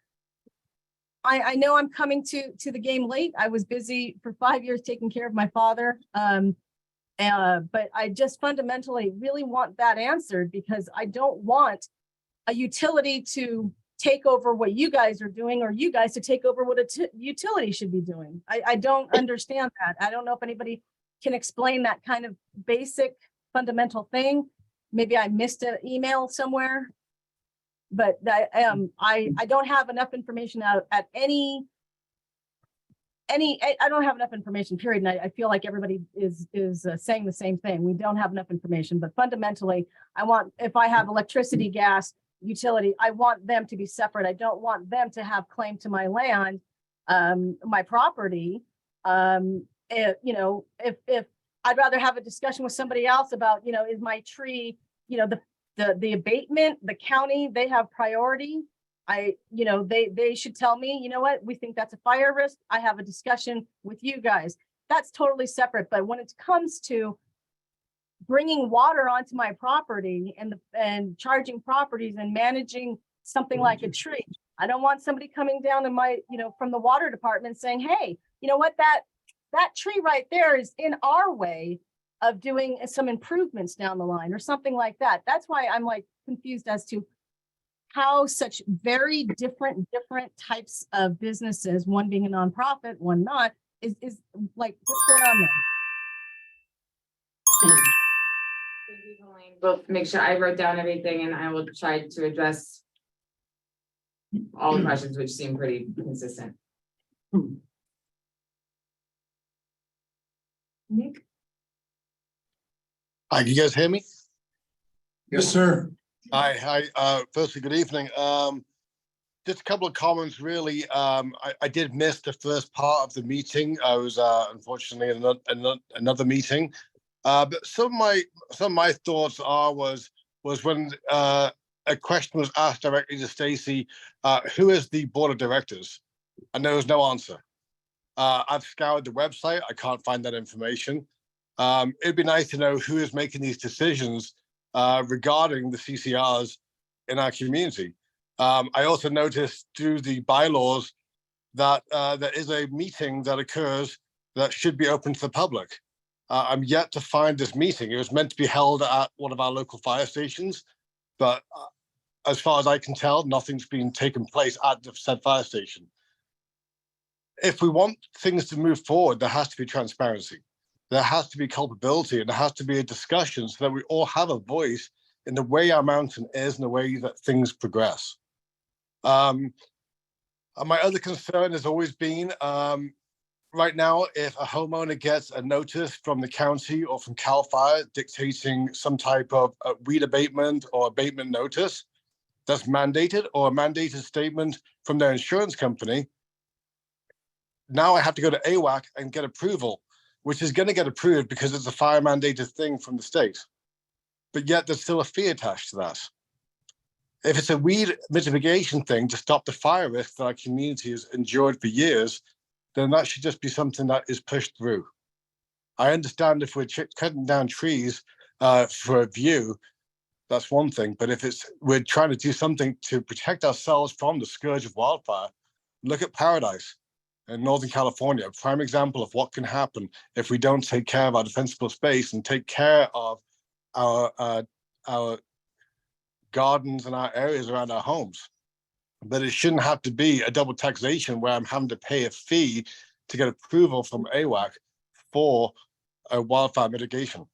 N: I know I'm coming to the game late. I was busy for 5 years taking care of my father. But I just fundamentally really want that answered, because I don't want a utility to take over what you guys are doing, or you guys to take over what a utility should be doing. I don't understand that. I don't know if anybody can explain that kind of basic fundamental thing. Maybe I missed an email somewhere, but I don't have enough information I don't have enough information, period. And I feel like everybody is saying the same thing. We don't have enough information, but fundamentally, I want, if I have electricity, gas, utility, I want them to be separate. I don't want them to have claim to my land, my property. If I'd rather have a discussion with somebody else about, is my tree, the abatement, the county, they have priority. They should tell me, you know what, we think that's a fire risk. I have a discussion with you guys. That's totally separate. But when it comes to bringing water onto my property and charging properties and managing something like a tree, I don't want somebody coming down in my, from the water department saying, hey, you know what, that tree right there is in our way of doing some improvements down the line or something like that. That's why I'm like confused as to how such very different types of businesses, one being a nonprofit, one not, is like, what's going on there?
C: Thank you, Colleen. Well, make sure I wrote down everything, and I will try to address all the questions, which seem pretty consistent.
I: Nick?
P: Hi, can you guys hear me?
A: Yes, sir.
P: Hi. Firstly, good evening. Just a couple of comments, really. I did miss the first part of the meeting. I was unfortunately in another meeting. But some of my thoughts was when a question was asked directly to Stacy, who is the board of directors? And there was no answer. I've scoured the website. I can't find that information. It'd be nice to know who is making these decisions regarding the CCRs in our community. I also noticed through the bylaws that there is a meeting that occurs that should be open to the public. I'm yet to find this meeting. It was meant to be held at one of our local fire stations, but as far as I can tell, nothing's been taken place at the said fire station. If we want things to move forward, there has to be transparency. There has to be culpability, and there has to be a discussion so that we all have a voice in the way our mountain is and the way that things progress. My other concern has always been right now, if a homeowner gets a notice from the county or from CAL FIRE dictating some type of weed abatement or abatement notice that's mandated, or a mandated statement from their insurance company, now I have to go to AWAC and get approval, which is going to get approved because it's a fire mandated thing from the state. But yet there's still a fee attached to that. If it's a weed mitigation thing to stop the fire risk that our community has endured for years, then that should just be something that is pushed through. I understand if we're cutting down trees for a view, that's one thing. But if we're trying to do something to protect ourselves from the scourge of wildfire, look at Paradise in Northern California, a prime example of what can happen if we don't take care of our defensible space and take care of our gardens and our areas around our homes. But it shouldn't have to be a double taxation where I'm having to pay a fee to get approval from AWAC for a wildfire mitigation.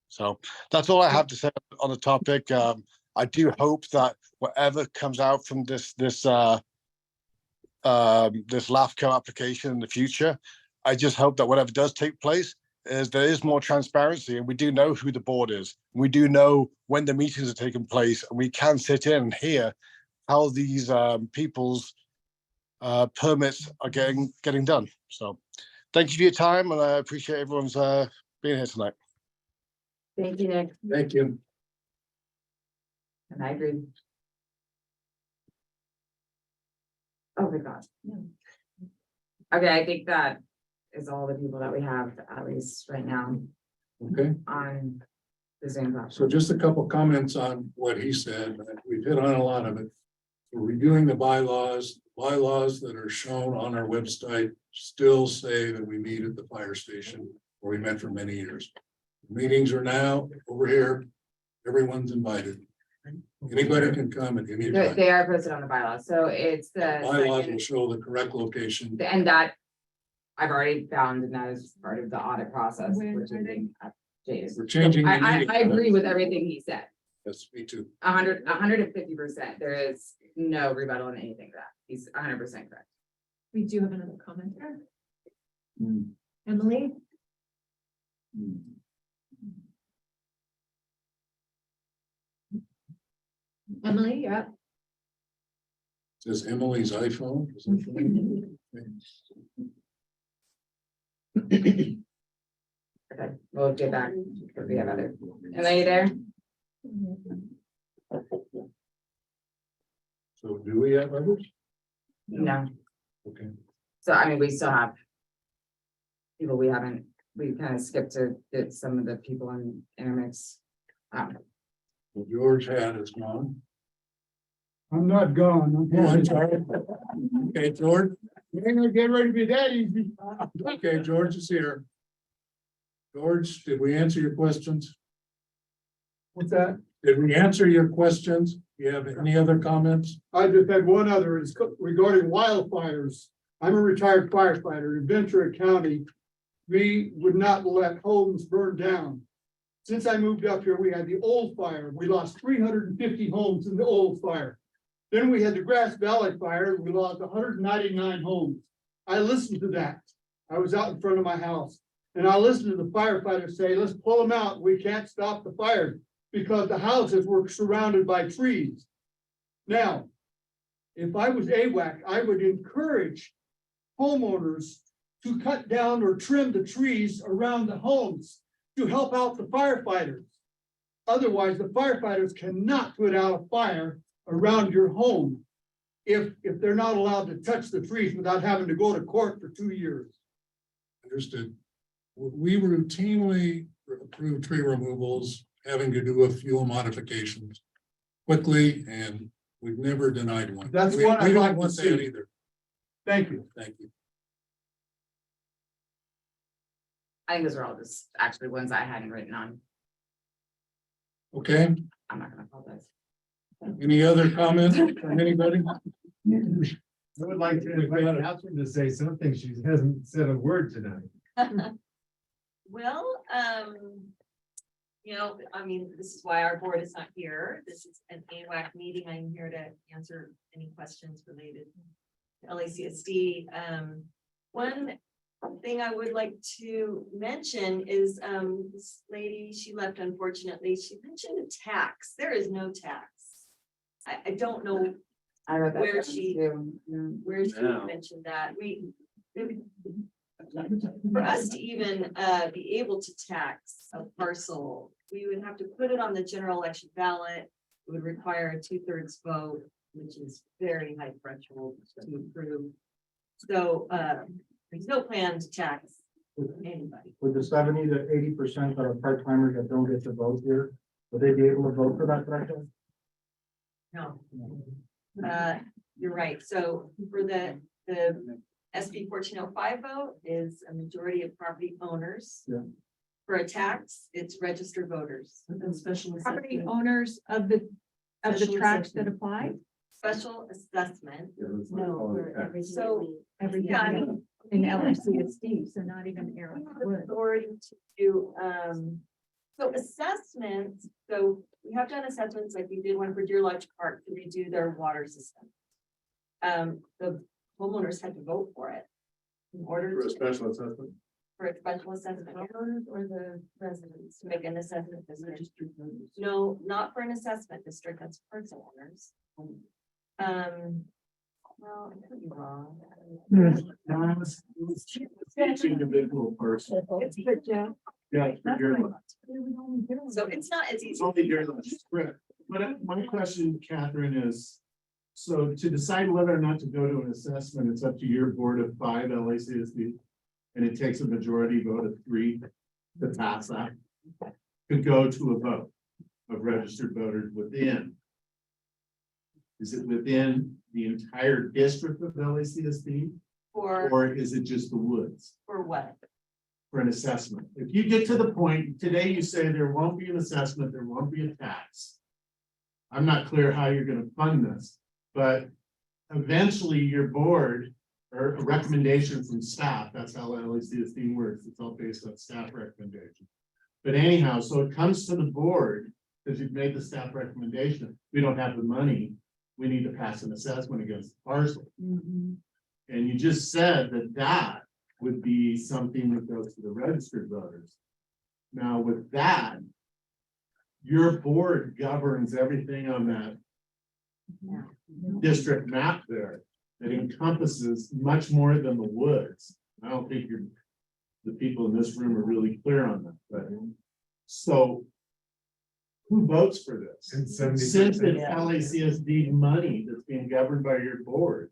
P: So that's all I have to say on the topic. I do hope that whatever comes out from this LAFCO application in the future, I just hope that whatever does take place is there is more transparency, and we do know who the board is. We do know when the meetings are taking place, and we can sit in and hear how these people's permits are getting done. So thank you for your time, and I appreciate everyone's being here tonight.
C: Thank you, Nick.
A: Thank you.
C: And I agree. Oh my God. Okay, I think that is all the people that we have, at least right now,
A: Okay.
C: on the Zoom platform.
A: So just a couple comments on what he said. We've hit on a lot of it. We're reviewing the bylaws. Bylaws that are shown on our website still say that we meet at the fire station where we met for many years. Meetings are now over here. Everyone's invited. Anybody can come at any time.
C: They are posted on the bylaws, so it's the
A: Bylaws will show the correct location.
C: and that I've already found, and that is part of the audit process, which is being updated.
A: We're changing. the
C: I
A: meeting
C: agree with
A: times.
C: everything he said.
A: Yes, me too.
C: 150%. There is no rebuttal on anything to that. He's 100% correct.
B: We do have another comment there.
A: Hmm.
B: Emily? Emily, you're up.
A: Says Emily's iPhone.
C: Okay, we'll get back if we have other. Am I there?
A: So do we have others?
C: No.
A: Okay.
C: So I mean, we still have people we haven't, we kind of skipped to get some of the people in intermix.
A: Well, George had is gone.
G: I'm not gone.
A: Oh, I'm sorry. Okay, George.
G: You ain't gonna get ready to be that easy.
A: Okay, George is here. George, did we answer your questions?
G: What's that?
A: Did we answer your questions? Do you have any other comments?
G: I just had one other, is regarding wildfires. I'm a retired firefighter in Ventura County. We would not let homes burn down. Since I moved up here, we had the old fire. We lost 350 homes in the old fire. Then we had the Grass Valley fire. We lost 199 homes. I listened to that. I was out in front of my house and I listened to the firefighters say, let's pull them out. We can't stop the fire because the houses were surrounded by trees. Now, if I was AWAC, I would encourage homeowners to cut down or trim the trees around the homes to help out the firefighters. Otherwise, the firefighters cannot put out a fire around your home if they're not allowed to touch the trees without having to go to court for 2 years.
A: Understood. We routinely approve tree removals, having to do a fuel modifications quickly, and we've never denied one.
G: That's
A: We
G: what I'd
A: don't
G: like to
A: want that
G: see.
A: either.
G: Thank you.
A: Thank you.
C: I think those are all just actually ones I hadn't written on.
A: Okay,
C: I'm not gonna apologize.
A: any other comments from anybody?
F: I would like to invite Catherine to say something. She hasn't said a word tonight.
Q: Well, you know, I mean, this is why our board is not here. This is an AWAC meeting. I'm here to answer any questions related to LACSD. One thing I would like to mention is, this lady, she left unfortunately, she mentioned a tax. There is no tax. I don't know
C: I wrote that
Q: where
C: down
Q: she,
C: too.
Q: where she
T: Yeah.
Q: mentioned that. For us to even be able to tax a parcel, we would have to put it on the general election ballot. It would require a 2/3 vote, which is very high threshold to approve. So there's no plan to tax anybody.
A: With the 70 to 80% of part-timers that don't get to vote here, would they be able to vote for that threshold?
Q: No. You're right. So for the SB 1405 vote is a majority of property owners.
A: Yeah.
Q: For a tax, it's registered voters.
E: And special
B: Property
E: assessment.
B: owners of the
Q: Special
B: tracts that
Q: assessment.
B: apply.
Q: Special assessment.
B: No,
Q: So
B: everything
Q: Yeah, I mean,
B: in LACSD, so not even Arrowhead.
Q: authority to do, so assessments, so we have done assessments, like we did one for Deer Lodge Park to redo their water system. The homeowners had to vote for it. In order to,
G: special assessment.
Q: for a special assessment, homeowners or the residents to make an assessment district. No, not for an assessment district, that's parcel owners. Well, I could be wrong.
D: Each individual person.
B: It's good, Joe.
D: Yeah, it's for your lot.
Q: So it's not as easy.
D: It's only your lot. Correct. But my question, Catherine, is, so to decide whether or not to go to an assessment, it's up to your board of 5 LACSD. And it takes a majority vote of 3 to pass that. To go to a vote of registered voters within. Is it within the entire district of LACSD? Or is it just the woods
Q: For what?
D: for an assessment? If you get to the point, today you say there won't be an assessment, there won't be a tax. I'm not clear how you're gonna fund this, but eventually your board or a recommendation from staff, that's how LACSD works, it's all based on staff recommendation. But anyhow, so it comes to the board, because you've made the staff recommendation, we don't have the money, we need to pass an assessment against the parcel. And you just said that that would be something that goes to the registered voters. Now with that, your board governs everything on that district map there that encompasses much more than the woods. I don't think the people in this room are really clear on that, but so who votes for this?
F: And 70%.
D: Since it's LACSD money that's being governed by your board,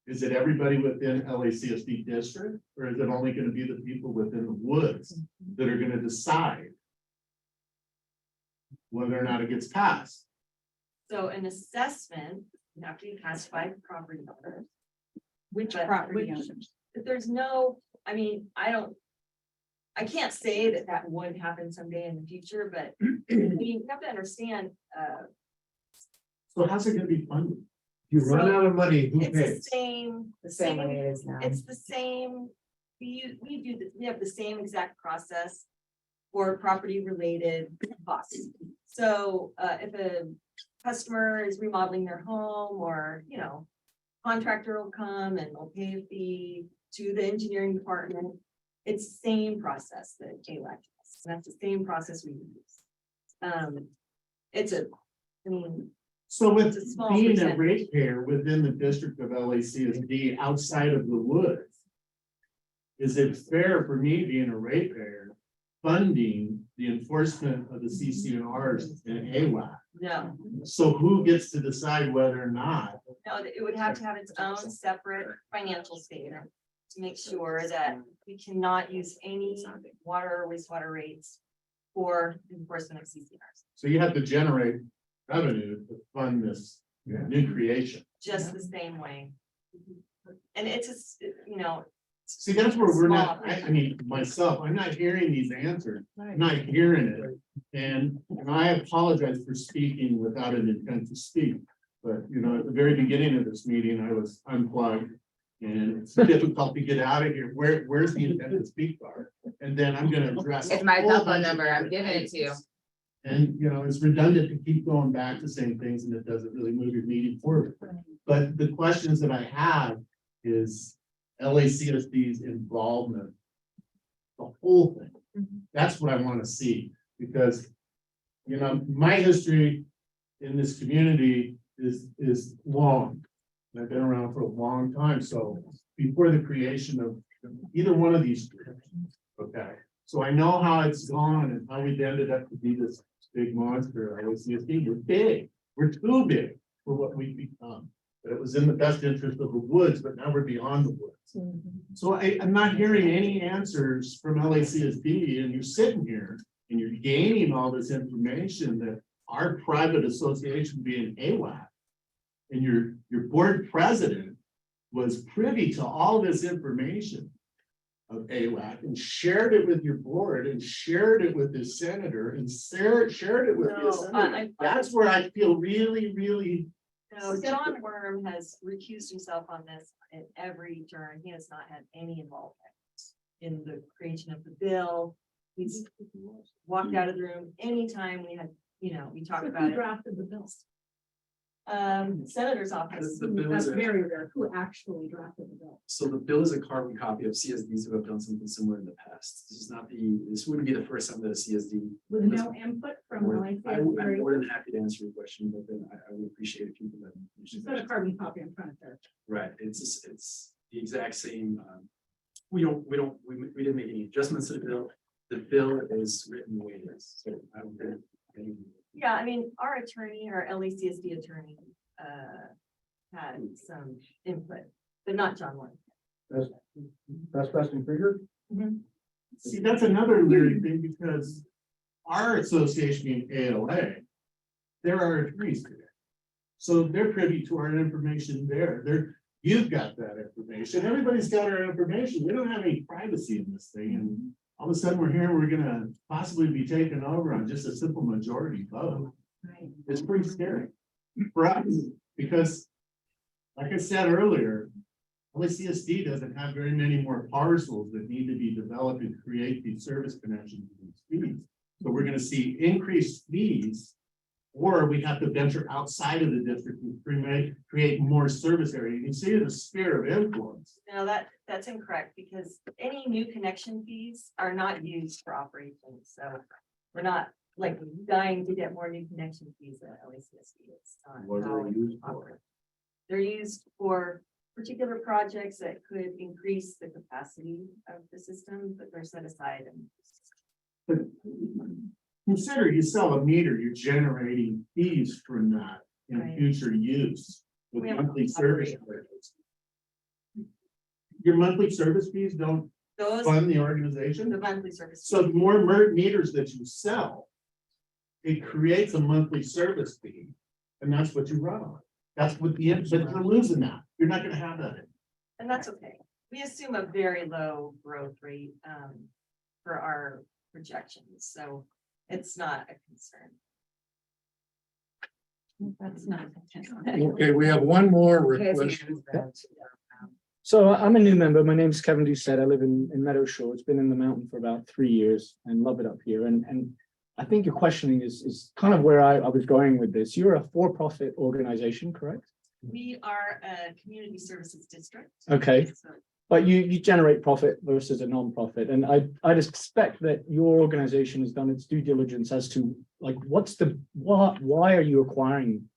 D: is it everybody within LACSD district, or is it only gonna be the people within the woods that are gonna decide whether or not it gets passed?
Q: So an assessment, you have to be passed by property owners.
B: Which
Q: But
B: property
Q: which-
B: owners?
Q: But there's no, I mean, I can't say that that would happen someday in the future, but you have to understand,
D: So how's it gonna be funded?
F: You run out of money, who
Q: it's the
F: pays?
Q: same.
C: The same way it is now.
Q: It's the same, we have the same exact process for property related costs. So if a customer is remodeling their home or, contractor will come and will pay a fee to the engineering department. It's the same process that AWAC does. That's the same process we use.
D: So with
Q: It's a small
D: being a
Q: percentage.
D: ratepayer within the district of LACSD outside of the woods, is it fair for me being a ratepayer funding the enforcement of the CCNRs in AWAC?
Q: No,
D: So who gets to decide whether or not?
Q: no, it would have to have its own separate financial statement to make sure that we cannot use any water or wastewater rates for enforcement of CCNRs.
D: So you have to generate revenue to fund this new creation.
Q: Just the same way. And it's,
D: See, that's where we're not,
Q: Small.
D: I mean, myself, I'm not hearing these answers, I'm not hearing it. And I apologize for speaking without an intent to speak. But, at the very beginning of this meeting, I was unplugged. And it's difficult to get out of here. Where's the intent to speak bar? And then I'm gonna address.
C: It's
D: a
C: my
D: whole
C: cell phone
D: bunch of
C: number. I'm
D: different
C: giving it to you.
D: items. And, it's redundant to keep going back to same things and it doesn't really move your meeting forward. But the questions that I have is LACSD's involvement the whole thing. That's what I want to see, because, you know, my history in this community is long. I've been around for a long time, so before the creation of either one of these groups, okay? So I know how it's gone and how we've ended up to be this big monster. I always see us being, we're big, we're too big for what we've become. But it was in the best interest of the woods, but now we're beyond the woods. So I'm not hearing any answers from LACSD, and you're sitting here and you're gaining all this information that our private association being AWAC, and your board president was privy to all this information of AWAC and shared it with your board and shared it with the senator and shared it with the assembly. That's where I feel really, really.
Q: No, John Worm has recused himself on this at every turn. He has not had any involvement in the creation of the bill. He's walked out of the room anytime we had, you know, we talked about it.
E: Drafted the bills.
Q: Senator's office.
E: The bill is very rare. Who actually drafted the bill?
L: So the bill is a carbon copy of CSDs who have done something similar in the past. This wouldn't be the first time that a CSD.
E: With no input from
L: I'm more than happy to answer your question, but then I would appreciate if you could let me finish the
E: It's not a
L: question.
E: carbon copy in front of there.
L: Right, it's the exact same, we didn't make any adjustments to the bill. The bill is written the way it is, so I don't think any.
Q: Yeah, I mean, our attorney, our LACSD attorney, had some input, but not John Worm.
A: Best and figure?
D: See, that's another weird thing, because our association being AOA, there are attorneys there. So they're privy to our information there. You've got that information. Everybody's got our information. We don't have any privacy in this thing. And all of a sudden we're hearing we're gonna possibly be taken over on just a simple majority vote.
E: Right.
D: It's pretty scary for us, because like I said earlier, LACSD doesn't have very many more parcels that need to be developed and create these service connections and these fees. So we're gonna see increased fees, or we have to venture outside of the district and create more service area. You can see the sphere of influence.
Q: No, that's incorrect, because any new connection fees are not used for operations, so we're not like dying to get more new connection fees at LACSD. It's not
D: What
Q: how
D: are they
Q: it
D: used for?
Q: operates. They're used for particular projects that could increase the capacity of the system, but they're set aside and.
D: But consider you sell a meter, you're generating fees from that in
Q: Right.
D: future use with
Q: We have
D: monthly
Q: to
D: service.
Q: operate.
D: Fees. Your monthly service fees don't
Q: Those,
D: fund the organization.
Q: the monthly service.
D: So the more meters that you sell, it creates a monthly service fee, and that's what you run on. That's what but you're losing that. You're not gonna have that.
Q: And that's okay. We assume a very low growth rate for our projections, so it's not a concern.
B: That's not.
A: Okay, we have one more request.
R: So I'm a new member. My name's Kevin Doucette. I live in Meadow Shores. Been in the mountain for about 3 years and love it up here. And I think your questioning is kind of where I was going with this. You're a for-profit organization, correct?
Q: We are a community services district.
R: Okay.
Q: So
R: But you generate profit versus a non-profit. And I'd expect that your organization has done its due diligence as to like, why are you acquiring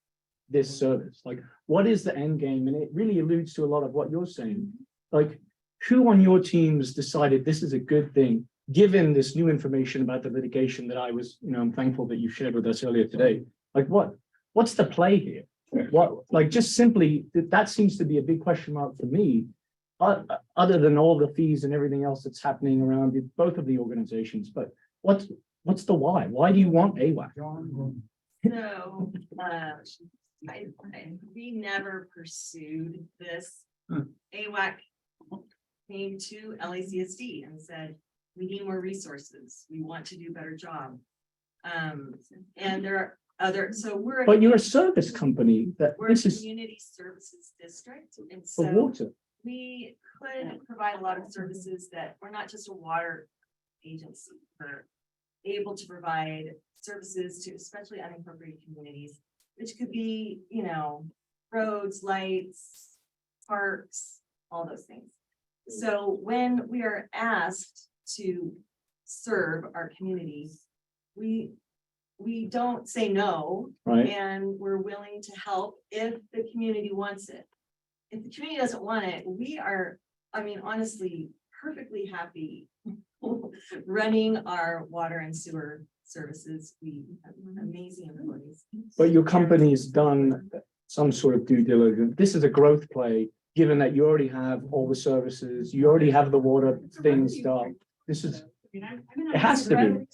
R: this service? Like, what is the end game? And it really alludes to a lot of what you're saying. Like, who on your teams decided this is a good thing, given this new information about the litigation that I'm thankful that you shared with us earlier today. Like, what's the play here? Like, just simply, that seems to be a big question mark for me. Other than all the fees and everything else that's happening around both of the organizations, but what's the why? Why do you want AWAC?
Q: So, we never pursued this. AWAC came to LACSD and said, we need more resources. We want to do a better job. And there are other, so we're.
R: But you're a service company that
Q: We're a
R: this is
Q: community services district, and
R: for
Q: so
R: water.
Q: we could provide a lot of services that we're not just a water agency. We're able to provide services to especially unincorporated communities, which could be, roads, lights, parks, all those things. So when we are asked to serve our communities, we don't say no.
R: Right.
Q: And we're willing to help if the community wants it. If the community doesn't want it, we are, I mean, honestly, perfectly happy running our water and sewer services. We have amazing employees.
R: But your company's done some sort of due diligence. This is a growth play, given that you already have all the services, you already have the water things done. This is, it has to be.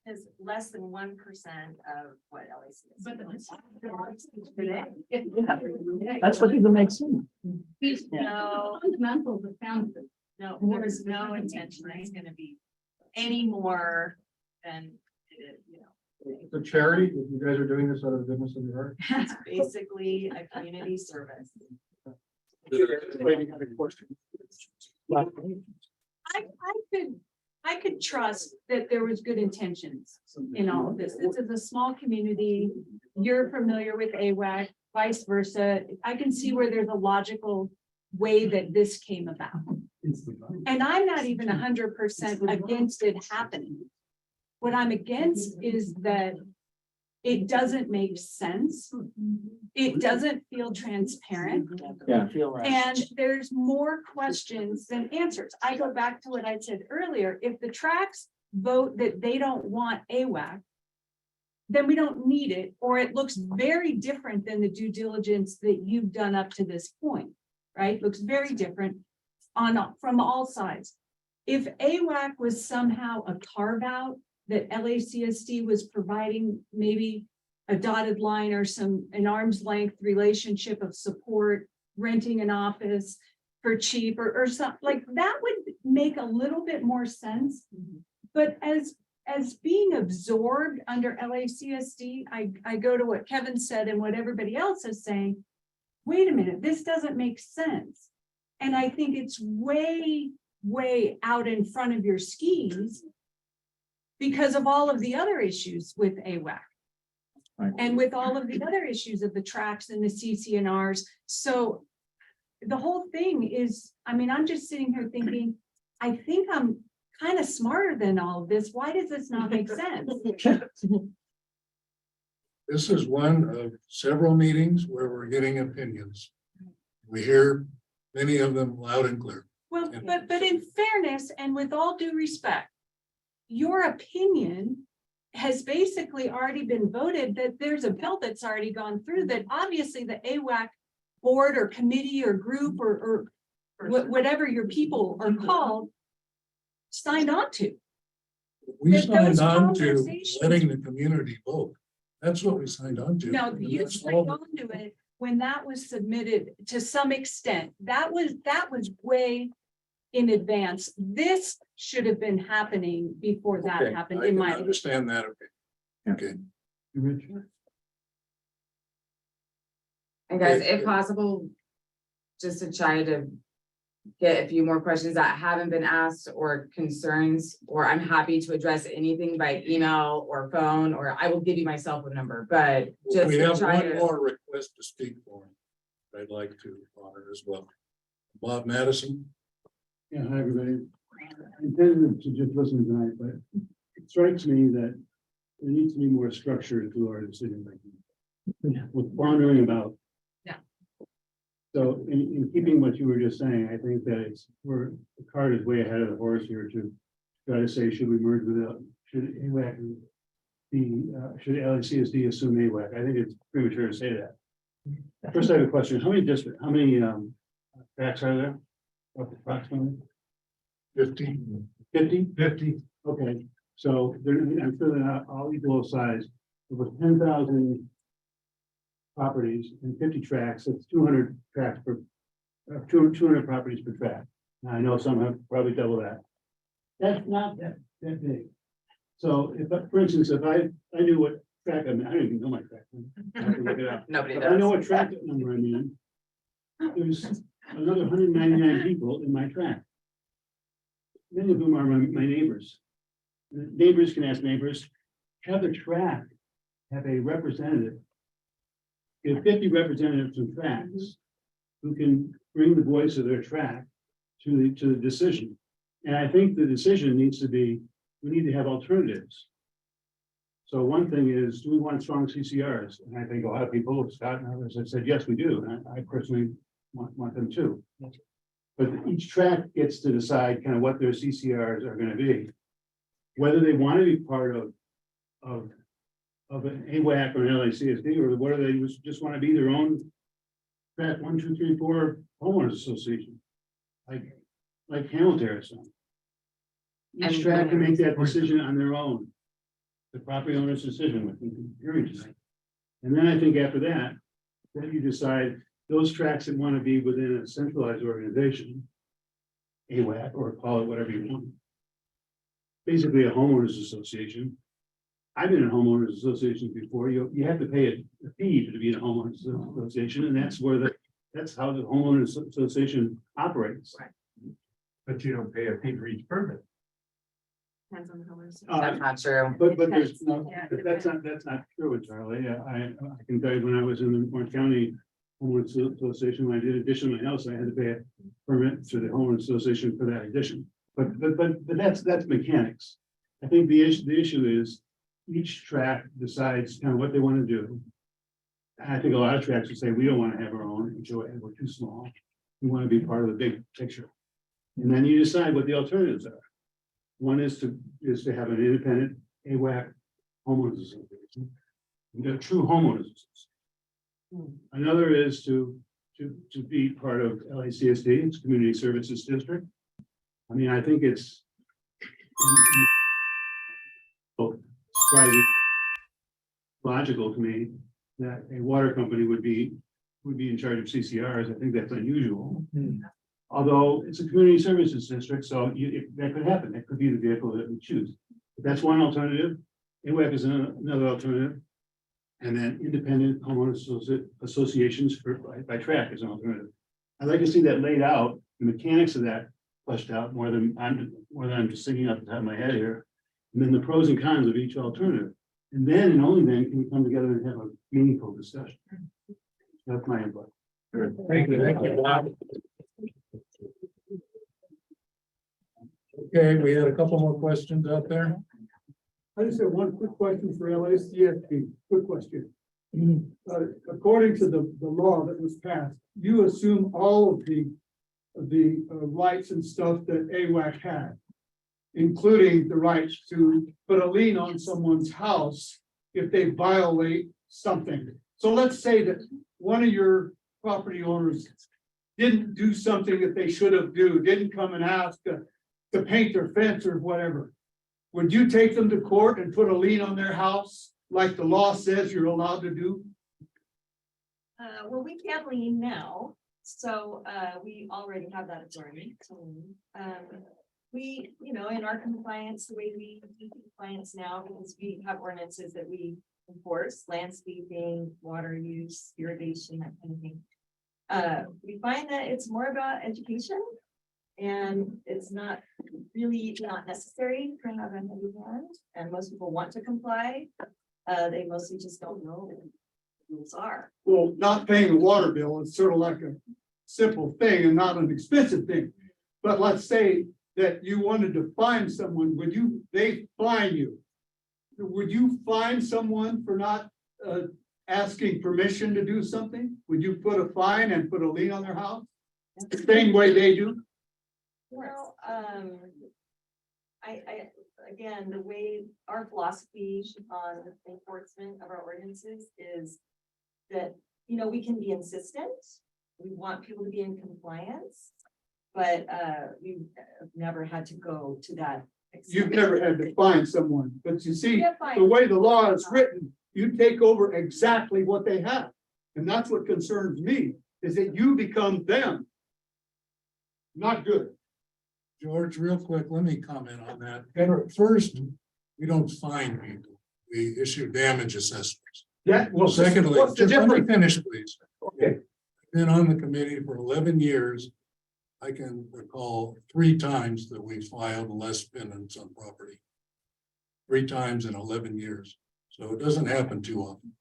Q: Is less than 1% of what LAC is.
J: But
R: That's what even makes sense.
Q: No,
J: fundamentals of found this.
Q: no, there is no intention that it's gonna be any more than, you know.
A: The charity, if you guys are doing this out of the goodness of your heart.
Q: It's basically a community service.
B: I could trust that there was good intentions in all of this. This is a small community. You're familiar with AWAC, vice versa. I can see where there's a logical way that this came about. And I'm not even 100% against it happening. What I'm against is that it doesn't make sense. It doesn't feel transparent.
R: Yeah.
B: And there's more questions than answers. I go back to what I said earlier. If the tracks vote that they don't want AWAC, then we don't need it, or it looks very different than the due diligence that you've done up to this point, right? Looks very different from all sides. If AWAC was somehow a carve out, that LACSD was providing maybe a dotted line or an arm's length relationship of support, renting an office for cheap or something like that would make a little bit more sense. But as being absorbed under LACSD, I go to what Kevin said and what everybody else is saying. Wait a minute, this doesn't make sense. And I think it's way, way out in front of your skis because of all of the other issues with AWAC.
R: Right.
B: And with all of the other issues of the tracks and the CCNRs. So the whole thing is, I mean, I'm just sitting here thinking, I think I'm kind of smarter than all of this. Why does this not make sense?
A: This is one of several meetings where we're getting opinions. We hear many of them loud and clear.
B: Well, but in fairness and with all due respect, your opinion has basically already been voted that there's a bill that's already gone through that obviously the AWAC board or committee or group or whatever your people are called signed on to.
A: We
B: That
A: signed
B: those
A: on to
B: conversations-
A: letting the community vote. That's what we signed on to.
B: No,
A: And
B: you
A: that's
B: signed
A: all-
B: on to it when that was submitted to some extent. That was way in advance. This should have been happening before that
A: Okay,
B: happened,
A: I
B: in
A: can
B: my.
A: understand that. Okay.
C: And guys,
A: Okay.
C: if possible, just to try to get a few more questions that haven't been asked or concerns, or I'm happy to address anything by email or phone, or I will give you my cell phone number, but just
A: We
C: to
A: have
C: try
A: one
C: to.
A: more request to speak for. I'd like to honor as well. Bob Madison.
D: Yeah, hi, everybody. I intended to just listen tonight, but it strikes me that there needs to be more structure to our decision making. With wandering about.
B: Yeah.
D: So in keeping what you were just saying, I think that the cart is way ahead of the horse here to try to say, should we merge with, should AWAC be, should LACSD assume AWAC? I think it's premature to say that. First, I have a question. How many tracks are there? Approximately
A: 50.
D: 50? Okay, so I'm sure they're not all equal size. With 10,000 properties and 50 tracks, that's 200 tracks per 200 properties per track. Now, I know some have probably double that. That's not that big. So if, for instance, if I knew what track I'm in, I don't even know my track. I have to look it up.
C: Nobody
D: If
C: does.
D: I know what track number I'm in, there's another 199 people in my track. Many of whom are my neighbors. Neighbors can ask neighbors, have the track have a representative. You have 50 representatives of tracks who can bring the voice of their track to the decision. And I think the decision needs to be, we need to have alternatives. So one thing is, do we want strong CCRs? And I think a lot of people, Scott and others have said, yes, we do. And I personally want them too. But each track gets to decide kind of what their CCRs are gonna be. Whether they want to be part of an AWAC or an LACSD, or whether they just want to be their own track 1, 2, 3, 4 homeowners association. Like Hamilton or something. Each track can make that decision on their own. The property owner's decision with hearing tonight. And then I think after that, then you decide those tracks that want to be within a centralized organization, AWAC, or call it whatever you want. Basically a homeowners association. I've been in homeowners associations before. You have to pay a fee to be in a homeowners association, and that's how the homeowners association operates.
F: But you don't pay a fee for each permit.
C: Depends on the homeowners. That's not true.
D: But there's no, that's not true, Charlie. I can tell you when I was in the Orange County Homeowners Association, when I did addition to my house, I had to pay a permit to the homeowners association for that addition. But that's mechanics. I think the issue is each track decides kind of what they want to do. And I think a lot of tracks would say, we don't want to have our own HOA, we're too small. We want to be part of the big picture. And then you decide what the alternatives are. One is to have an independent AWAC homeowners association. A true homeowners association. Another is to be part of LACSD, it's Community Services District. I mean, I think it's surprising, logical to me that a water company would be in charge of CCRs. I think that's unusual. Although it's a community services district, so that could happen. That could be the vehicle that we choose. But that's one alternative. AWAC is another alternative. And then independent homeowners associations by track is an alternative. I'd like to see that laid out, the mechanics of that fleshed out more than I'm just thinking off the top of my head here. And then the pros and cons of each alternative. And then and only then can we come together and have a meaningful discussion. That's my input.
A: Thank you. Thank you. Okay, we had a couple more questions out there.
G: I just have one quick question for LACSD. Quick question. According to the law that was passed, you assume all of the rights and stuff that AWAC had, including the rights to put a lien on someone's house if they violate something. So let's say that one of your property owners didn't do something that they should have didn't come and ask to paint their fence or whatever. Would you take them to court and put a lien on their house like the law says you're allowed to do?
Q: Well, we can't lien now, so we already have that authority. We, in our compliance, the way we do compliance now, because we have ordinances that we enforce, landscaping, water use, irrigation, that kind of thing. We find that it's more about education, and it's not necessary to have a heavy hand, and most people want to comply. They mostly just don't know what the rules are.
G: Well, not paying a water bill is sort of like a simple thing and not an expensive thing. But let's say that you wanted to fine someone, they fine you. Would you fine someone for not asking permission to do something? Would you put a fine and put a lien on their house? The same way they do?
Q: Well, again, the way our philosophy on enforcement of our ordinances is that, we can be insistent. We want people to be in compliance, but we've never had to go to that extent.
G: You've never had to fine someone, but you see, the way the law is written, you take over exactly what they have. And that's what concerns me, is that you become them. Not good.
A: George, real quick, let me comment on that. First, we don't fine people. We issue damage assessments.
G: Yeah, well,
A: Secondly,
G: what's the
A: just let me
G: difference?
A: finish, please.
G: Okay.
A: Been on the committee for 11 years. I can recall 3 times that we filed less penance on property. 3 times in 11 years. So it doesn't happen too often.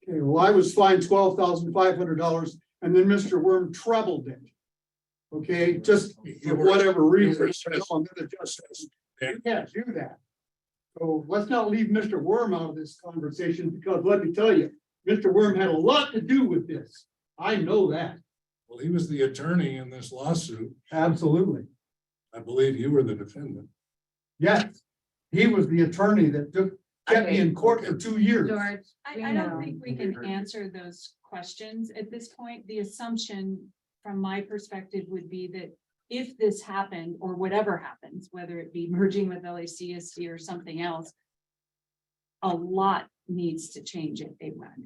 G: Okay, well, I was fined $12,500 and then Mr. Worm trebled it. Okay, just for whatever reason. You can't do that. So let's not leave Mr. Worm out of this conversation, because let me tell you, Mr. Worm had a lot to do with this. I know that.
A: Well, he was the attorney in this lawsuit.
G: Absolutely.
A: I believe you were the defendant.
G: Yes, he was the attorney that kept me in court for 2 years.
B: George,
J: I don't think we can answer those questions at this point. The assumption from my perspective would be that if this happened, or whatever happens, whether it be merging with LACSD or something else, a lot needs to change at AWAC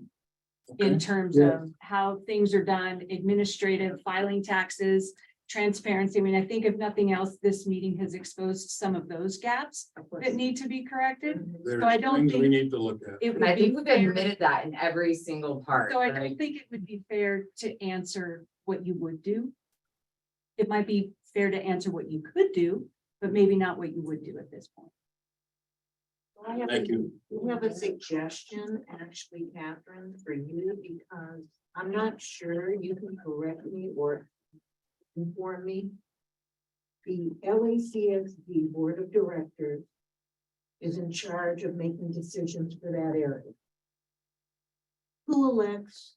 J: in terms of how things are done, administrative, filing taxes, transparency. I mean, I think if nothing else, this meeting has exposed some of those gaps that need to be corrected.
A: There's
J: So I don't
A: things we
J: think
A: need to look at.
J: it
C: And I
J: would
C: think
J: be
C: we've
J: fair.
C: admitted that in every single part.
J: So I
C: like-
J: don't think it would be fair to answer what you would do. It might be fair to answer what you could do, but maybe not what you would do at this point.
A: Thank you.
I: We have a suggestion, actually, Catherine, for you, because I'm not sure you can correct me or inform me. The LACSD Board of Directors is in charge of making decisions for that area. Who elects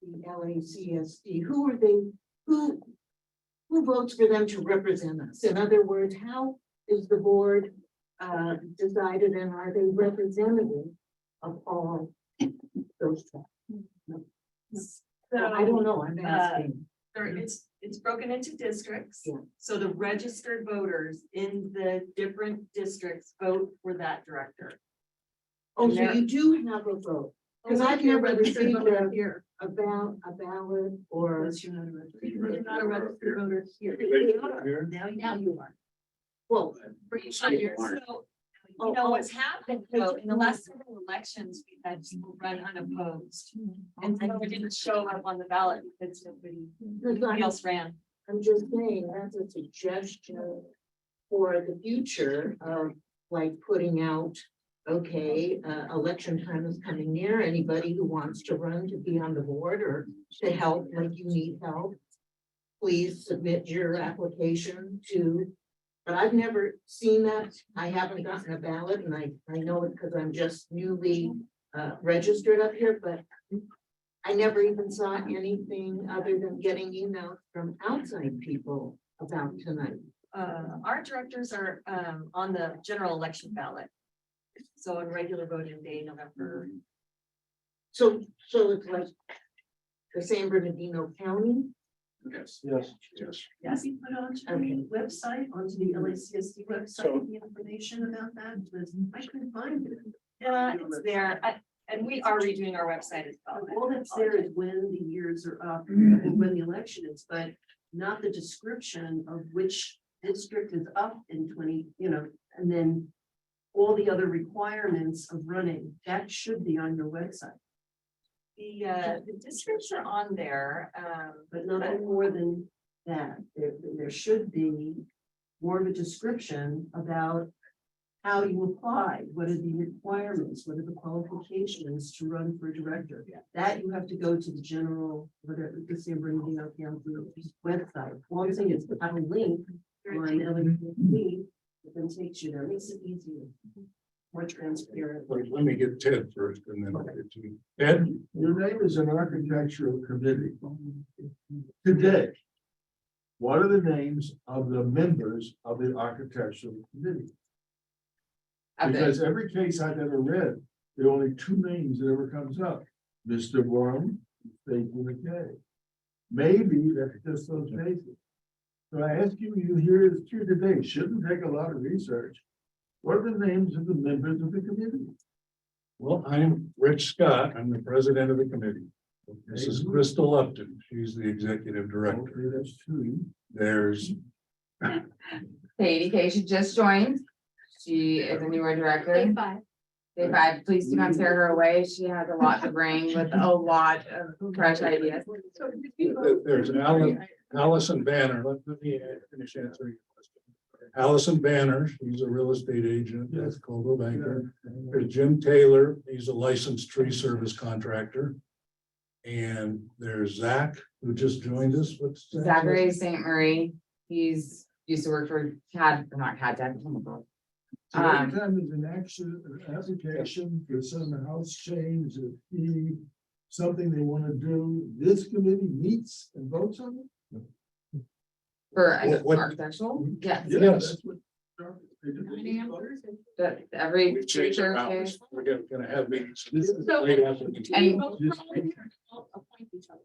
I: the LACSD? Who are they? Who votes for them to represent us? In other words, how is the board decided, and are they representative of all those tribes? I don't know, I'm asking.
Q: It's broken into districts.
I: Yeah.
Q: So the registered voters in the different districts vote for that director.
I: Oh, so
Q: There-
I: you do have a vote? Because I've never received a ballot or.
Q: You're not a registered voter here. Now you are.
I: Well,
Q: So, you know what's happened, though, in the last several elections, we've had people run unopposed. And we didn't show up on the ballot because nobody else ran.
I: I'm just saying, that's a suggestion for the future of like putting out, okay, election time is coming near. Anybody who wants to run to be on the board or to help, like you need help, please submit your application to. But I've never seen that. I haven't gotten a ballot, and I know it because I'm just newly registered up here, but I never even saw anything other than getting emails from outside people about tonight.
Q: Our directors are on the general election ballot. So on regular voting day, November.
I: So it's like the San Bernardino County?
A: Yes.
E: Yes, you put onto the website, onto the LACSD website, the information about that, because I couldn't find it.
Q: Yeah, it's there. And we are redoing our website as well.
E: All that's there is when the years are up and when the election is, but not the description of which district is up in 20, and then all the other requirements of running, that should be on your website.
Q: The districts are on there,
E: But not more than that. There should be more of a description about how you apply, what are the requirements, what are the qualifications to run for director. That you have to go to the general, whatever, the San Bernardino County website. All I'm saying is have a link on LACSD, that then takes you there, makes it easier, more transparent.
A: Wait, let me get Ted first and then I'll get to you. Ted?
F: Your name is an architectural committee. Today, what are the names of the members of the architectural committee? Because every case I've ever read, there are only two names that ever comes up, Mr. Worm, Faith McKay. Maybe that's just those cases. So I ask you, you here today, shouldn't take a lot of research. What are the names of the members of the committee?
A: Well, I'm Rich Scott. I'm the president of the committee. This is Crystal Upton. She's the executive director.
F: Okay, that's two.
A: There's
C: Katie K, she just joined. She is a newer director. Day five, please do not scare her away. She has a lot to bring with a lot of fresh ideas.
A: There's Allison Banner. Let me finish answering your question. Allison Banner, she's a real estate agent with Coldwell Banker. There's Jim Taylor, he's a licensed tree service contractor. And there's Zach, who just joined us. What's Zach's
C: Zachary
A: last
C: St. Marie, he's used to work for CAD, not CAD,
F: So every time there's an action, an application for some house change, a fee, something they want to do, this committee meets and votes on it?
C: for an
A: What-
C: architectural, yes.
F: Yeah,
A: Yes.
F: that's what. they do.
C: That every.
A: We changed our
C: Thursday.
A: hours. We're gonna have meetings.
J: So-
A: Right after the-
C: And
J: Appoint each other.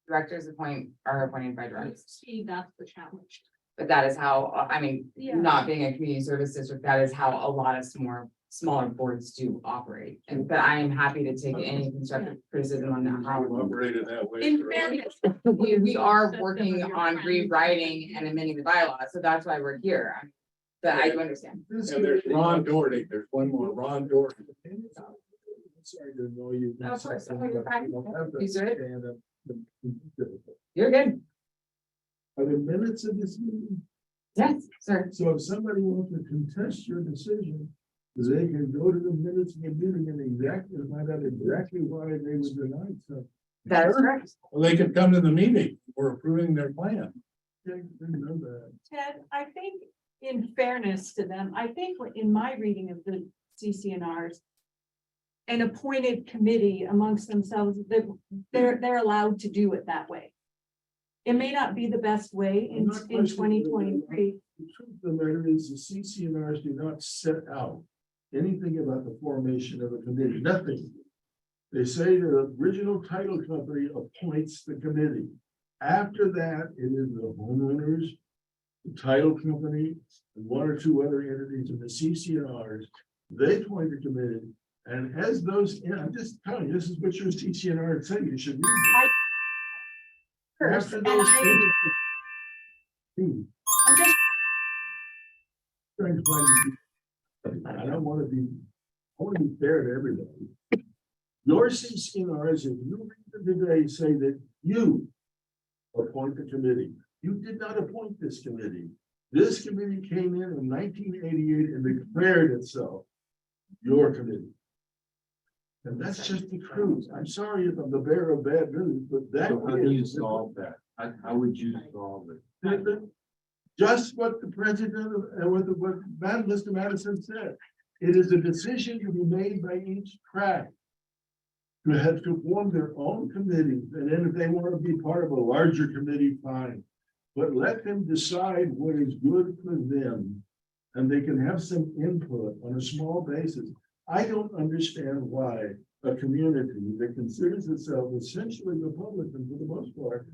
C: directors are appointed by directors.
J: See, that's the challenge.
C: But that is how, I mean,
J: Yeah.
C: not being a community service district, that is how a lot of smaller boards do operate. And, but I am happy to take any constructive criticism on that.
A: I've operated that way.
J: In
A: for-
J: fairness.
C: We are working on rewriting and amending the bylaws, so that's why we're here. But I do understand.
F: This
A: And there's
F: committee-
A: Ron Doherty. There's one more, Ron Doherty.
F: Sorry to annoy you.
C: No, of course. No, you're fine.
F: You have to
C: You said it.
F: stand up.
C: You're good.
F: Are there minutes of this meeting?
C: Yes, sir.
F: So if somebody wants to contest your decision, they can go to the minutes of the meeting and find out exactly why they were denied something.
C: That is correct.
A: Well, they could come to the meeting. We're approving their plan.
F: Didn't know that.
B: Ted, I think in fairness to them, I think in my reading of the CCNRs, an appointed committee amongst themselves, that they're allowed to do it that way. It may not be the best way
F: I'm
B: in
F: not questioning
B: 2023.
F: The truth of the matter is the CCNRs do not set out anything about the formation of a committee, nothing. They say the original title company appoints the committee. After that, it is the homeowners, the title company, and one or two other entities in the CCNRs. They appoint the committee, and as those, I'm just telling you, this is what your CCNR said, you should read.
B: First,
F: After
B: and
F: those
B: I,
F: entities-
B: I'm just
F: trying to find- I don't want to be, I want to be fair to everybody. Your CCNRs, if you read them today, say that you appoint the committee. You did not appoint this committee. This committee came in 1988 and declared itself your committee. And that's just the truth. I'm sorry if I'm the bearer of bad news, but that.
M: How do you solve that? How would you solve it?
F: Just what the president of, what Mr. Madison said. It is a decision to be made by each tract. To have to form their own committees, and then if they want to be part of a larger committee, fine. But let them decide what is good for them. And they can have some input on a small basis. I don't understand why a community that considers itself essentially Republican for the most part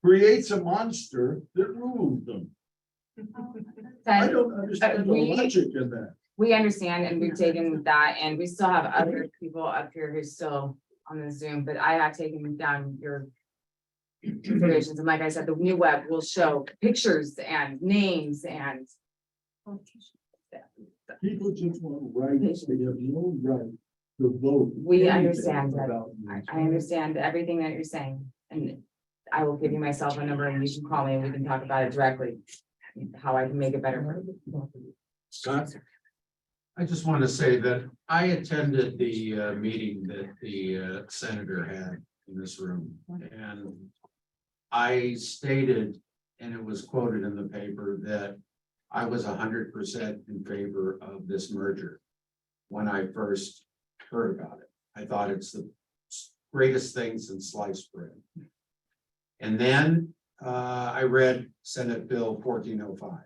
F: creates a monster that rules them. I don't understand the logic in that.
C: We understand and we've taken that and we still have other people up here who still on the Zoom, but I have taken down your considerations. And like I said, the new web will show pictures and names and
F: People just want rights, they have no right to vote.
C: we
F: anything
C: understand that.
F: about
C: I understand everything that you're saying and I will give you my cell phone number and you can call me and we can talk about it directly. How I can make it better.
A: Scott?
S: I just want to say that I attended the meeting that the senator had in this room. And I stated, and it was quoted in the paper, that I was 100% in favor of this merger when I first heard about it. I thought it's the greatest thing since sliced bread. And then I read Senate Bill 1405.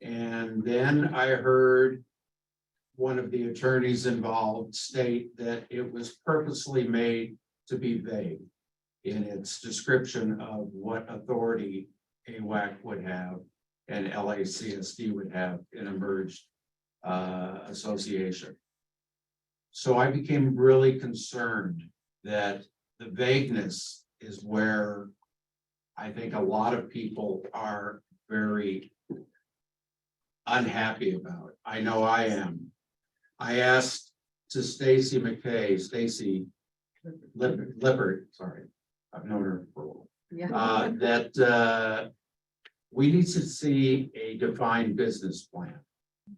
S: And then I heard one of the attorneys involved state that it was purposely made to be vague in its description of what authority AWAC would have and LACSD would have in a merged association. So I became really concerned that the vagueness is where I think a lot of people are very unhappy about it. I know I am. I asked to Stacy Lippert, sorry, I've known her for a while. That we need to see a defined business plan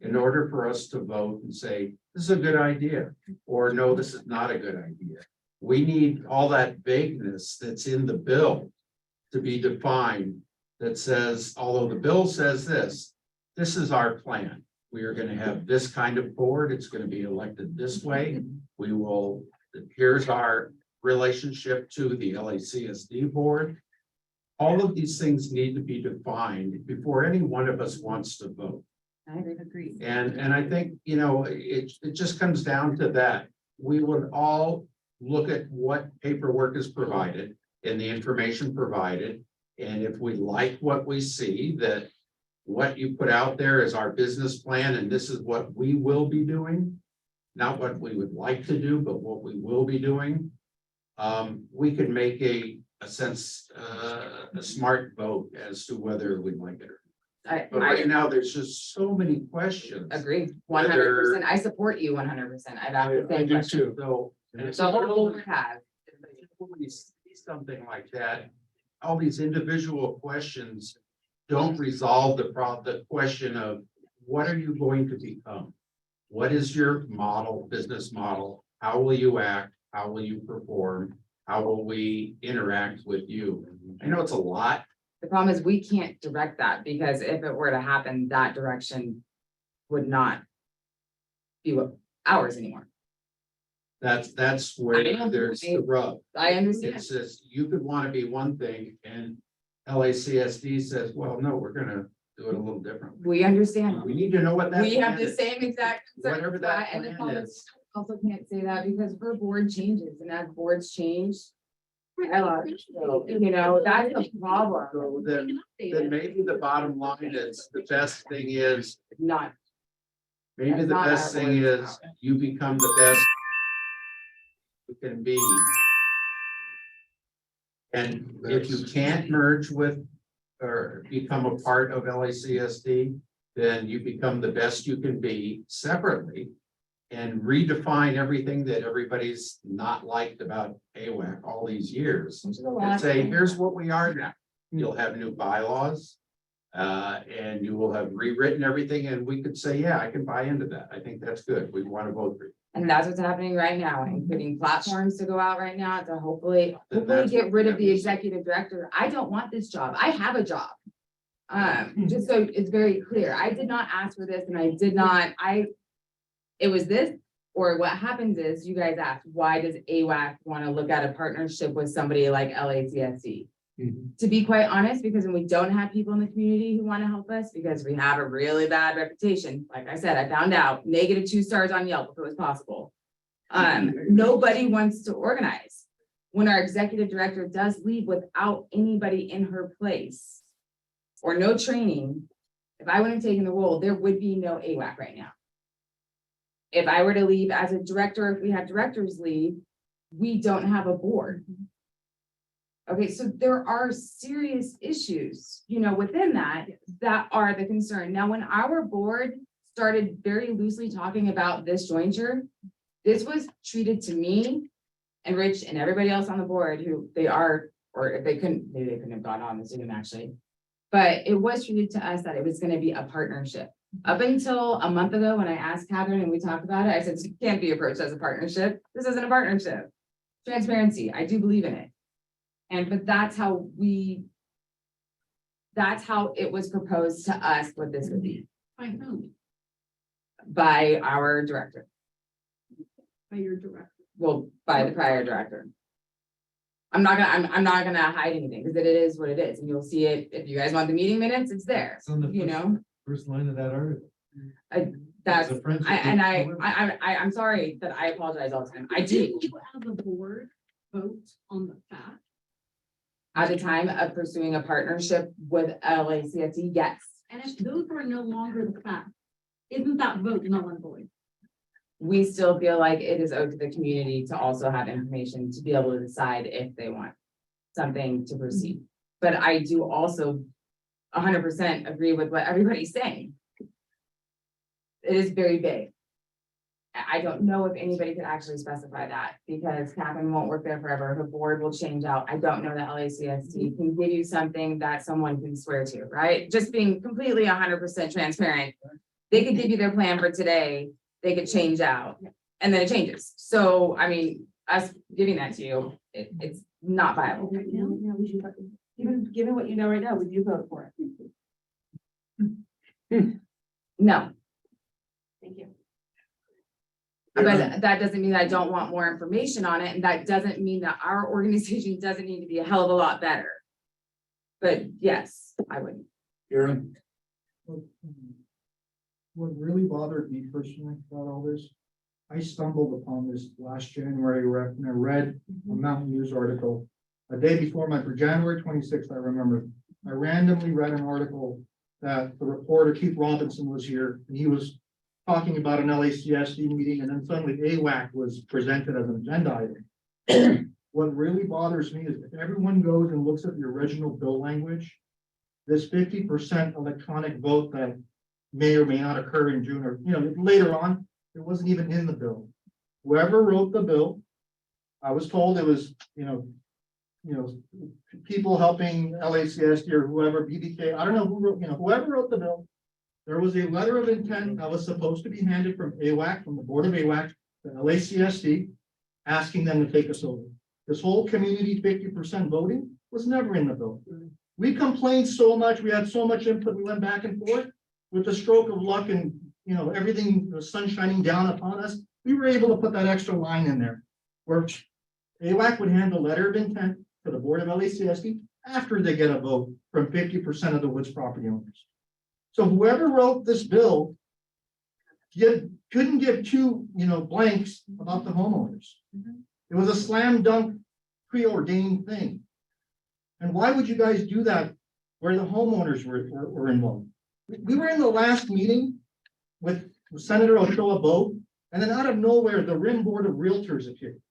S: in order for us to vote and say, this is a good idea, or no, this is not a good idea. We need all that vagueness that's in the bill to be defined that says, although the bill says this is our plan. We are gonna have this kind of board. It's gonna be elected this way. We will, here's our relationship to the LACSD board. All of these things need to be defined before any one of us wants to vote.
C: I agree.
S: And I think, you know, it just comes down to that. We would all look at what paperwork is provided and the information provided. And if we like what we see, that what you put out there is our business plan and this is what we will be doing, not what we would like to do, but what we will be doing. We could make a smart vote as to whether we like it or not. But right now, there's just so many questions.
C: Agree, 100%. I support you 100%. I've asked the same question.
S: So,
C: The whole board has.
S: when you see something like that, all these individual questions don't resolve the question of what are you going to become? What is your model, business model? How will you act? How will you perform? How will we interact with you? I know it's a lot.
C: The problem is we can't direct that because if it were to happen, that direction would not be what ours anymore.
S: That's where there's the rub.
C: I understand.
S: It says you could want to be one thing and LACSD says, well, no, we're gonna do it a little different.
C: We understand.
S: We need to know what that.
C: We have
S: plan
C: the
S: is.
C: same exact. concerns
S: Whatever
C: with
S: that
C: And the
S: plan
C: problem
S: is.
C: also can't say that because her board changes and as boards change. You know, that's the problem.
S: So then maybe the bottom line is the best thing is,
C: Not.
S: maybe
C: That's
S: the
C: not
S: best
C: our
S: thing
C: words.
S: is you become the best you can be. And if you can't merge with or become a part of LACSD, then you become the best you can be separately and redefine everything that everybody's not liked about AWAC all these years. And say, here's what we are now. You'll have new bylaws. And you will have rewritten everything and we could say, yeah, I can buy into that. I think that's good. We want to vote for you.
C: And that's what's happening right now, including platforms to go out right now to hopefully
S: that's
C: get
S: what
C: rid
S: we
C: of the executive director. I don't want this job. I have a job. Just so it's very clear, I did not ask for this and I did not, it was this, or what happens is you guys ask, why does AWAC want to look at a partnership with somebody like LACSD? To be quite honest, because when we don't have people in the community who want to help us, because we have a really bad reputation, like I said, I found out -2 stars on Yelp if it was possible. Nobody wants to organize. When our executive director does leave without anybody in her place or no training, if I wouldn't have taken the role, there would be no AWAC right now. If I were to leave as a director, if we have directors leave, we don't have a board. Okay, so there are serious issues, you know, within that are the concern. Now, when our board started very loosely talking about this jointure, this was treated to me and Rich and everybody else on the board who they are, or if they couldn't, maybe they couldn't have gone on the Zoom actually. But it was treated to us that it was gonna be a partnership. Up until a month ago, when I asked Catherine and we talked about it, I said, it can't be approached as a partnership. This isn't a partnership. Transparency, I do believe in it. But that's how it was proposed to us what this would be.
J: By whom?
C: By our director.
J: By your director.
C: Well, by the prior director. I'm not gonna hide anything because it is what it is. And you'll see it, if you guys want the meeting minutes, it's there,
F: It's on the
C: you know?
F: first line of that article.
C: I'm sorry that I apologize all the time. I do.
J: Did you as a board vote on the fact?
C: At the time of pursuing a partnership with LACSD, yes.
J: And if those were no longer the fact, isn't that vote null and void?
C: We still feel like it is owed to the community to also have information to be able to decide if they want something to proceed. But I do also 100% agree with what everybody's saying. It is very big. I don't know if anybody could actually specify that because Catherine won't work there forever. Her board will change out. I don't know that LACSD can give you something that someone can swear to, right? Just being completely 100% transparent. They could give you their plan for today. They could change out and then it changes. So, I mean, us giving that to you, it's not viable.
E: Yeah, we should, even given what you know right now, would you vote for it?
C: No,
E: Thank you.
C: but that doesn't mean I don't want more information on it, and that doesn't mean that our organization doesn't need to be a hell of a lot better. But yes, I would.
A: Aaron,
H: What really bothered me personally about all this, I stumbled upon this last January when I read a Mountain News article. A day before for January 26th, I remember, I randomly read an article that the reporter Keith Robinson was here, and he was talking about an LACSD meeting, and then suddenly AWAC was presented as an agenda item. What really bothers me is if everyone goes and looks at the original bill language, this 50% electronic vote that may or may not occur in June or, later on, it wasn't even in the bill. Whoever wrote the bill, I was told it was, people helping LACSD or whoever, BBK, I don't know who wrote, whoever wrote the bill. There was a letter of intent that was supposed to be handed from AWAC, from the board of AWAC, to LACSD, asking them to take us over. This whole community 50% voting was never in the bill. We complained so much, we had so much input, we went back and forth. With the stroke of luck and, everything, the sun shining down upon us, we were able to put that extra line in there. Where AWAC would hand a letter of intent to the board of LACSD after they get a vote from 50% of the Woods property owners. So whoever wrote this bill couldn't give two, blanks about the homeowners. It was a slam dunk preordained thing. And why would you guys do that where the homeowners were involved? We were in the last meeting with Senator Ochoa Bowe, and then out of nowhere, the RIM Board of Realtors appeared.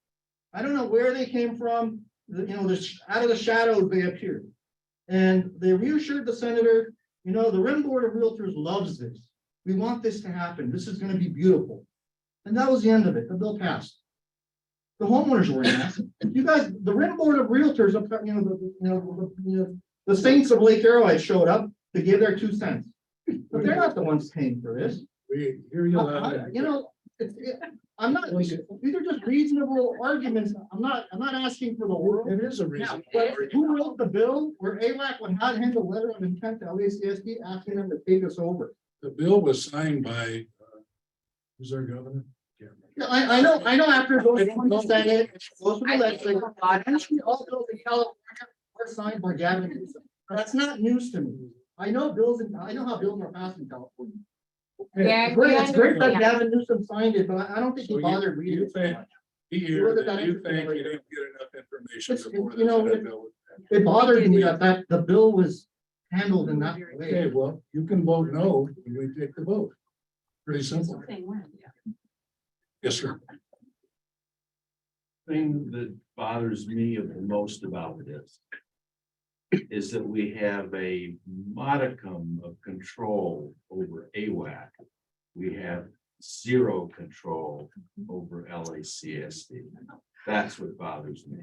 H: I don't know where they came from, out of the shadows they appeared. And they reassured the senator, the RIM Board of Realtors loves this. We want this to happen. This is going to be beautiful. And that was the end of it. The bill passed. The homeowners were in that. You guys, the RIM Board of Realtors, the saints of Lake Arrowhead showed up to give their 2 cents. But they're not the ones paying for this.
A: we hear you.
H: I'm not, these are just reasonable arguments. I'm not asking for the world.
A: It is a reason.
H: But who wrote the bill where AWAC would not hand a letter of intent to LACSD asking them to take us over?
A: The bill was signed by, who's our governor?
H: Yeah, I know after those from the Senate, those from the legislature, eventually all bills in California were signed by Gavin Newsom. That's not news to me. I know how bills are passed in California.
C: Yeah,
H: It's great that
C: yeah.
H: Gavin Newsom signed it, but I don't think he bothered reading it.
A: You think you didn't get enough information. before that bill was passed.
H: It bothered me that the bill was handled in that way.
A: Okay, well, you can vote no, and we take the vote. Pretty simple. Yes, sir.
S: Thing that bothers me the most about this is that we have a modicum of control over AWAC. We have zero control over LACSD. That's what bothers me.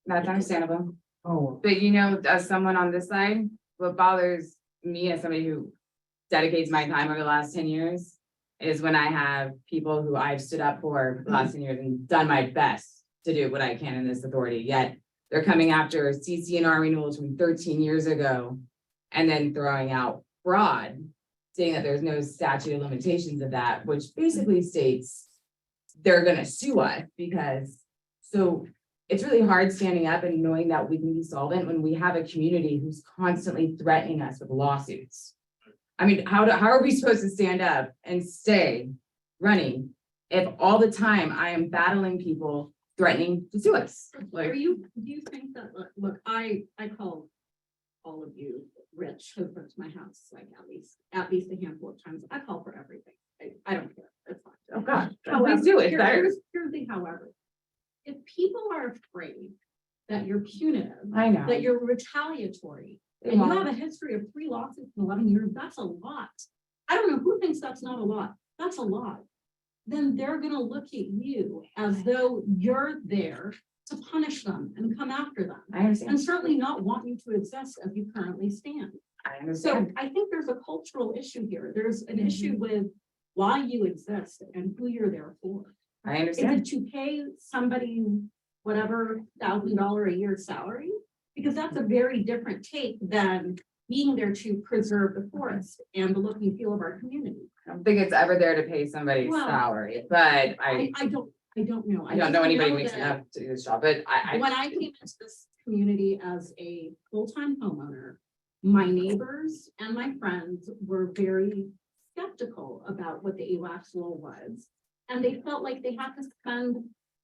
C: That's understandable.
H: Oh,
C: But as someone on this side, what bothers me as somebody who dedicates my time over the last 10 years is when I have people who I've stood up for the last 10 years and done my best to do what I can in this authority, yet they're coming after CC&R renewals from 13 years ago and then throwing out fraud, saying that there's no statute of limitations of that, which basically states they're gonna sue us because, so it's really hard standing up and knowing that we can be solvent when we have a community who's constantly threatening us with lawsuits. I mean, how are we supposed to stand up and stay running if all the time I am battling people threatening to sue us?
J: Do you think that, look, I call all of you Rich, who comes to my house, like at least a handful of times. I call for everything. I don't care. It's fine.
C: Oh, God.
J: However,
C: Please do it.
J: here's the however. If people are afraid that you're punitive,
C: I know.
J: that you're retaliatory, and you have a history of 3 lawsuits in 11 years, that's a lot. I don't know who thinks that's not a lot. That's a lot. Then they're gonna look at you as though you're there to punish them and come after them.
C: I understand.
J: And certainly not want you to exist as you currently stand.
C: I
J: So
C: understand.
J: I think there's a cultural issue here. There's an issue with why you exist and who you're there for.
C: I
J: Is
C: understand.
J: it to pay somebody whatever $1,000 a year salary? Because that's a very different take than being there to preserve the forest and the look and feel of our community.
C: I don't think it's ever there to pay somebody's
J: Well,
C: salary, but
J: I don't know.
C: I don't know
J: just
C: anybody
J: know
C: makes
J: that
C: enough to do this job, but
J: When I came into this community as a full-time homeowner, my neighbors and my friends were very skeptical about what the AWAC's role was. And they felt like they had to spend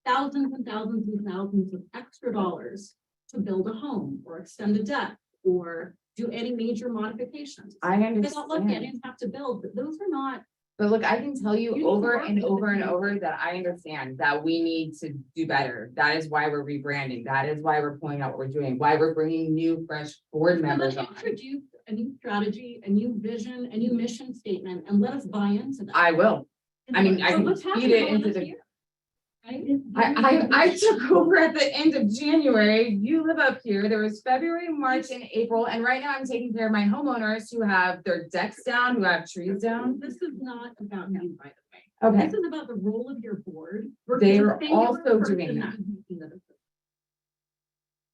J: thousands and thousands and thousands of extra dollars to build a home or extend a deck or do any major modifications.
C: I
J: I thought, look, I
C: understand.
J: didn't have to build, but those are not.
C: But look, I can tell you
J: You need to
C: over
J: work
C: and
J: with the
C: over and
J: community.
C: over that I understand that we need to do better. That is why we're rebranding. That is why we're pulling out what we're doing, why we're bringing new, fresh board
J: So
C: members
J: let's
C: on.
J: introduce a new strategy, a new vision, a new mission statement, and let us buy into that.
C: I will. I mean, I
J: So
C: can
J: what's
C: feed
J: happening
C: it into
J: this
C: the.
J: year, right?
C: I took over at the end of January. You live up here. There was February, March, and April, and right now I'm taking care of my homeowners who have their decks down, who have trees down.
J: This is not about you, by the way.
C: Okay.
J: This is about the role of your board.
C: They
J: versus
C: are
J: the singular
C: also
J: person
C: doing that.
J: is making the decision.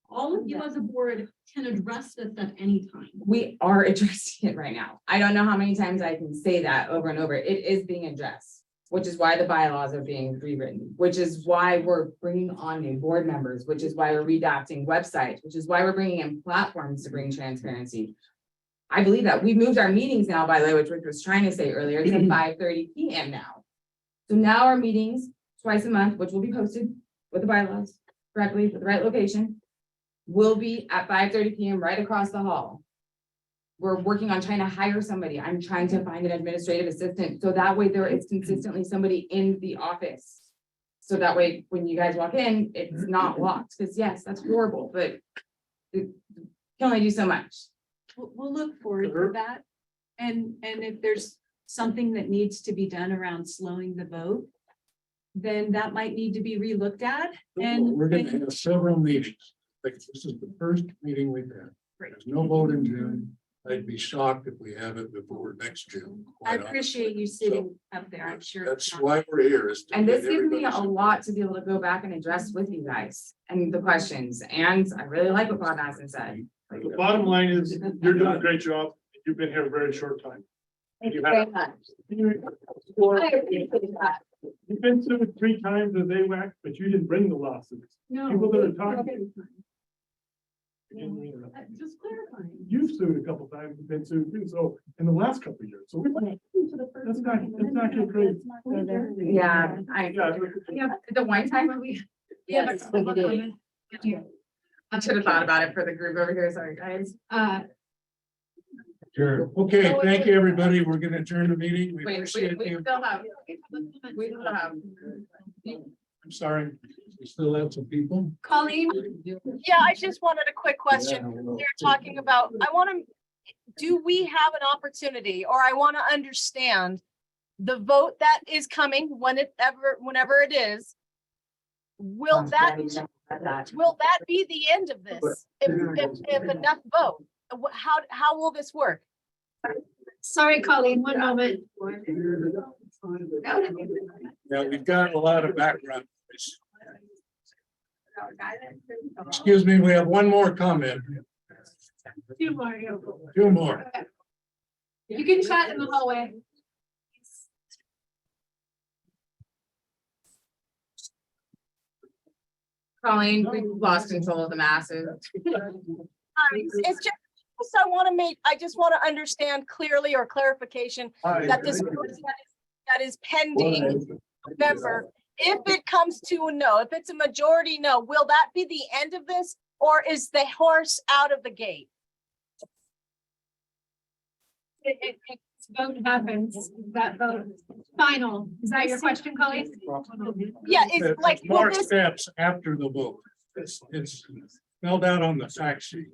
J: All of you as a board can address this at any time.
C: We are addressing it right now. I don't know how many times I can say that over and over. It is being addressed, which is why the bylaws are being rewritten, which is why we're bringing on new board members, which is why we're redacting websites, which is why we're bringing in platforms to bring transparency. I believe that we've moved our meetings now, by the way, which Rick was trying to say earlier, to 5:30 PM now. So now our meetings twice a month, which will be posted with the bylaws correctly, with the right location, will be at 5:30 PM right across the hall. We're working on trying to hire somebody. I'm trying to find an administrative assistant, so that way there is consistently somebody in the office. So that way, when you guys walk in, it's not locked, because yes, that's horrible, but it can only do so much.
B: We'll look forward to that. And if there's something that needs to be done around slowing the vote, then that might need to be relooked at. And
A: We're gonna have several meetings. Like, this is the first meeting we've had. There's no vote in June. I'd be shocked if we have it before next June.
B: I
A: quite
B: appreciate you
A: honestly.
B: sitting up there. I'm sure.
A: That's why we're here is. to
C: And this
A: get
C: gives me a
A: everybody's-
C: lot to be able to go back and address with you guys and the questions, and I really like what Bob Madison said.
G: The bottom line is, you're doing a great job. You've been here a very short time.
C: Thank you
G: You
C: very
G: have-
C: much.
G: I
C: appreciate that.
G: You've been sued 3 times as AWAC, but you didn't bring the lawsuits.
J: No.
G: People that are talking.
J: Just clarifying.
G: You've sued a couple times, you've been sued too, so in the last couple of years, so that's not your crazy.
C: Yeah,
G: Yeah.
C: the one time we.
J: Yes.
C: I should have thought about it for the group over here, sorry, guys.
A: Sure. Okay, thank you, everybody. We're gonna adjourn the meeting. We
C: Wait,
A: appreciate
C: we
A: you.
C: still have. We still have.
A: I'm sorry. We still have some people.
N: Colleen? Yeah, I just wanted a quick question. They're talking about, I want to, do we have an opportunity, or I want to understand the vote that is coming whenever it is. Will that be the end of this? If enough vote, how will this work?
J: Sorry, Colleen, one moment.
A: Yeah, we've got a lot of background. noise. Excuse me, we have one more comment.
J: Two more.
A: Two more.
J: You can chat in the hallway.
C: Colleen, we lost control of the masses.
N: It's just, I just want to understand clearly, or clarification, that this vote that is pending November, if it comes to a no, if it's a majority no, will that be the end of this, or is the horse out of the gate?
J: Vote happens, that vote final. Is that your question, Colleen?
N: Yeah, it's like, will
A: More
N: this,
A: steps after the vote. It's spelled out on the fact sheet.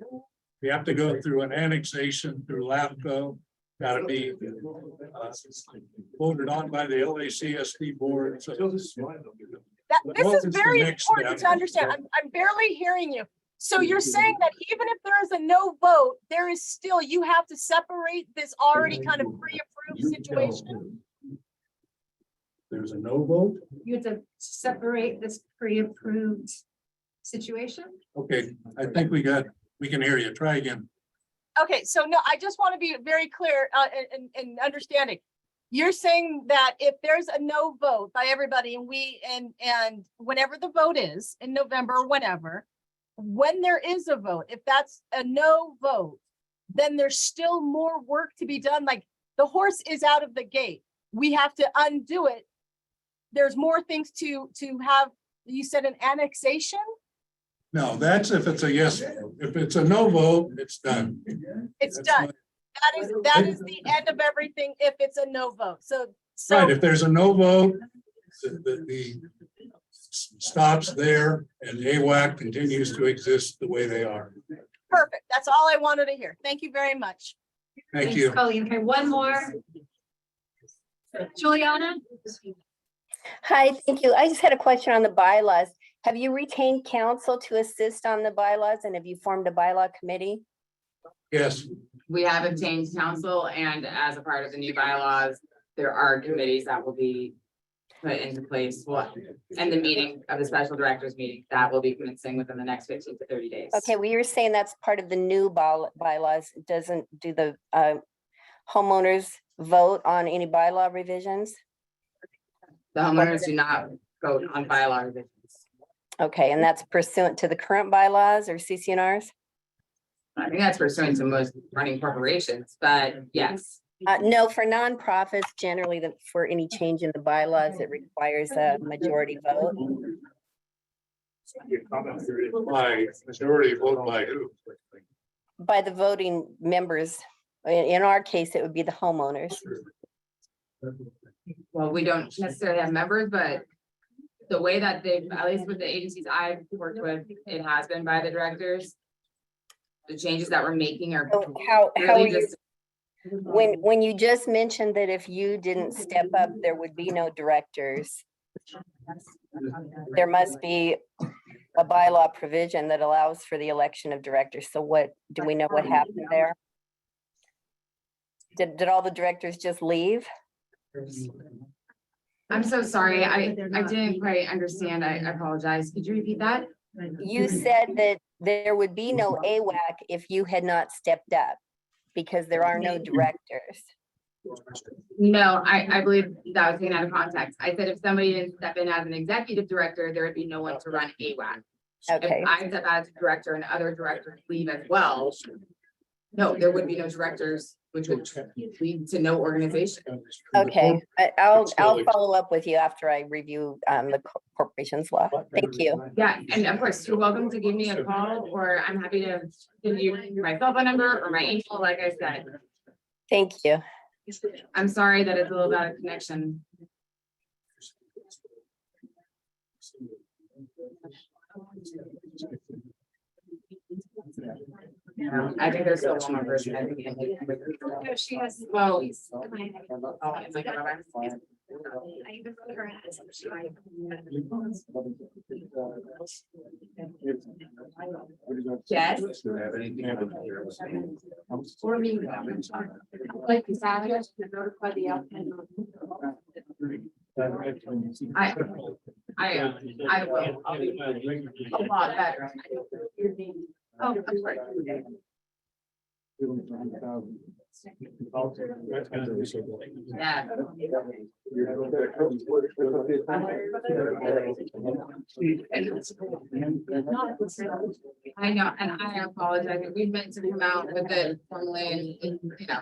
A: We have to go through an annexation through LAFCO. Gotta be voted on by the LACSD board. So
N: this
A: What
N: is
A: is the
N: very
A: next
N: important
A: step?
N: to understand. I'm barely hearing you. So you're saying that even if there is a no vote, there is still, you have to separate this already kind of pre-approved situation?
A: there's a no vote.
J: You have to separate this pre-approved situation?
A: Okay, I think we can hear you. Try again.
N: Okay, so no, I just want to be very clear in understanding. You're saying that if there's a no vote by everybody and whenever the vote is in November or whenever, when there is a vote, if that's a no vote, then there's still more work to be done. Like the horse is out of the gate. We have to undo it. There's more things to have. You said an annexation?
A: No, that's if it's a yes vote. If it's a no vote, it's done.
N: It's
A: That's
N: done.
A: my-
N: That is the end of everything if it's a no vote.
A: Right,
N: So
A: if there's a no vote, the stops there and AWAC continues to exist the way they are.
N: perfect. That's all I wanted to hear. Thank you very much.
A: Thank
J: Thanks,
A: you.
J: Colleen. Okay, one more. Juliana?
K: Hi, thank you. I just had a question on the bylaws. Have you retained counsel to assist on the bylaws and have you formed a bylaw committee?
A: Yes,
C: We have obtained counsel, and as a part of the new bylaws, there are committees that will be put into place. Well, and the meeting of the special directors meeting, that will be commencing within the next 15 to 30 days.
K: Okay, well, you're saying that's part of the new bylaws. Doesn't do the homeowners vote on any bylaw revisions?
C: The homeowners do not vote on bylaw revisions.
K: Okay, and that's pursuant to the current bylaws or CCNRs?
C: I think that's pursuant to most running corporations, but yes.
K: No, for nonprofits, generally for any change in the bylaws, it requires a majority vote.
A: by majority vote by who?
K: By the voting members. In our case, it would be the homeowners.
C: Well, we don't necessarily have members, but the way that they've, at least with the agencies I've worked with, it has been by the directors. The changes that we're making are.
K: So how
C: really
K: are you,
C: just-
K: when you just mentioned that if you didn't step up, there would be no directors. There must be a bylaw provision that allows for the election of directors. So what, do we know what happened there? Did all the directors just leave?
C: I'm so sorry. I didn't quite understand. I apologize. Could you repeat that?
K: You said that there would be no AWAC if you had not stepped up because there are no directors.
C: No, I believe that was taken out of context. I said if somebody didn't step in as an executive director, there would be no one to run AWAC.
K: Okay.
C: If I step as a director and other directors leave as well, no, there would be no directors, which would lead to no organization.
K: Okay, I'll follow up with you after I review the corporation's law. Thank you.
C: Yeah, and of course, you're welcome to give me a call, or I'm happy to give you my cell phone number or my email, like I said.
K: Thank you.
C: I'm sorry that it's a little bit of connection. I think there's still one more person. I think.
J: No, she has.
C: Well.
J: Oh, it's like a rubber. I even put her in it, so she might-
C: Yes.
J: For me. Like the salad, to notify the applicant.
C: I will. I'll be a lot better. Oh, I'm sorry. Yeah. I know, and I apologize. We meant to come out with it formally and, you know,